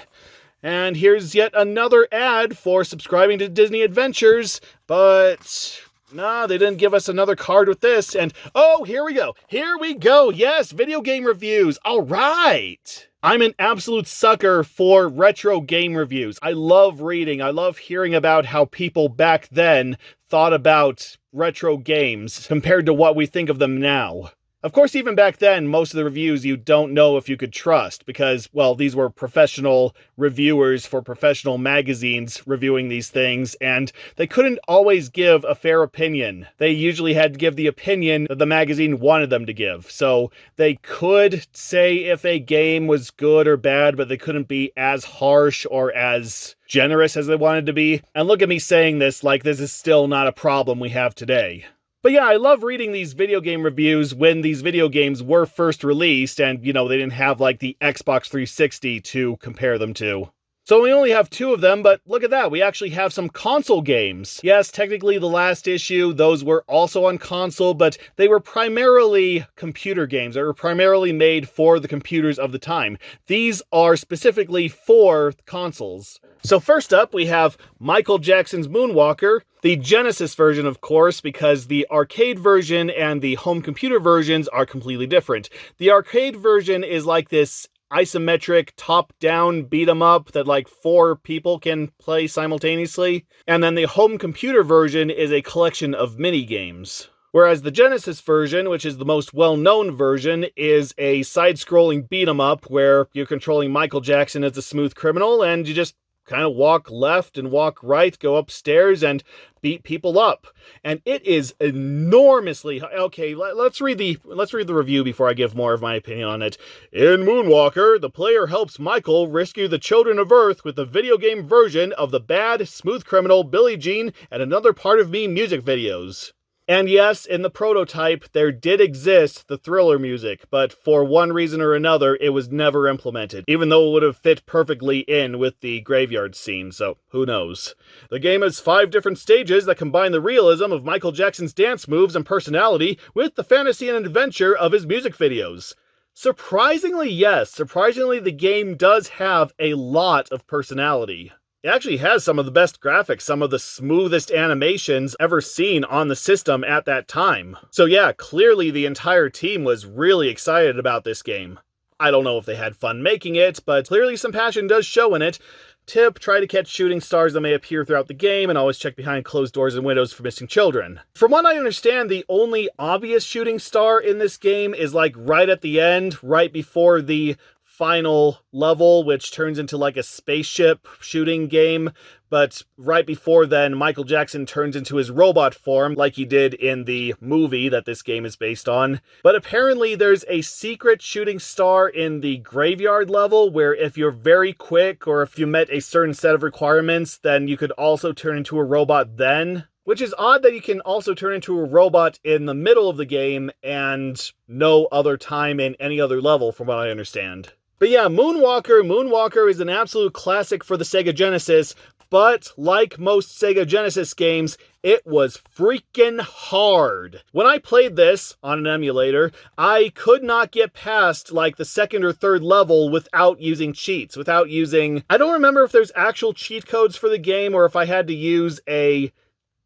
And here's yet another ad for subscribing to Disney Adventures, but... no, they didn't give us another card with this, and oh, here we go. Here we go. Yes, video game reviews. All right. I'm an absolute sucker for retro game reviews. I love reading. I love hearing about how people back then thought about retro games compared to what we think of them now. Of course, even back then, most of the reviews you don't know if you could trust because, well, these were professional reviewers for professional magazines reviewing these things, and they couldn't always give a fair opinion. They usually had to give the opinion that the magazine wanted them to give. So they could say if a game was good or bad, but they couldn't be as harsh or as generous as they wanted to be. And look at me saying this like this is still not a problem we have today. But yeah, I love reading these video game reviews when these video games were first released and, you know, they didn't have like the Xbox 360 to compare them to. So we only have 2 of them, but look at that, we actually have some console games. Yes, technically the last issue, those were also on console, but they were primarily computer games. They were primarily made for the computers of the time. These are specifically for consoles. So first up, we have Michael Jackson's Moonwalker, the Genesis version, of course, because the arcade version and the home computer versions are completely different. The arcade version is like this isometric top-down beat-em-up that like 4 people can play simultaneously. And then the home computer version is a collection of mini-games. Whereas the Genesis version, which is the most well-known version, is a side-scrolling beat-em-up where you're controlling Michael Jackson as a smooth criminal and you just kind of walk left and walk right, go upstairs and beat people up. And it is enormously... Okay, let's read the review before I give more of my opinion on it. In Moonwalker, the player helps Michael rescue the children of Earth with the video game version of the bad, smooth criminal Billie Jean and Another Part of Me music videos. And yes, in the prototype, there did exist the Thriller music, but for one reason or another, it was never implemented, even though it would have fit perfectly in with the graveyard scene, so who knows. The game has 5 different stages that combine the realism of Michael Jackson's dance moves and personality with the fantasy and adventure of his music videos. Surprisingly, yes, surprisingly the game does have a lot of personality. It actually has some of the best graphics, some of the smoothest animations ever seen on the system at that time. So yeah, clearly the entire team was really excited about this game. I don't know if they had fun making it, but clearly some passion does show in it. Tip, try to catch shooting stars that may appear throughout the game, and always check behind closed doors and windows for missing children. From what I understand, the only obvious shooting star in this game is like right at the end, right before the final level, which turns into like a spaceship shooting game. But right before then, Michael Jackson turns into his robot form like he did in the movie that this game is based on. But apparently there's a secret shooting star in the graveyard level where if you're very quick or if you met a certain set of requirements, then you could also turn into a robot then. Which is odd that you can also turn into a robot in the middle of the game and no other time in any other level from what I understand. But yeah, Moonwalker is an absolute classic for the Sega Genesis, but like most Sega Genesis games, it was freaking hard. When I played this on an emulator, I could not get past like the second or third level without using cheats, I don't remember if there's actual cheat codes for the game or if I had to use a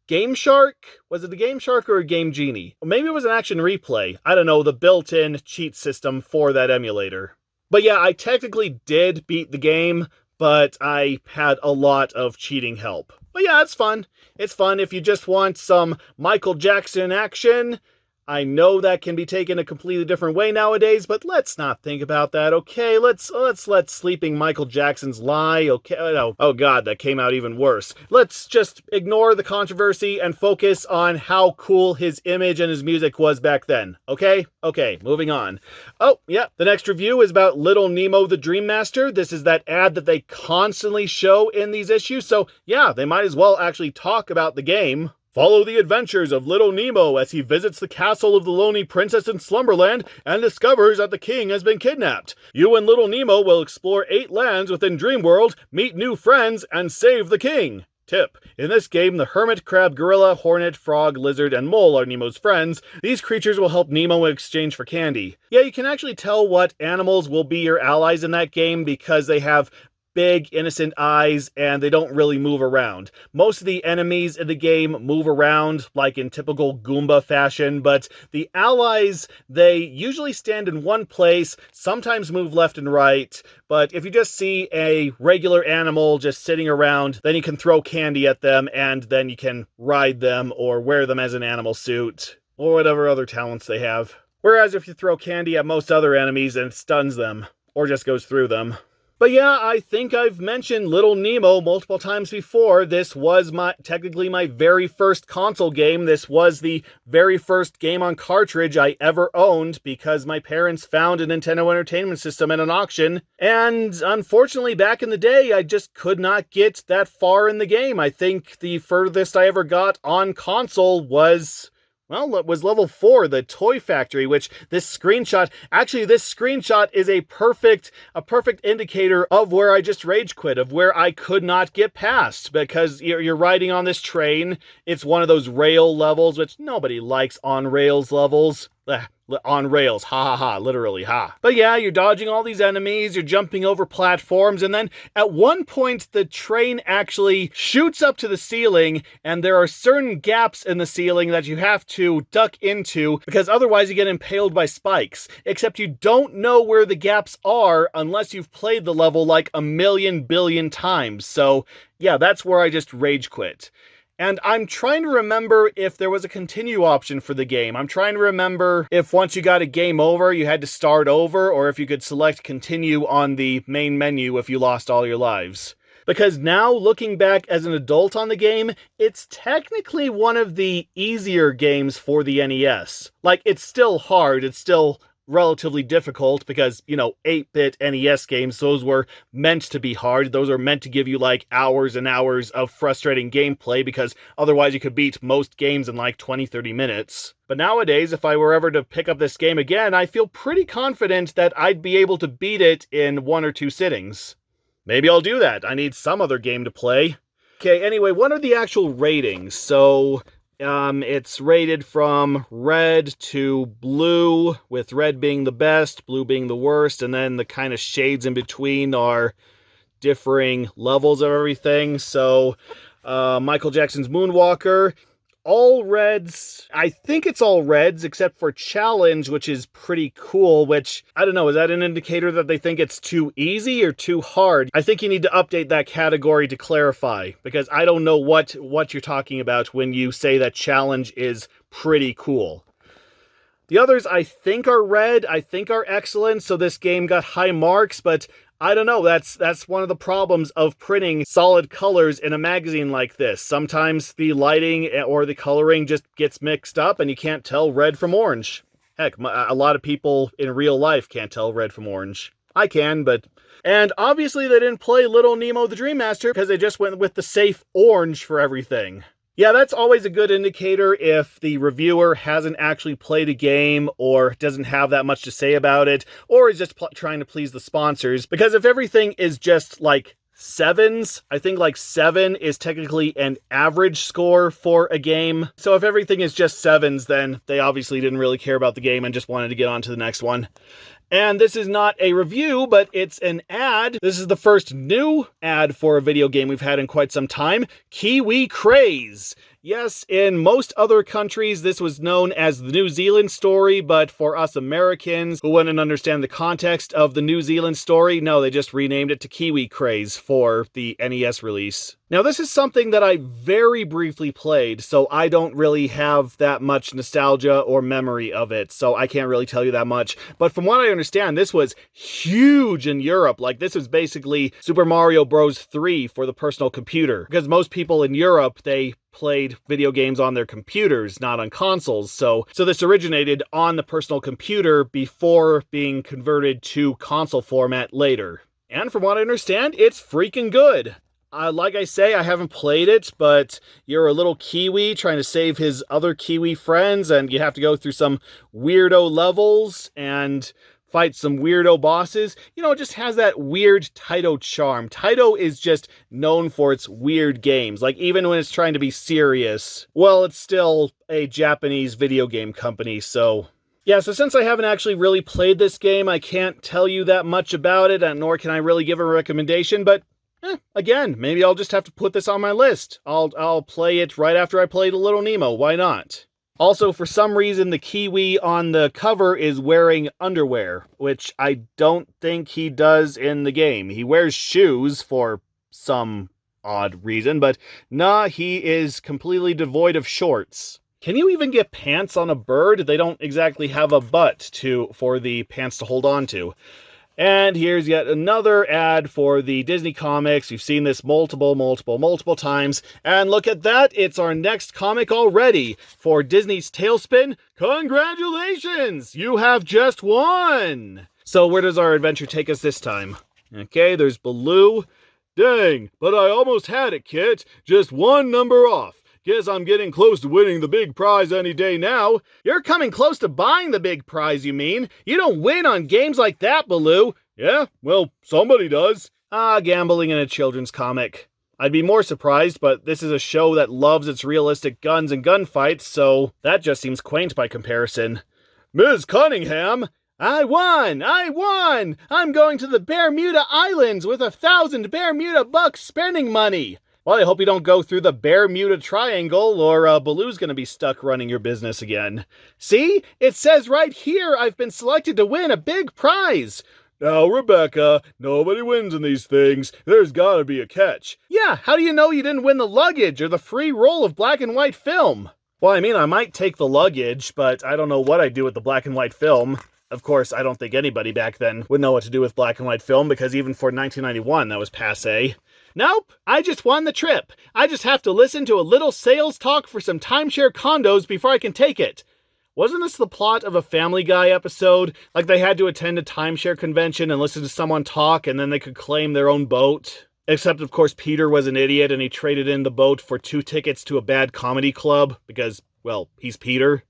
Game Shark? Was it a Game Shark or a Game Genie? Or maybe it was an Action Replay. I don't know, the built-in cheat system for that emulator. But yeah, I technically did beat the game, but I had a lot of cheating help. But yeah, it's fun. It's fun if you just want some Michael Jackson action. I know that can be taken a completely different way nowadays, but let's not think about that, okay? Let's let Sleeping Michael Jackson's lie, okay? Oh god, that came out even worse. Let's just ignore the controversy and focus on how cool his image and his music was back then, okay? Okay, moving on. Oh, yeah, the next review is about Little Nemo the Dream Master. This is that ad that they constantly show in these issues, so yeah, they might as well actually talk about the game. Follow the adventures of Little Nemo as he visits the castle of the lonely princess in Slumberland and discovers that the king has been kidnapped. You and Little Nemo will explore 8 lands within Dreamworld, meet new friends, and save the king. Tip: in this game, the hermit, crab, gorilla, hornet, frog, lizard, and mole are Nemo's friends. These creatures will help Nemo in exchange for candy. Yeah, you can actually tell what animals will be your allies in that game because they have big, innocent eyes, and they don't really move around. Most of the enemies in the game move around, like in typical Goomba fashion, but the allies, they usually stand in one place, sometimes move left and right, but if you just see a regular animal just sitting around, then you can throw candy at them, and then you can ride them or wear them as an animal suit, or whatever other talents they have. Whereas if you throw candy at most other enemies, it stuns them, or just goes through them. But yeah, I think I've mentioned Little Nemo multiple times before. This was technically my very first console game. This was the very first game on cartridge I ever owned because my parents found a Nintendo Entertainment System at an auction. And unfortunately, back in the day, I just could not get that far in the game. I think the furthest I ever got on console was... well, it was level 4, the Toy Factory, which this screenshot is a perfect indicator of where I just rage quit, of where I could not get past, because you're riding on this train. It's one of those rail levels, which nobody likes on rails levels. On rails, ha ha ha, literally ha. But yeah, you're dodging all these enemies, you're jumping over platforms, and then at one point the train actually shoots up to the ceiling, and there are certain gaps in the ceiling that you have to duck into, because otherwise you get impaled by spikes. Except you don't know where the gaps are unless you've played the level like a million billion times. So yeah, that's where I just rage quit. And I'm trying to remember if there was a continue option for the game. I'm trying to remember if once you got a game over, you had to start over, or if you could select continue on the main menu if you lost all your lives. Because now, looking back as an adult on the game, it's technically one of the easier games for the NES. Like, it's still hard, it's still relatively difficult because, 8-bit NES games, those were meant to be hard. Those are meant to give you like hours and hours of frustrating gameplay because otherwise you could beat most games in like 20-30 minutes. But nowadays, if I were ever to pick up this game again, I feel pretty confident that I'd be able to beat it in 1 or 2 sittings. Maybe I'll do that. I need some other game to play. Okay, anyway, what are the actual ratings? So, it's rated from red to blue, with red being the best, blue being the worst, and then the kind of shades in between are differing levels of everything. So, Michael Jackson's Moonwalker, all reds. I think it's all reds except for challenge, which is pretty cool, which, I don't know, is that an indicator that they think it's too easy or too hard? I think you need to update that category to clarify, because I don't know what you're talking about when you say that challenge is pretty cool. The others I think are red, I think are excellent, so this game got high marks, but I don't know, that's one of the problems of printing solid colors in a magazine like this. Sometimes the lighting or the coloring just gets mixed up and you can't tell red from orange. Heck, a lot of people in real life can't tell red from orange. I can, but... And obviously they didn't play Little Nemo the Dream Master because they just went with the safe orange for everything. Yeah, that's always a good indicator if the reviewer hasn't actually played a game or doesn't have that much to say about it, or is just trying to please the sponsors. Because if everything is just like 7s, I think like 7 is technically an average score for a game. So if everything is just 7s, then they obviously didn't really care about the game and just wanted to get on to the next one. And this is not a review, but it's an ad. This is the first new ad for a video game we've had in quite some time. Kiwi Craze. Yes, in most other countries, this was known as the New Zealand story, but for us Americans who wouldn't understand the context of the New Zealand story, no, they just renamed it to Kiwi Craze for the NES release. Now, this is something that I very briefly played, so I don't really have that much nostalgia or memory of it, so I can't really tell you that much. But from what I understand, this was huge in Europe. Like, this was basically Super Mario Bros. 3 for the personal computer, because most people in Europe, they played video games on their computers, not on consoles. So this originated on the personal computer before being converted to console format later. And from what I understand, it's freaking good. Like I say, I haven't played it, but you're a little Kiwi trying to save his other Kiwi friends, and you have to go through some weirdo levels and fight some weirdo bosses. It just has that weird Taito charm. Taito is just known for its weird games. Like, even when it's trying to be serious, well, it's still a Japanese video game company, so... Yeah, so since I haven't actually really played this game, I can't tell you that much about it, and nor can I really give a recommendation, but... again, maybe I'll just have to put this on my list. I'll play it right after I play the Little Nemo. Why not? Also, for some reason, the Kiwi on the cover is wearing underwear, which I don't think he does in the game. He wears shoes for some odd reason, but nah, he is completely devoid of shorts. Can you even get pants on a bird? They don't exactly have a butt for the pants to hold on to. And here's yet another ad for the Disney comics. You've seen this multiple times. And look at that, it's our next comic already. For Disney's Tailspin, congratulations! You have just won! So where does our adventure take us this time? Okay, there's Baloo. Dang, but I almost had it, Kit. Just one number off. Guess I'm getting close to winning the big prize any day now. You're coming close to buying the big prize, you mean? You don't win on games like that, Baloo. Yeah, well, somebody does. Gambling in a children's comic. I'd be more surprised, but this is a show that loves its realistic guns and gunfights, so that just seems quaint by comparison. Ms. Cunningham! I won! I'm going to the Bermuda Islands with 1,000 Bermuda bucks spending money! Well, I hope you don't go through the Bermuda Triangle, or Baloo's gonna be stuck running your business again. See? It says right here I've been selected to win a big prize! Now, Rebecca, nobody wins in these things. There's gotta be a catch. Yeah, how do you know you didn't win the luggage or the free roll of black and white film? Well, I mean, I might take the luggage, but I don't know what I'd do with the black and white film. Of course, I don't think anybody back then would know what to do with black and white film, because even for 1991, that was passé. Nope, I just won the trip. I just have to listen to a little sales talk for some timeshare condos before I can take it. Wasn't this the plot of a Family Guy episode? Like they had to attend a timeshare convention and listen to someone talk and then they could claim their own boat? Except, of course, Peter was an idiot and he traded in the boat for 2 tickets to a bad comedy club because, well, he's Peter.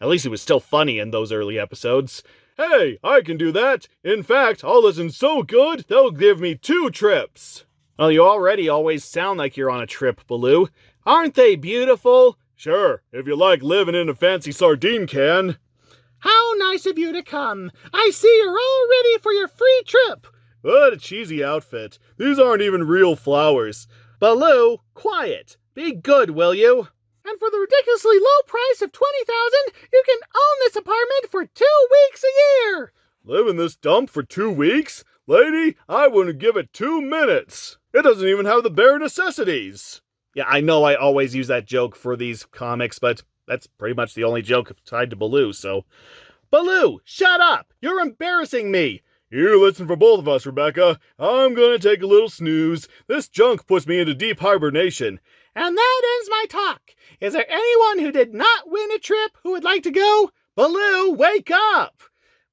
At least he was still funny in those early episodes. Hey, I can do that. In fact, I'll listen so good, they'll give me 2 trips. Well, you already always sound like you're on a trip, Baloo. Aren't they beautiful? Sure, if you like living in a fancy sardine can. How nice of you to come. I see you're all ready for your free trip. What a cheesy outfit. These aren't even real flowers. Baloo, quiet. Be good, will you? And for the ridiculously low price of $20,000, you can own this apartment for 2 weeks a year. Live in this dump for 2 weeks? Lady, I wouldn't give it 2 minutes. It doesn't even have the bare necessities. Yeah, I know I always use that joke for these comics, but that's pretty much the only joke tied to Baloo, so... Baloo, shut up! You're embarrassing me! You listen for both of us, Rebecca. I'm gonna take a little snooze. This junk puts me into deep hibernation. And that ends my talk. Is there anyone who did not win a trip who would like to go? Baloo, wake up!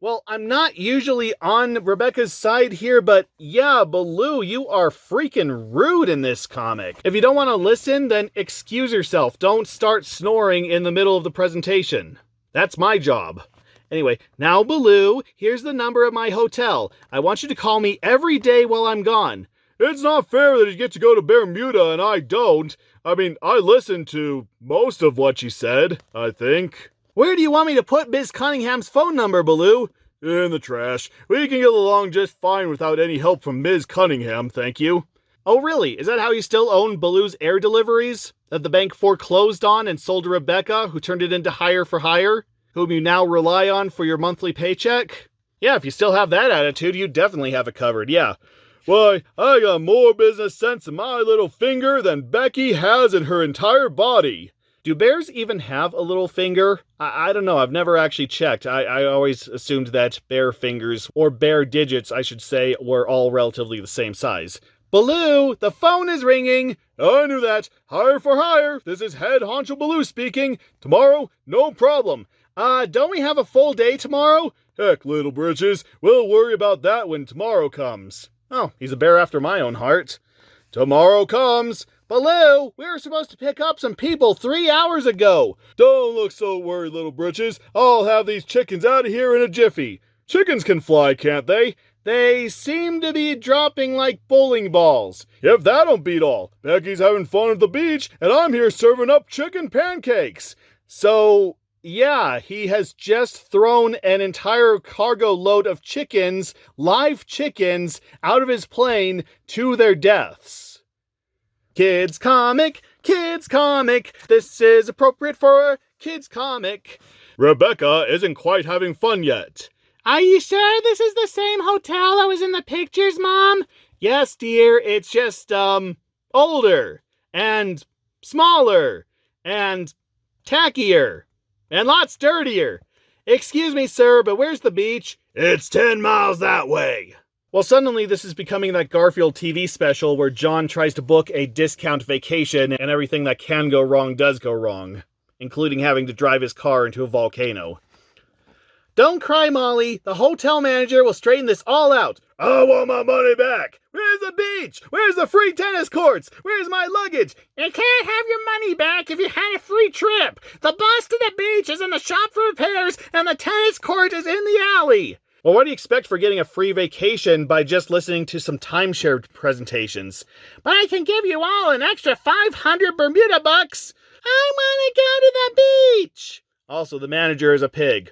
Well, I'm not usually on Rebecca's side here, but yeah, Baloo, you are freaking rude in this comic. If you don't want to listen, then excuse yourself. Don't start snoring in the middle of the presentation. That's my job. Anyway, now Baloo, here's the number of my hotel. I want you to call me every day while I'm gone. It's not fair that you get to go to Bermuda and I don't. I mean, I listened to most of what you said, I think. Where do you want me to put Ms. Cunningham's phone number, Baloo? In the trash. We can get along just fine without any help from Ms. Cunningham, thank you. Oh really? Is that how you still own Baloo's air deliveries? That the bank foreclosed on and sold to Rebecca, who turned it into hire for hire? Whom you now rely on for your monthly paycheck? Yeah, if you still have that attitude, you definitely have it covered, yeah. Why, I got more business sense in my little finger than Becky has in her entire body. Do bears even have a little finger? I don't know, I've never actually checked. I always assumed that bear fingers, or bear digits, I should say, were all relatively the same size. Baloo, the phone is ringing. I knew that. Hire for hire. This is Head Honcho Baloo speaking. Tomorrow, no problem. Don't we have a full day tomorrow? Heck, little britches, we'll worry about that when tomorrow comes. Oh, he's a bear after my own heart. Tomorrow comes. Baloo, we were supposed to pick up some people 3 hours ago. Don't look so worried, little britches. I'll have these chickens out of here in a jiffy. Chickens can fly, can't they? They seem to be dropping like bowling balls. If that don't beat all, Becky's having fun at the beach, and I'm here serving up chicken pancakes. So... yeah, he has just thrown an entire cargo load of chickens, live chickens, out of his plane to their deaths. Kids comic, this is appropriate for a kids comic. Rebecca isn't quite having fun yet. Are you sure this is the same hotel that was in the pictures, Mom? Yes, dear, it's just, older, and smaller, and tackier. And lots dirtier. Excuse me, sir, but where's the beach? It's 10 miles that way. Well, suddenly this is becoming that Garfield TV special where John tries to book a discount vacation and everything that can go wrong does go wrong, including having to drive his car into a volcano. Don't cry, Molly. The hotel manager will straighten this all out. I want my money back. Where's the beach? Where's the free tennis courts? Where's my luggage? You can't have your money back if you had a free trip. The bus to the beach is in the shop for repairs, and the tennis court is in the alley. Well, what do you expect for getting a free vacation by just listening to some timeshare presentations? But I can give you all an extra 500 Bermuda bucks. I want to go to the beach. Also, the manager is a pig.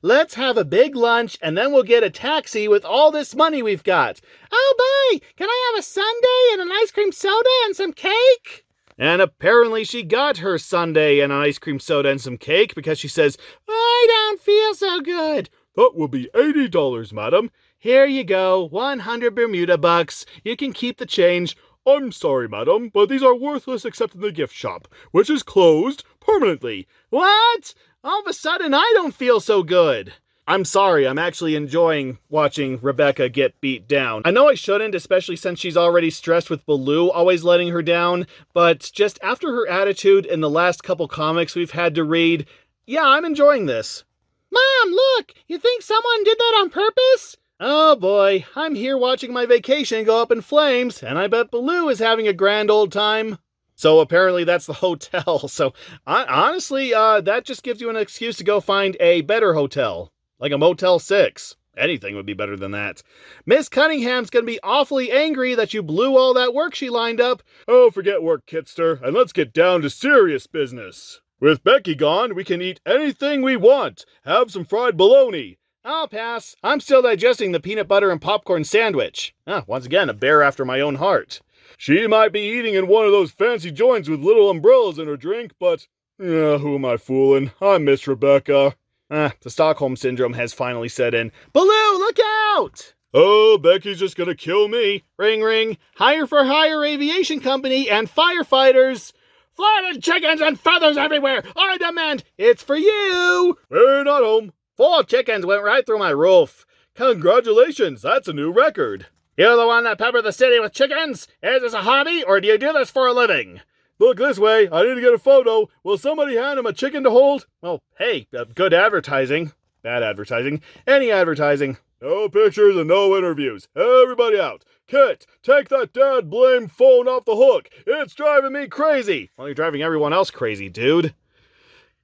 Let's have a big lunch, and then we'll get a taxi with all this money we've got. Oh, boy! Can I have a sundae and an ice cream soda and some cake? And apparently she got her sundae and an ice cream soda and some cake because she says, I don't feel so good. That will be $80, madam. Here you go, 100 Bermuda bucks. You can keep the change. I'm sorry, madam, but these are worthless except in the gift shop, which is closed permanently. What? All of a sudden, I don't feel so good. I'm sorry, I'm actually enjoying watching Rebecca get beat down. I know I shouldn't, especially since she's already stressed with Baloo always letting her down, but just after her attitude in the last couple comics we've had to read, yeah, I'm enjoying this. Mom, look! You think someone did that on purpose? Oh boy, I'm here watching my vacation go up in flames, and I bet Baloo is having a grand old time. So apparently that's the hotel, so honestly, that just gives you an excuse to go find a better hotel. Like a Motel 6. Anything would be better than that. Miss Cunningham's gonna be awfully angry that you blew all that work she lined up. Oh, forget work, Kitster, and let's get down to serious business. With Becky gone, we can eat anything we want. Have some fried bologna. I'll pass. I'm still digesting the peanut butter and popcorn sandwich. Once again, a bear after my own heart. She might be eating in one of those fancy joints with little umbrellas in her drink, but who am I fooling? I miss Rebecca. The Stockholm Syndrome has finally set in. Baloo, look out! Oh, Becky's just gonna kill me. Ring, ring. Hire for hire aviation company and firefighters. Flying chickens and feathers everywhere! I demand it's for you! We're not home. 4 chickens went right through my roof. Congratulations, that's a new record. You're the one that peppered the city with chickens? Is this a hobby, or do you do this for a living? Look this way, I need to get a photo. Will somebody hand him a chicken to hold? Well, hey, good advertising. Bad advertising. Any advertising. No pictures and no interviews. Everybody out. Kit, take that dad blame phone off the hook. It's driving me crazy. Well, you're driving everyone else crazy, dude.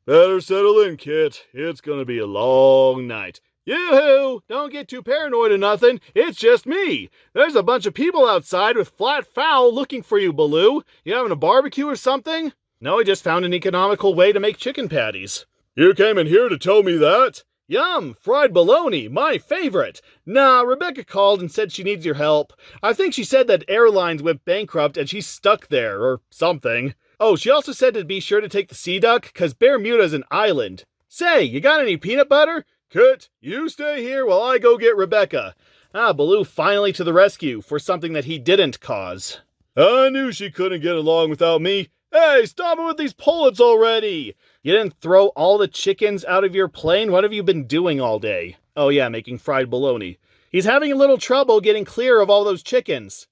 Better settle in, Kit. It's gonna be a long night. Yoo-hoo! Don't get too paranoid or nothing. It's just me. There's a bunch of people outside with flat fowl looking for you, Baloo. You having a barbecue or something? No, I just found an economical way to make chicken patties. You came in here to tell me that? Yum! Fried bologna, my favorite. Nah, Rebecca called and said she needs your help. I think she said that airlines went bankrupt and she's stuck there, or something. Oh, she also said to be sure to take the Sea Duck, cause Bermuda's an island. Say, you got any peanut butter? Kit, you stay here while I go get Rebecca. Baloo finally to the rescue for something that he didn't cause. I knew she couldn't get along without me. Hey, stop it with these pullets already! You didn't throw all the chickens out of your plane? What have you been doing all day? Oh yeah, making fried bologna. He's having a little trouble getting clear of all those chickens.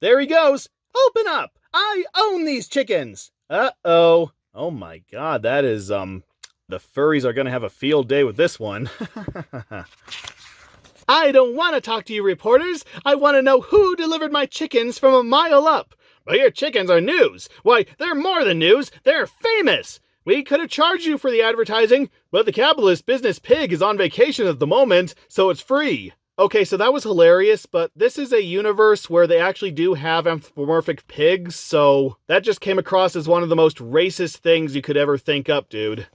There he goes. Open up! I own these chickens! Uh-oh. Oh my god, that is, the furries are gonna have a field day with this one. I don't want to talk to you reporters. I want to know who delivered my chickens from a mile up. But your chickens are news. Why, they're more than news. They're famous. We could have charged you for the advertising, but the capitalist business pig is on vacation at the moment, so it's free. Okay, so that was hilarious, but this is a universe where they actually do have anthropomorphic pigs, so that just came across as one of the most racist things you could ever think up, dude.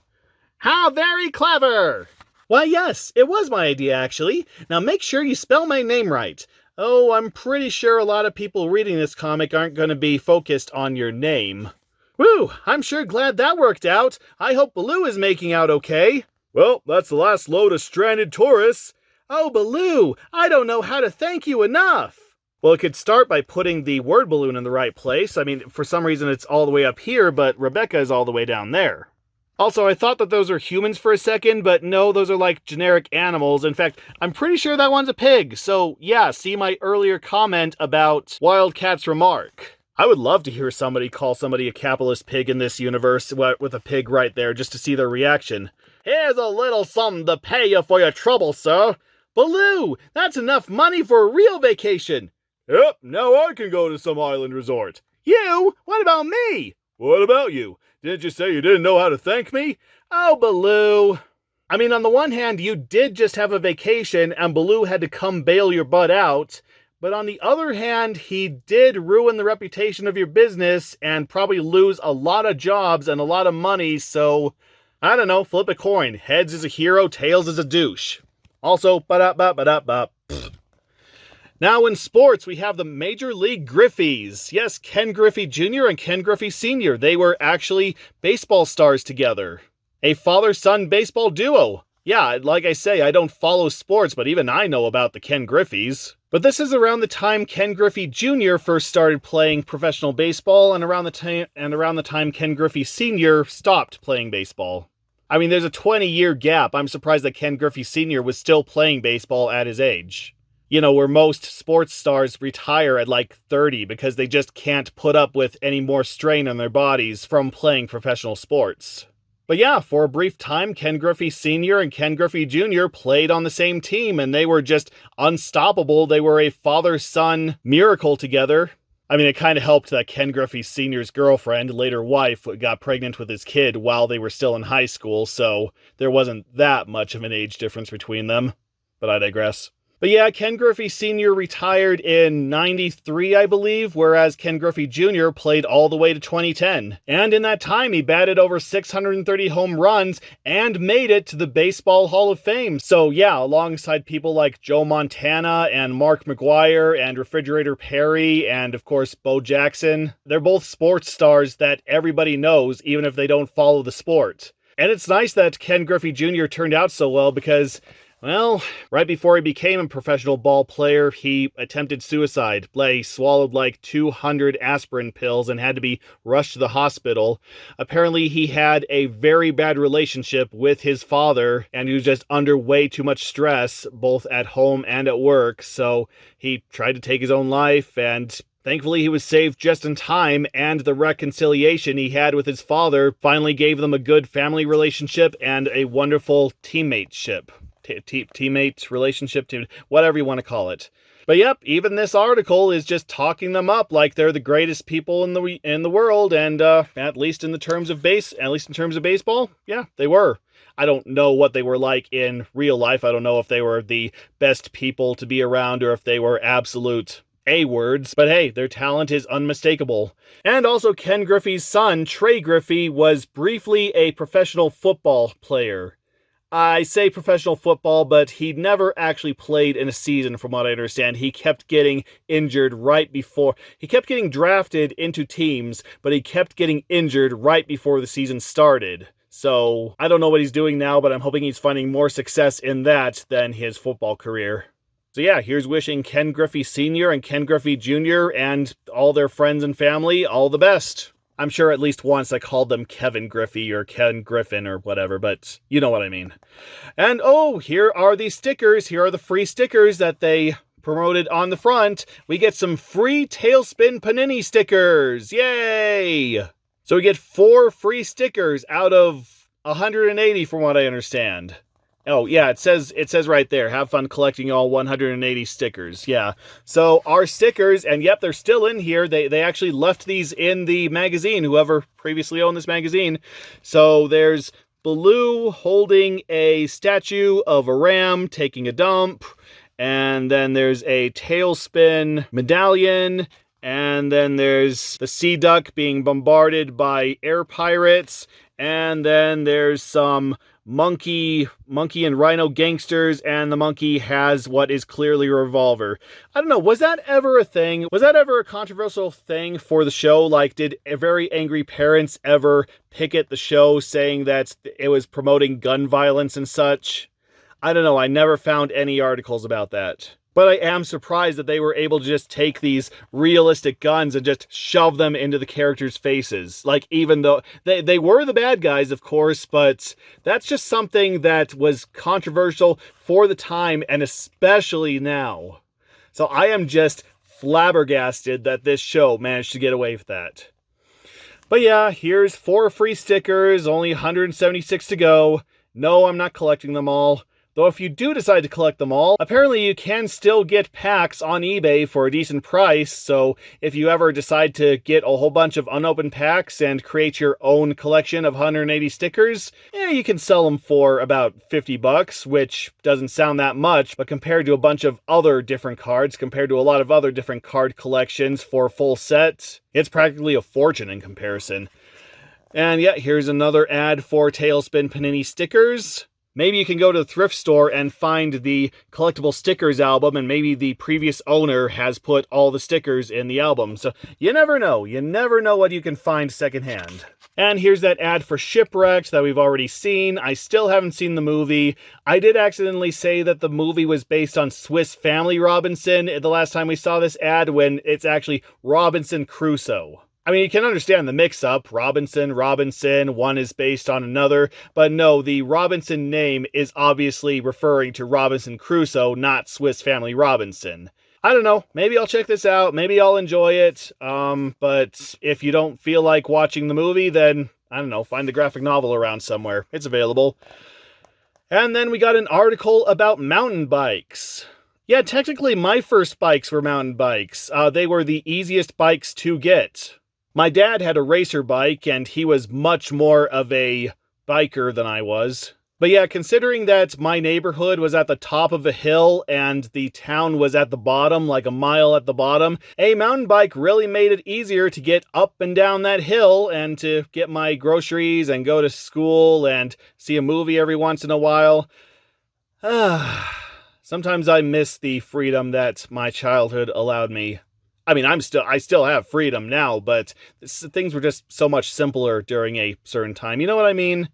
How very clever! Why, yes, it was my idea, actually. Now make sure you spell my name right. Oh, I'm pretty sure a lot of people reading this comic aren't going to be focused on your name. Woo, I'm sure glad that worked out. I hope Baloo is making out okay. Well, that's the last load of stranded tourists. Oh, Baloo, I don't know how to thank you enough. Well, it could start by putting the word balloon in the right place. I mean, for some reason it's all the way up here, but Rebecca is all the way down there. Also, I thought that those are humans for a second, but no, those are like generic animals. In fact, I'm pretty sure that one's a pig. So yeah, see my earlier comment about Wildcat's remark. I would love to hear somebody call somebody a capitalist pig in this universe with a pig right there just to see their reaction. Here's a little something to pay you for your trouble, sir. Baloo, that's enough money for a real vacation. Yep, now I can go to some island resort. You? What about me? What about you? Didn't you say you didn't know how to thank me? Oh, Baloo. I mean, on the one hand, you did just have a vacation and Baloo had to come bail your butt out. But on the other hand, he did ruin the reputation of your business and probably lose a lot of jobs and a lot of money, so I don't know, flip a coin. Heads is a hero, tails is a douche. Also, ba-da-ba-ba-da-ba. Now in sports, we have the Major League Griffies. Yes, Ken Griffey Jr. and Ken Griffey Sr. They were actually baseball stars together. A father-son baseball duo. Yeah, like I say, I don't follow sports, but even I know about the Ken Griffeys. But this is around the time Ken Griffey Jr. first started playing professional baseball, and around the time Ken Griffey Sr. stopped playing baseball. I mean, there's a 20-year gap. I'm surprised that Ken Griffey Sr. was still playing baseball at his age. You know, where most sports stars retire at like 30 because they just can't put up with any more strain on their bodies from playing professional sports. But yeah, for a brief time, Ken Griffey Sr. and Ken Griffey Jr. played on the same team, and they were just unstoppable. They were a father-son miracle together. I mean, it kind of helped that Ken Griffey Sr.'s girlfriend, later wife, got pregnant with his kid while they were still in high school, so there wasn't that much of an age difference between them. But I digress. But yeah, Ken Griffey Sr. retired in 93, I believe, whereas Ken Griffey Jr. played all the way to 2010. And in that time, he batted over 630 home runs and made it to the Baseball Hall of Fame. So yeah, alongside people like Joe Montana and Mark McGwire and Refrigerator Perry and, of course, Bo Jackson, they're both sports stars that everybody knows, even if they don't follow the sport. And it's nice that Ken Griffey Jr. turned out so well because, well, right before he became a professional ball player, he attempted suicide. He swallowed like 200 aspirin pills and had to be rushed to the hospital. Apparently, he had a very bad relationship with his father, and he was just under way too much stress, both at home and at work. So he tried to take his own life, and thankfully, he was saved just in time, and the reconciliation he had with his father finally gave them a good family relationship and a wonderful teammateship. Teammates, relationship, whatever you want to call it. But yep, even this article is just talking them up like they're the greatest people in the world, and at least in terms of baseball, yeah, they were. I don't know what they were like in real life. I don't know if they were the best people to be around or if they were absolute A-words, but hey, their talent is unmistakable. And also, Ken Griffey's son, Trey Griffey, was briefly a professional football player. I say professional football, but he never actually played in a season, from what I understand. He kept getting injured right before. He kept getting drafted into teams, but he kept getting injured right before the season started. So, I don't know what he's doing now, but I'm hoping he's finding more success in that than his football career. So yeah, here's wishing Ken Griffey Sr. and Ken Griffey Jr. and all their friends and family all the best. I'm sure at least once I called them Kevin Griffey or Ken Griffin or whatever, but you know what I mean. And oh, here are the stickers. Here are the free stickers that they promoted on the front. We get some free Tailspin Panini stickers. Yay! So we get 4 free stickers out of 180 from what I understand. Oh, yeah, it says right there, have fun collecting all 180 stickers. Yeah, so our stickers, and yep, they're still in here. They actually left these in the magazine, whoever previously owned this magazine. So there's Baloo holding a statue of a ram taking a dump, and then there's a Tailspin medallion, and then there's the Sea Duck being bombarded by air pirates, and then there's some monkey and rhino gangsters, and the monkey has what is clearly a revolver. I don't know, was that ever a thing? Was that ever a controversial thing for the show? Like, did Very Angry Parents ever picket the show saying that it was promoting gun violence and such? I don't know, I never found any articles about that. But I am surprised that they were able to just take these realistic guns and just shove them into the characters' faces. Like, even though they were the bad guys, of course, but that's just something that was controversial for the time and especially now. So I am just flabbergasted that this show managed to get away with that. But yeah, here's 4 free stickers, only 176 to go. No, I'm not collecting them all. Though if you do decide to collect them all, apparently you can still get packs on eBay for a decent price, so if you ever decide to get a whole bunch of unopened packs and create your own collection of 180 stickers, you can sell them for about $50, which doesn't sound that much, but compared to a bunch of other different cards, compared to a lot of other different card collections for full sets, it's practically a fortune in comparison. And yeah, here's another ad for Tailspin Panini stickers. Maybe you can go to the thrift store and find the collectible stickers album, and maybe the previous owner has put all the stickers in the album. So you never know. You never know what you can find secondhand. And here's that ad for Shipwrecked that we've already seen. I still haven't seen the movie. I did accidentally say that the movie was based on Swiss Family Robinson the last time we saw this ad, when it's actually Robinson Crusoe. I mean, you can understand the mix-up. Robinson, one is based on another. But no, the Robinson name is obviously referring to Robinson Crusoe, not Swiss Family Robinson. I don't know. Maybe I'll check this out. Maybe I'll enjoy it. But if you don't feel like watching the movie, then, I don't know, find the graphic novel around somewhere. It's available. And then we got an article about mountain bikes. Yeah, technically my first bikes were mountain bikes. They were the easiest bikes to get. My dad had a racer bike, and he was much more of a biker than I was. But yeah, considering that my neighborhood was at the top of a hill and the town was at the bottom, like a mile at the bottom, a mountain bike really made it easier to get up and down that hill and to get my groceries and go to school and see a movie every once in a while. Sometimes I miss the freedom that my childhood allowed me. I mean, I still have freedom now, but things were just so much simpler during a certain time. You know what I mean?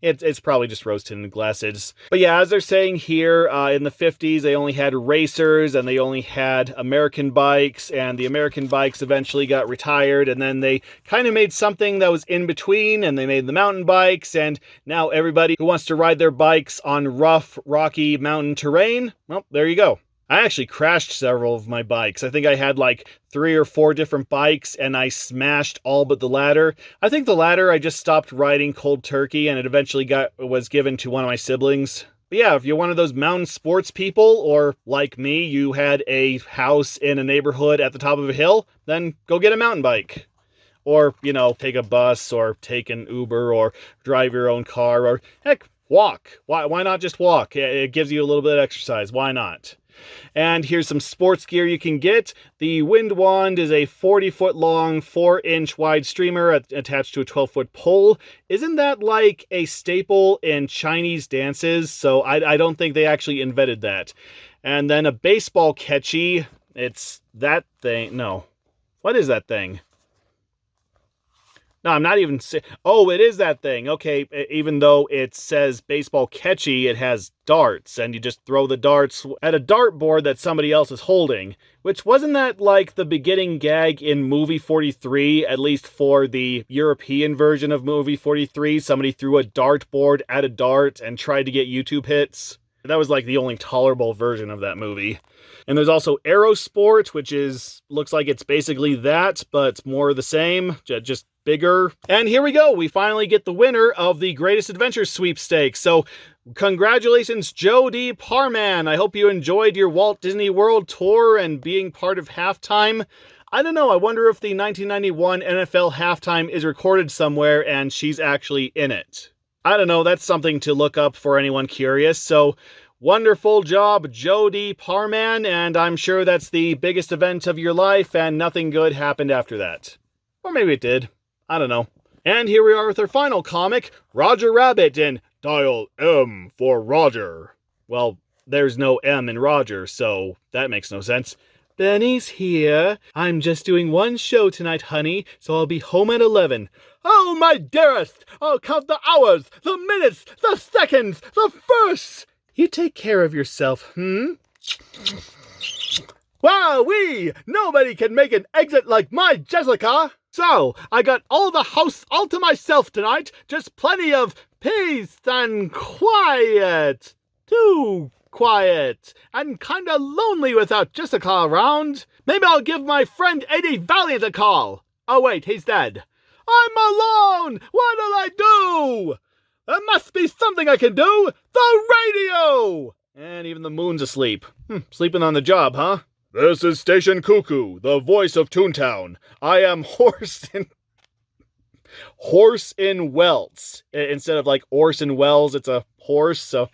It's probably just rose-tinted glasses. But yeah, as they're saying here, in the 50s, they only had racers, and they only had American bikes, and the American bikes eventually got retired, and then they kind of made something that was in between, and they made the mountain bikes, and now everybody who wants to ride their bikes on rough, rocky mountain terrain, well, there you go. I actually crashed several of my bikes. I think I had like 3 or 4 different bikes, and I smashed all but the ladder. I think the ladder I just stopped riding cold turkey, and it eventually was given to one of my siblings. But yeah, if you're one of those mountain sports people, or like me, you had a house in a neighborhood at the top of a hill, then go get a mountain bike. Or, you know, take a bus, or take an Uber, or drive your own car, or heck, walk. Why not just walk? It gives you a little bit of exercise. Why not? And here's some sports gear you can get. The Wind Wand is a 40-foot long, 4-inch wide streamer attached to a 12-foot pole. Isn't that like a staple in Chinese dances? So I don't think they actually invented that. And then a baseball catchy. It's that thing. No. What is that thing? No, I'm not even... Oh, it is that thing. Okay, even though it says baseball catchy, it has darts, and you just throw the darts at a dartboard that somebody else is holding. Which, wasn't that like the beginning gag in movie 43, at least for the European version of movie 43? Somebody threw a dartboard at a dart and tried to get YouTube hits. That was like the only tolerable version of that movie. And there's also Aerosport, which looks like it's basically that, but more the same, just bigger. And here we go. We finally get the winner of the Greatest Adventures sweepstakes. So congratulations, Joe D. Parman. I hope you enjoyed your Walt Disney World tour and being part of halftime. I don't know. I wonder if the 1991 NFL halftime is recorded somewhere and she's actually in it. I don't know. That's something to look up for anyone curious. So wonderful job, Joe D. Parman, and I'm sure that's the biggest event of your life and nothing good happened after that. Or maybe it did. I don't know. And here we are with our final comic, Roger Rabbit in Dial M for Roger. Well, there's no M in Roger, so that makes no sense. Benny's here. I'm just doing one show tonight, honey, so I'll be home at 11. Oh, my dearest! I'll count the hours, the minutes, the seconds, the firsts! You take care of yourself, Wowee! Nobody can make an exit like my Jessica! So, I got all the house all to myself tonight, just plenty of peace and quiet. Too quiet, and kinda lonely without Jessica around. Maybe I'll give my friend Eddie Valiant a call. Oh wait, he's dead. I'm alone! What'll I do? There must be something I can do! The radio! And even the moon's asleep. Sleeping on the job, huh? This is Station Cuckoo, the voice of Toontown. I am Horse in Wells. Instead of like Orson Welles, it's a horse, so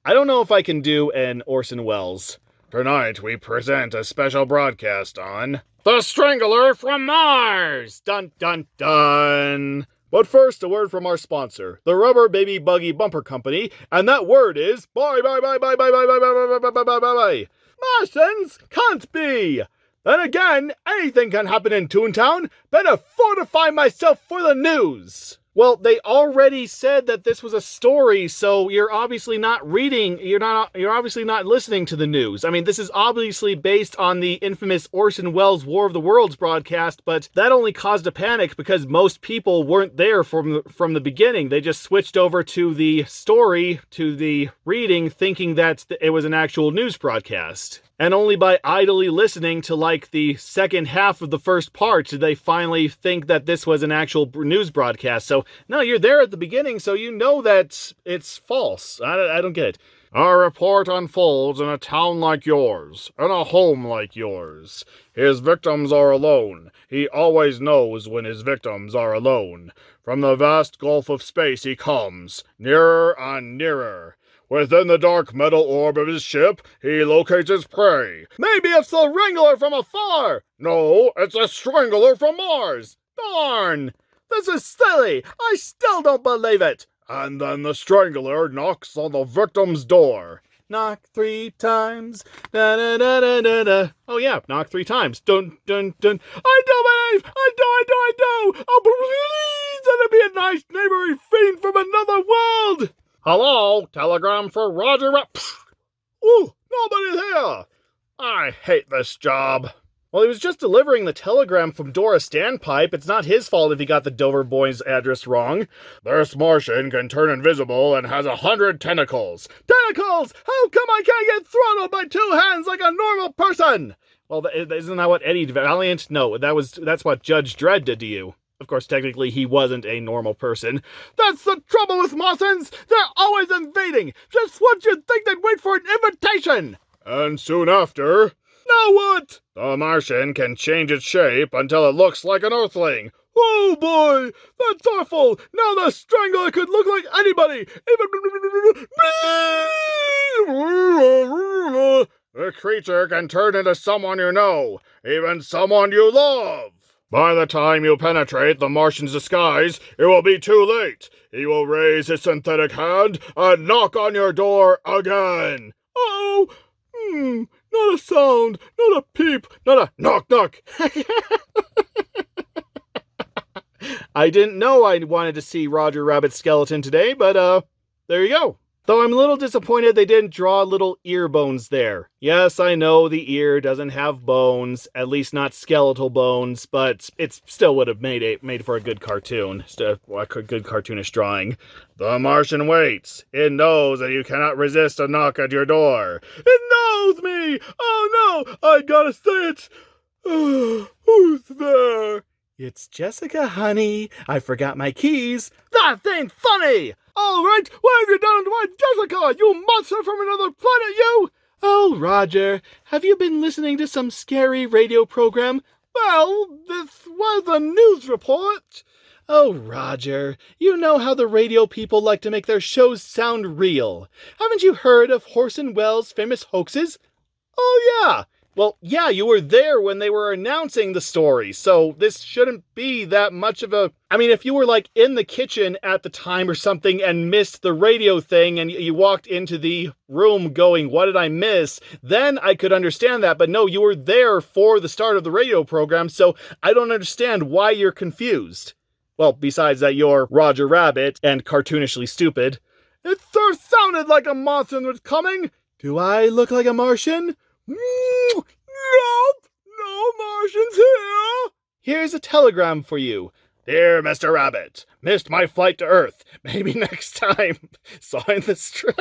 I don't know if I can do an Orson Welles. Tonight we present a special broadcast on The Strangler from Mars! Dun dun dun! But first, a word from our sponsor, the Rubber Baby Buggy Bumper Company, and that word is bye bye bye bye bye bye bye bye bye bye bye bye bye. Martians can't be! Then again, anything can happen in Toontown. Better fortify myself for the news! Well, they already said that this was a story, so you're obviously not reading, you're obviously not listening to the news. I mean, this is obviously based on the infamous Orson Welles War of the Worlds broadcast, but that only caused a panic because most people weren't there from the beginning. They just switched over to the story, to the reading, thinking that it was an actual news broadcast. And only by idly listening to like the second half of the first part did they finally think that this was an actual news broadcast. So, no, you're there at the beginning, so you know that it's false. I don't get it. Our report unfolds in a town like yours, in a home like yours. His victims are alone. He always knows when his victims are alone. From the vast gulf of space he comes, nearer and nearer. Within the dark metal orb of his ship, he locates his prey. Maybe it's the Wrangler from afar! No, it's a Strangler from Mars! Darn! This is silly! I still don't believe it! And then the Strangler knocks on the victim's door. Knock 3 times. Da da da da da da. Oh yeah, knock 3 times. Dun dun dun. I do believe! I do! Oh please, let it be a nice neighboring fiend from another world! Hello, telegram for Roger Ooh, nobody's here! I hate this job. Well, he was just delivering the telegram from Dora Standpipe. It's not his fault if he got the Dover boy's address wrong. This Martian can turn invisible and has 100 tentacles. Tentacles! How come I can't get throttled by 2 hands like a normal person? Well, isn't that what Eddie Valiant? No, that's what Judge Dredd did to you. Of course, technically, he wasn't a normal person. That's the trouble with Martians! They're always invading! Just once you'd think they'd wait for an invitation! And soon after... Now what? The Martian can change its shape until it looks like an Earthling. Oh boy! That's awful! Now the Strangler could look like anybody! Even... The creature can turn into someone you know, even someone you love. By the time you penetrate the Martian's disguise, it will be too late. He will raise his synthetic hand and knock on your door again. Oh, not a sound, not a peep, not a knock. I didn't know I wanted to see Roger Rabbit's skeleton today, but there you go. Though I'm a little disappointed they didn't draw little ear bones there. Yes, I know the ear doesn't have bones, at least not skeletal bones, but it still would have made for a good cartoon, a good cartoonish drawing. The Martian waits. It knows that you cannot resist a knock at your door. It knows me! Oh no! I gotta say it! Who's there? It's Jessica, honey. I forgot my keys. That ain't funny! All right, what have you done to my Jessica, you monster from another planet, you? Oh, Roger, have you been listening to some scary radio program? Well, this was a news report. Oh, Roger, you know how the radio people like to make their shows sound real. Haven't you heard of Orson Welles' famous hoaxes? Oh, yeah. Well, yeah, you were there when they were announcing the story, so this shouldn't be that much of a... I mean, if you were, like, in the kitchen at the time or something and missed the radio thing and you walked into the room going, what did I miss? Then I could understand that, but no, you were there for the start of the radio program, so I don't understand why you're confused. Well, besides that you're Roger Rabbit and cartoonishly stupid. It sure sounded like a Martian was coming. Do I look like a Martian? Nope, no Martians here. Here's a telegram for you. Dear Mr. Rabbit, missed my flight to Earth. Maybe next time. Sign the strike.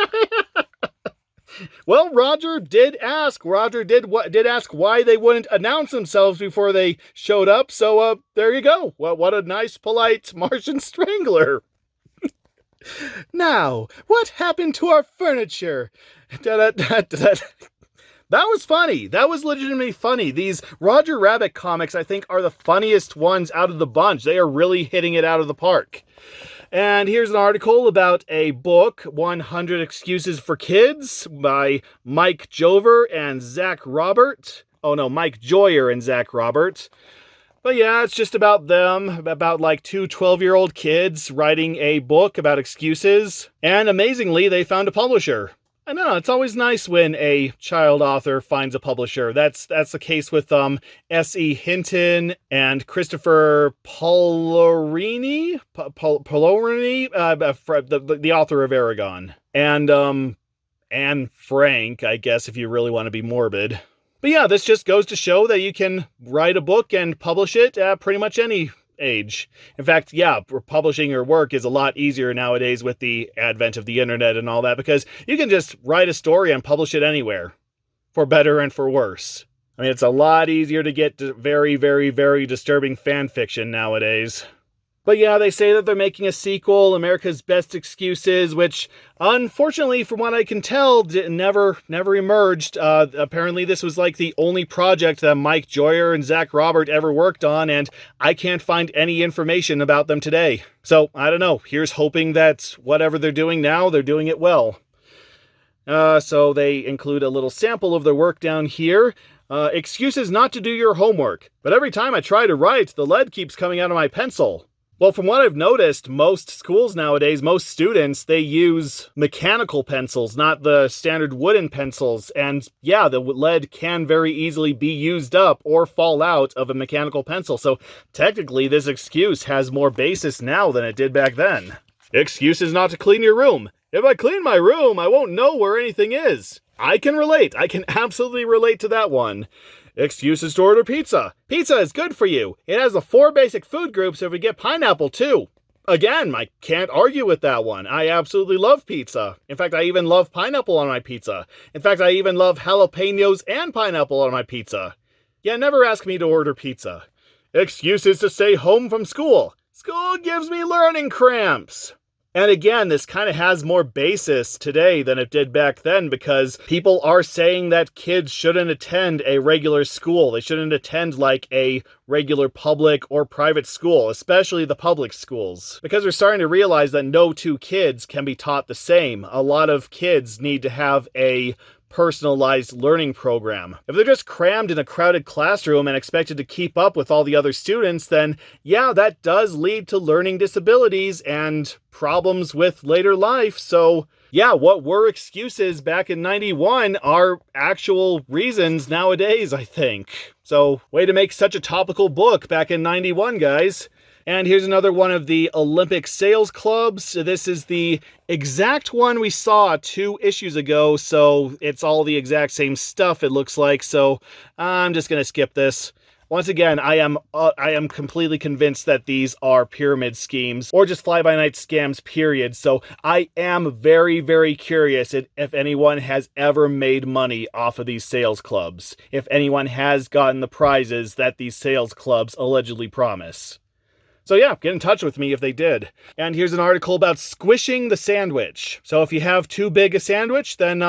Well, Roger did ask why they wouldn't announce themselves before they showed up. So, there you go. Well, what a nice, polite Martian strangler. Now, what happened to our furniture? That was funny. That was legitimately funny. These Roger Rabbit comics, I think, are the funniest ones out of the bunch. They are really hitting it out of the park. And here's an article about a book, 100 Excuses for Kids, by Mike Jover and Zach Robert. Oh no, Mike Joyer and Zach Robert. But yeah, it's just about them, about like 2 12-year-old kids writing a book about excuses. And amazingly, they found a publisher. I know, it's always nice when a child author finds a publisher. That's the case with S.E. Hinton and Christopher Polorini, the author of Aragon. And Anne Frank, I guess, if you really want to be morbid. But yeah, this just goes to show that you can write a book and publish it at pretty much any age. In fact, yeah, publishing your work is a lot easier nowadays with the advent of the internet and all that, because you can just write a story and publish it anywhere, for better and for worse. I mean, it's a lot easier to get very, very, very disturbing fan fiction nowadays. But yeah, they say that they're making a sequel, America's Best Excuses, which, unfortunately, from what I can tell, never emerged. Apparently, this was like the only project that Mike Joyer and Zach Robert ever worked on, and I can't find any information about them today. So, I don't know. Here's hoping that whatever they're doing now, they're doing it well. So they include a little sample of their work down here. Excuses not to do your homework. But every time I try to write, the lead keeps coming out of my pencil. Well, from what I've noticed, most schools nowadays, most students, they use mechanical pencils, not the standard wooden pencils. And yeah, the lead can very easily be used up or fall out of a mechanical pencil. So technically, this excuse has more basis now than it did back then. Excuses not to clean your room. If I clean my room, I won't know where anything is. I can relate. I can absolutely relate to that one. Excuses to order pizza. Pizza is good for you. It has the 4 basic food groups if we get pineapple too. Again, I can't argue with that one. I absolutely love pizza. In fact, I even love pineapple on my pizza. In fact, I even love jalapenos and pineapple on my pizza. Yeah, never ask me to order pizza. Excuses to stay home from school. School gives me learning cramps. And again, this kind of has more basis today than it did back then, because people are saying that kids shouldn't attend a regular school. They shouldn't attend like a regular public or private school, especially the public schools. Because we're starting to realize that no two kids can be taught the same. A lot of kids need to have a personalized learning program. If they're just crammed in a crowded classroom and expected to keep up with all the other students, then yeah, that does lead to learning disabilities and problems with later life. So yeah, what were excuses back in 91 are actual reasons nowadays, I think. So way to make such a topical book back in 91, guys. And here's another one of the Olympic sales clubs. This is the exact one we saw 2 issues ago, so it's all the exact same stuff, it looks like. So I'm just going to skip this. Once again, I am completely convinced that these are pyramid schemes or just fly-by-night scams, period. So I am very, very curious if anyone has ever made money off of these sales clubs. If anyone has gotten the prizes that these sales clubs allegedly promise. So yeah, get in touch with me if they did. And here's an article about squishing the sandwich. So if you have too big a sandwich, then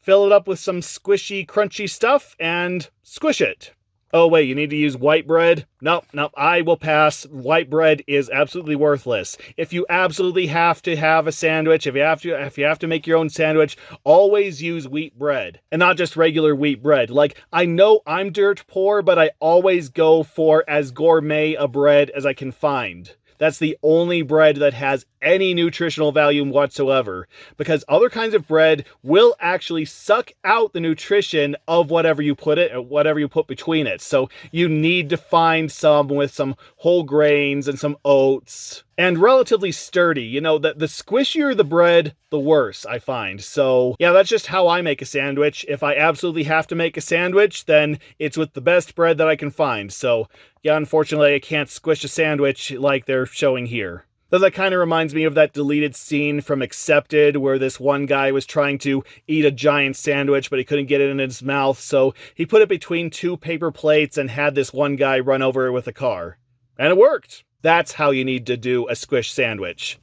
fill it up with some squishy, crunchy stuff and squish it. Oh wait, you need to use white bread? Nope, I will pass. White bread is absolutely worthless. If you absolutely have to have a sandwich, if you have to make your own sandwich, always use wheat bread. And not just regular wheat bread. Like, I know I'm dirt poor, but I always go for as gourmet a bread as I can find. That's the only bread that has any nutritional value whatsoever, because other kinds of bread will actually suck out the nutrition of whatever you put between it. So you need to find some with some whole grains and some oats and relatively sturdy. You know, the squishier the bread, the worse, I find. So yeah, that's just how I make a sandwich. If I absolutely have to make a sandwich, then it's with the best bread that I can find. So yeah, unfortunately, I can't squish a sandwich like they're showing here. Though that kind of reminds me of that deleted scene from Accepted where this one guy was trying to eat a giant sandwich, but he couldn't get it in his mouth, so he put it between 2 paper plates and had this one guy run over it with a car. And it worked! That's how you need to do a squish sandwich.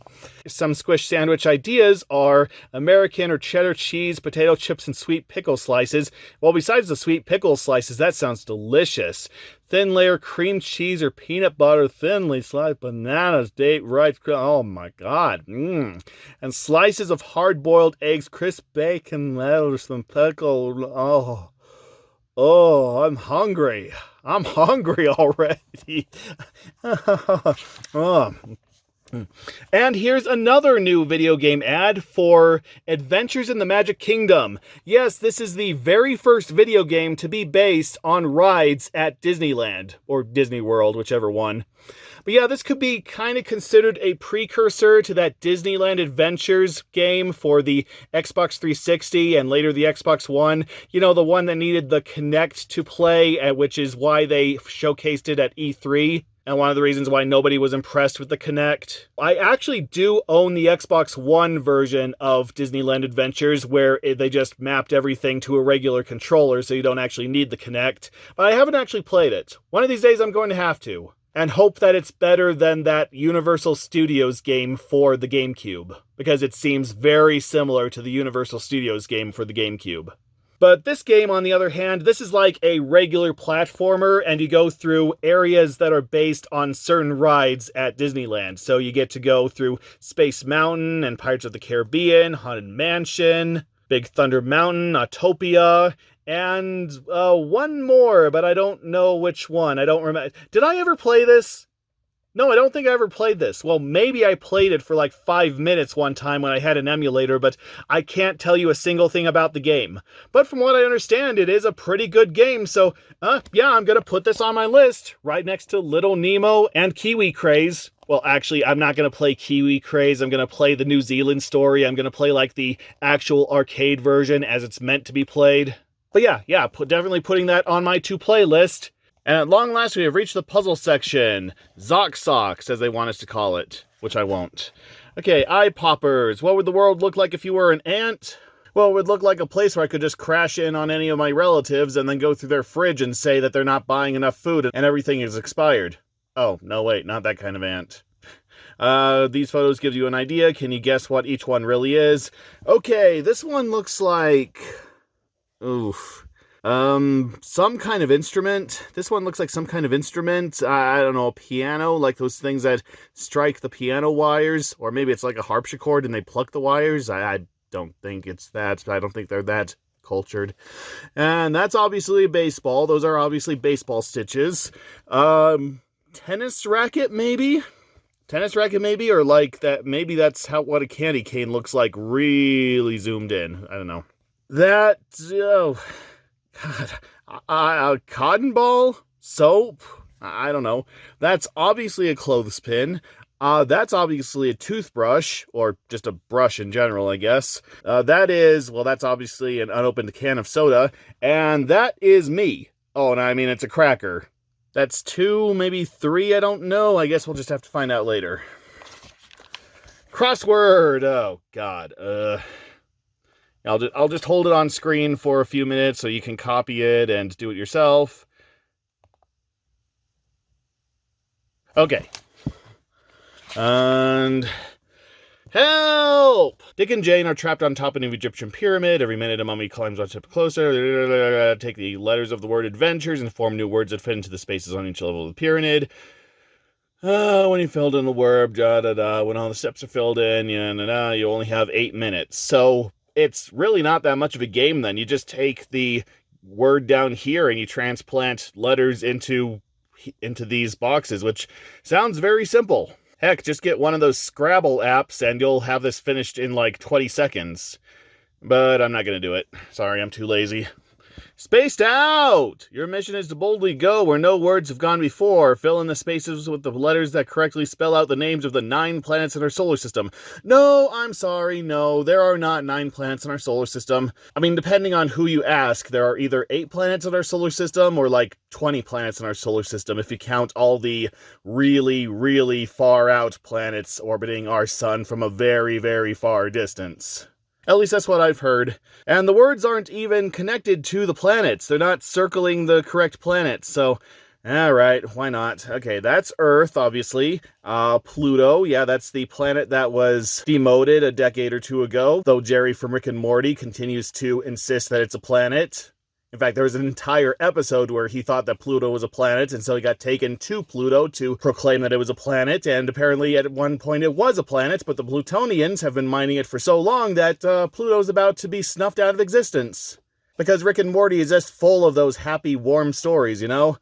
Some squish sandwich ideas are American or cheddar cheese, potato chips, and sweet pickle slices. Well, besides the sweet pickle slices, that sounds delicious. Thin layer cream cheese or peanut butter, thinly sliced bananas, date, rice, oh my god. And slices of hard-boiled eggs, crisp bacon, lettuce, and pickle. Oh, I'm hungry. I'm hungry already. And here's another new video game ad for Adventures in the Magic Kingdom. Yes, this is the very first video game to be based on rides at Disneyland, or Disney World, whichever one. But yeah, this could be kind of considered a precursor to that Disneyland Adventures game for the Xbox 360 and later the Xbox One. You know, the one that needed the Kinect to play, which is why they showcased it at E3. And one of the reasons why nobody was impressed with the Kinect. I actually do own the Xbox One version of Disneyland Adventures, where they just mapped everything to a regular controller, so you don't actually need the Kinect. But I haven't actually played it. One of these days I'm going to have to. And hope that it's better than that Universal Studios game for the GameCube. Because it seems very similar to the Universal Studios game for the GameCube. But this game, on the other hand, this is like a regular platformer, and you go through areas that are based on certain rides at Disneyland. So you get to go through Space Mountain and Pirates of the Caribbean, Haunted Mansion, Big Thunder Mountain, Autopia, and one more, but I don't know which one. I don't remember. Did I ever play this? No, I don't think I ever played this. Well, maybe I played it for like 5 minutes one time when I had an emulator, but I can't tell you a single thing about the game. But from what I understand, it is a pretty good game, so yeah, I'm gonna put this on my list, right next to Little Nemo and Kiwi Craze. Well, actually, I'm not going to play Kiwi Craze. I'm going to play the New Zealand story. I'm going to play like the actual arcade version as it's meant to be played. But yeah, definitely putting that on my to-play list. And at long last, we have reached the puzzle section. Zoc Socks, as they want us to call it, which I won't. Okay, eye poppers. What would the world look like if you were an ant? Well, it would look like a place where I could just crash in on any of my relatives and then go through their fridge and say that they're not buying enough food and everything is expired. Oh, no, wait, not that kind of ant. These photos give you an idea. Can you guess what each one really is? Okay, this one looks like... Oof. Some kind of instrument. This one looks like some kind of instrument. I don't know, a piano, like those things that strike the piano wires. Or maybe it's like a harpsichord and they pluck the wires. I don't think it's that. I don't think they're that cultured. And that's obviously baseball. Those are obviously baseball stitches. Tennis racket, maybe? Tennis racket, maybe? Or like that, maybe that's what a candy cane looks like really zoomed in. I don't know. That, oh... God, cotton ball? Soap? I don't know. That's obviously a clothespin. That's obviously a toothbrush, or just a brush in general, I guess. That's obviously an unopened can of soda, and that is me. Oh, and I mean, it's a cracker. That's 2, maybe 3, I don't know. I guess we'll just have to find out later. Crossword! Oh, God, I'll just hold it on screen for a few minutes so you can copy it and do it yourself. Okay. And... help! Dick and Jane are trapped on top of an Egyptian pyramid. Every minute a mummy climbs one step closer. Take the letters of the word adventures and form new words that fit into the spaces on each level of the pyramid. When you filled in the word, when all the steps are filled in, you only have 8 minutes. So... it's really not that much of a game then. You just take the word down here and you transplant letters into these boxes, which sounds very simple. Heck, just get one of those Scrabble apps and you'll have this finished in like 20 seconds. But I'm not going to do it. Sorry, I'm too lazy. Spaced out! Your mission is to boldly go where no words have gone before. Fill in the spaces with the letters that correctly spell out the names of the 9 planets in our solar system. No, I'm sorry, no, there are not 9 planets in our solar system. I mean, depending on who you ask, there are either 8 planets in our solar system or like 20 planets in our solar system if you count all the really, really far out planets orbiting our sun from a very, very far distance. At least that's what I've heard. And the words aren't even connected to the planets. They're not circling the correct planets, so... alright, why not? Okay, that's Earth, obviously. Pluto, yeah, that's the planet that was demoted a decade or 2 ago, though Jerry from Rick and Morty continues to insist that it's a planet. In fact, there was an entire episode where he thought that Pluto was a planet, and so he got taken to Pluto to proclaim that it was a planet, and apparently at one point it was a planet, but the Plutonians have been mining it for so long that Pluto's about to be snuffed out of existence. Because Rick and Morty is just full of those happy, warm stories, you know?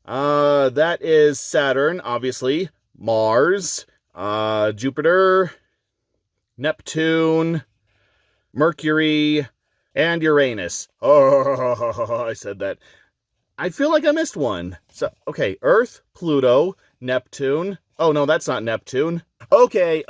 That is Saturn, obviously. Mars. Jupiter, Neptune, Mercury, and Uranus. Oh, I said that. I feel like I missed one. So, okay, Earth, Pluto, Neptune. Oh, no, that's not Neptune. Okay,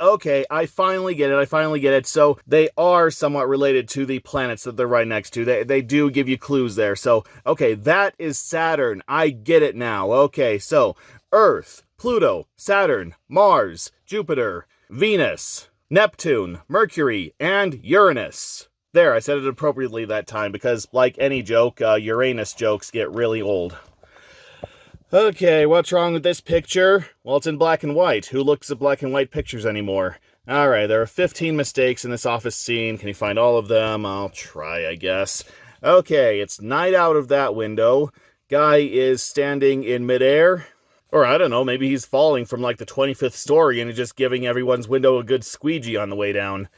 I finally get it. So they are somewhat related to the planets that they're right next to. They do give you clues there. So, okay, that is Saturn. I get it now. Okay, so Earth, Pluto, Saturn, Mars, Jupiter, Venus, Neptune, Mercury, and Uranus. There, I said it appropriately that time because, like any joke, Uranus jokes get really old. Okay, what's wrong with this picture? Well, it's in black and white. Who looks at black and white pictures anymore? Alright, there are 15 mistakes in this office scene. Can you find all of them? I'll try, I guess. Okay, it's night out of that window. Guy is standing in midair. Or, I don't know, maybe he's falling from like the 25th story and is just giving everyone's window a good squeegee on the way down.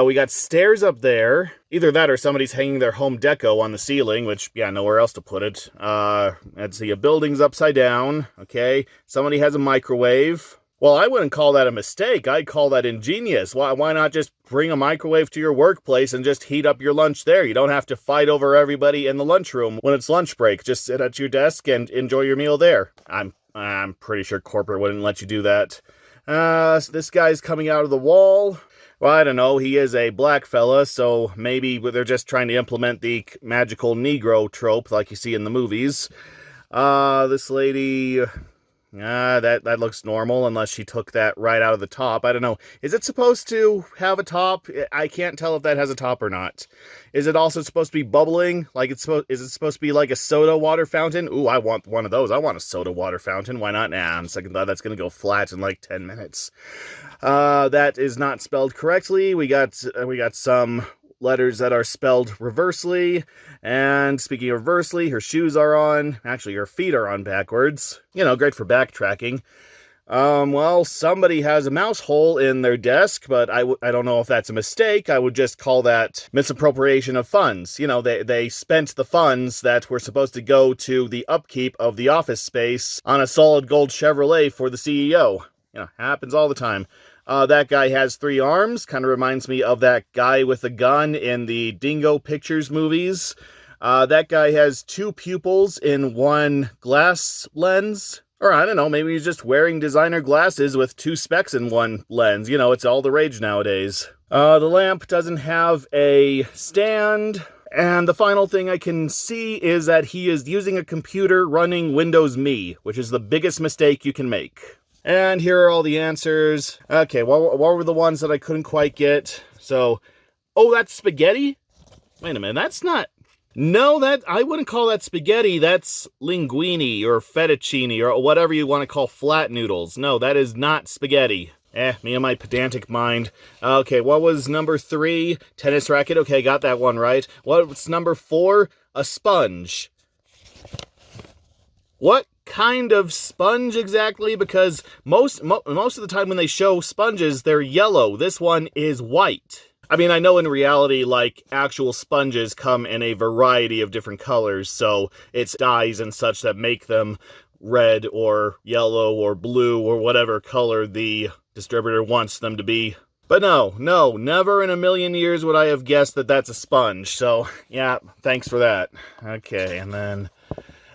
We got stairs up there. Either that or somebody's hanging their home deco on the ceiling, which, yeah, nowhere else to put it. Let's see, a building's upside down. Okay, somebody has a microwave. Well, I wouldn't call that a mistake. I'd call that ingenious. Why not just bring a microwave to your workplace and just heat up your lunch there? You don't have to fight over everybody in the lunchroom when it's lunch break. Just sit at your desk and enjoy your meal there. I'm pretty sure corporate wouldn't let you do that. So this guy's coming out of the wall. Well, I don't know, he is a black fella, so maybe they're just trying to implement the magical Negro trope like you see in the movies. This lady, that looks normal unless she took that right out of the top. I don't know, is it supposed to have a top? I can't tell if that has a top or not. Is it also supposed to be bubbling? Like is it supposed to be like a soda water fountain? Ooh, I want one of those. I want a soda water fountain. Why not? Nah, on second thought, that's going to go flat in like 10 minutes. That is not spelled correctly. We got some letters that are spelled reversely. And speaking of reversely, her shoes are on. Actually, her feet are on backwards. You know, great for backtracking. Well, somebody has a mouse hole in their desk, but I don't know if that's a mistake. I would just call that misappropriation of funds. You know, they spent the funds that were supposed to go to the upkeep of the office space on a solid gold Chevrolet for the CEO. You know, happens all the time. That guy has 3 arms. Kind of reminds me of that guy with a gun in the Dingo Pictures movies. That guy has 2 pupils in 1 glass lens. Or I don't know, maybe he's just wearing designer glasses with 2 specs in 1 lens. You know, it's all the rage nowadays. The lamp doesn't have a stand. And the final thing I can see is that he is using a computer running Windows Me, which is the biggest mistake you can make. And here are all the answers. Okay, what were the ones that I couldn't quite get? So, oh, that's spaghetti? Wait a minute, that's not... No, I wouldn't call that spaghetti. That's linguine or fettuccine or whatever you want to call flat noodles. No, that is not spaghetti. Me and my pedantic mind. Okay, what was number 3? Tennis racket. Okay, got that one right. What's number 4? A sponge. What kind of sponge exactly? Because most of the time when they show sponges, they're yellow. This one is white. I mean, I know in reality, like, actual sponges come in a variety of different colors, so it's dyes and such that make them red or yellow or blue or whatever color the distributor wants them to be. But no, never in a million years would I have guessed that that's a sponge, so yeah, thanks for that. Okay, and then...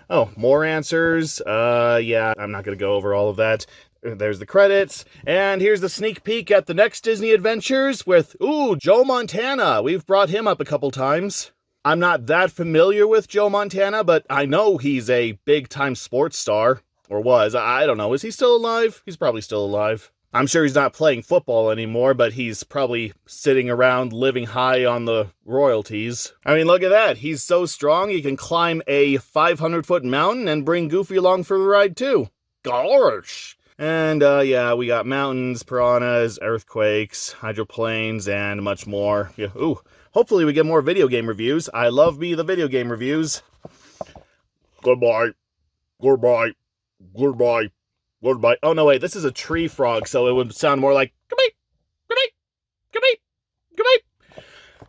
Oh, more answers. Yeah, I'm not going to go over all of that. There's the credits. And here's the sneak peek at the next Disney Adventures with, Joe Montana. We've brought him up a couple times. I'm not that familiar with Joe Montana, but I know he's a big-time sports star. Or was. I don't know. Is he still alive? He's probably still alive. I'm sure he's not playing football anymore, but he's probably sitting around living high on the royalties. I mean, look at that. He's so strong he can climb a 500-foot mountain and bring Goofy along for the ride, too. Gosh! And, yeah, we got mountains, piranhas, earthquakes, hydroplanes, and much more. Yeah, hopefully we get more video game reviews. I love me the video game reviews. Goodbye. Goodbye. Goodbye. Goodbye. Oh, no, wait, this is a tree frog, so it would sound more like, goodbye, goodbye, goodbye, goodbye.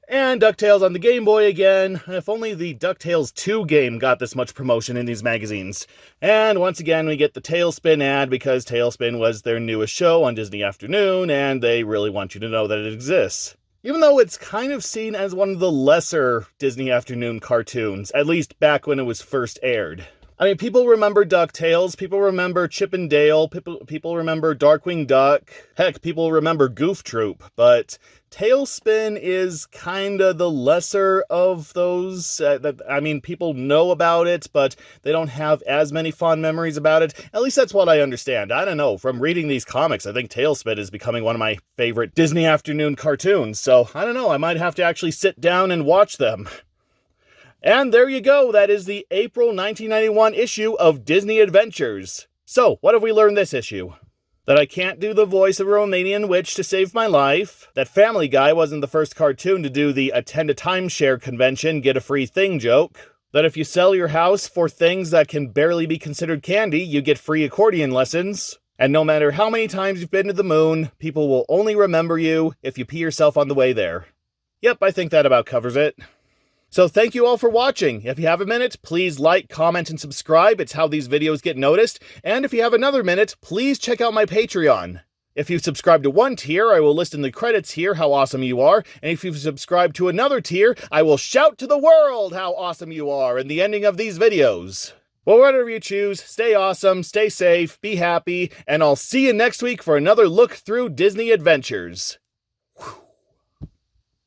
And DuckTales on the Game Boy again. If only the DuckTales 2 game got this much promotion in these magazines. And once again, we get the Tailspin ad because Tailspin was their newest show on Disney Afternoon, and they really want you to know that it exists. Even though it's kind of seen as one of the lesser Disney Afternoon cartoons, at least back when it was first aired. I mean, people remember DuckTales, people remember Chip and Dale, people remember Darkwing Duck, heck, people remember Goof Troop, but Tailspin is kinda the lesser of those. People know about it, but they don't have as many fond memories about it. At least that's what I understand. I don't know, from reading these comics, I think Tailspin is becoming one of my favorite Disney Afternoon cartoons, so I don't know, I might have to actually sit down and watch them. And there you go, that is the April 1991 issue of Disney Adventures. So, what have we learned this issue? That I can't do the voice of a Romanian witch to save my life, that Family Guy wasn't the first cartoon to do the attend a timeshare convention, get a free thing joke, that if you sell your house for things that can barely be considered candy, you get free accordion lessons, and no matter how many times you've been to the moon, people will only remember you if you pee yourself on the way there. Yep, I think that about covers it. So thank you all for watching. If you have a minute, please like, comment, and subscribe. It's how these videos get noticed. And if you have another minute, please check out my Patreon. If you subscribe to one tier, I will list in the credits here how awesome you are. And if you subscribe to another tier, I will shout to the world how awesome you are in the ending of these videos. Well, whatever you choose, stay awesome, stay safe, be happy, and I'll see you next week for another look through Disney Adventures.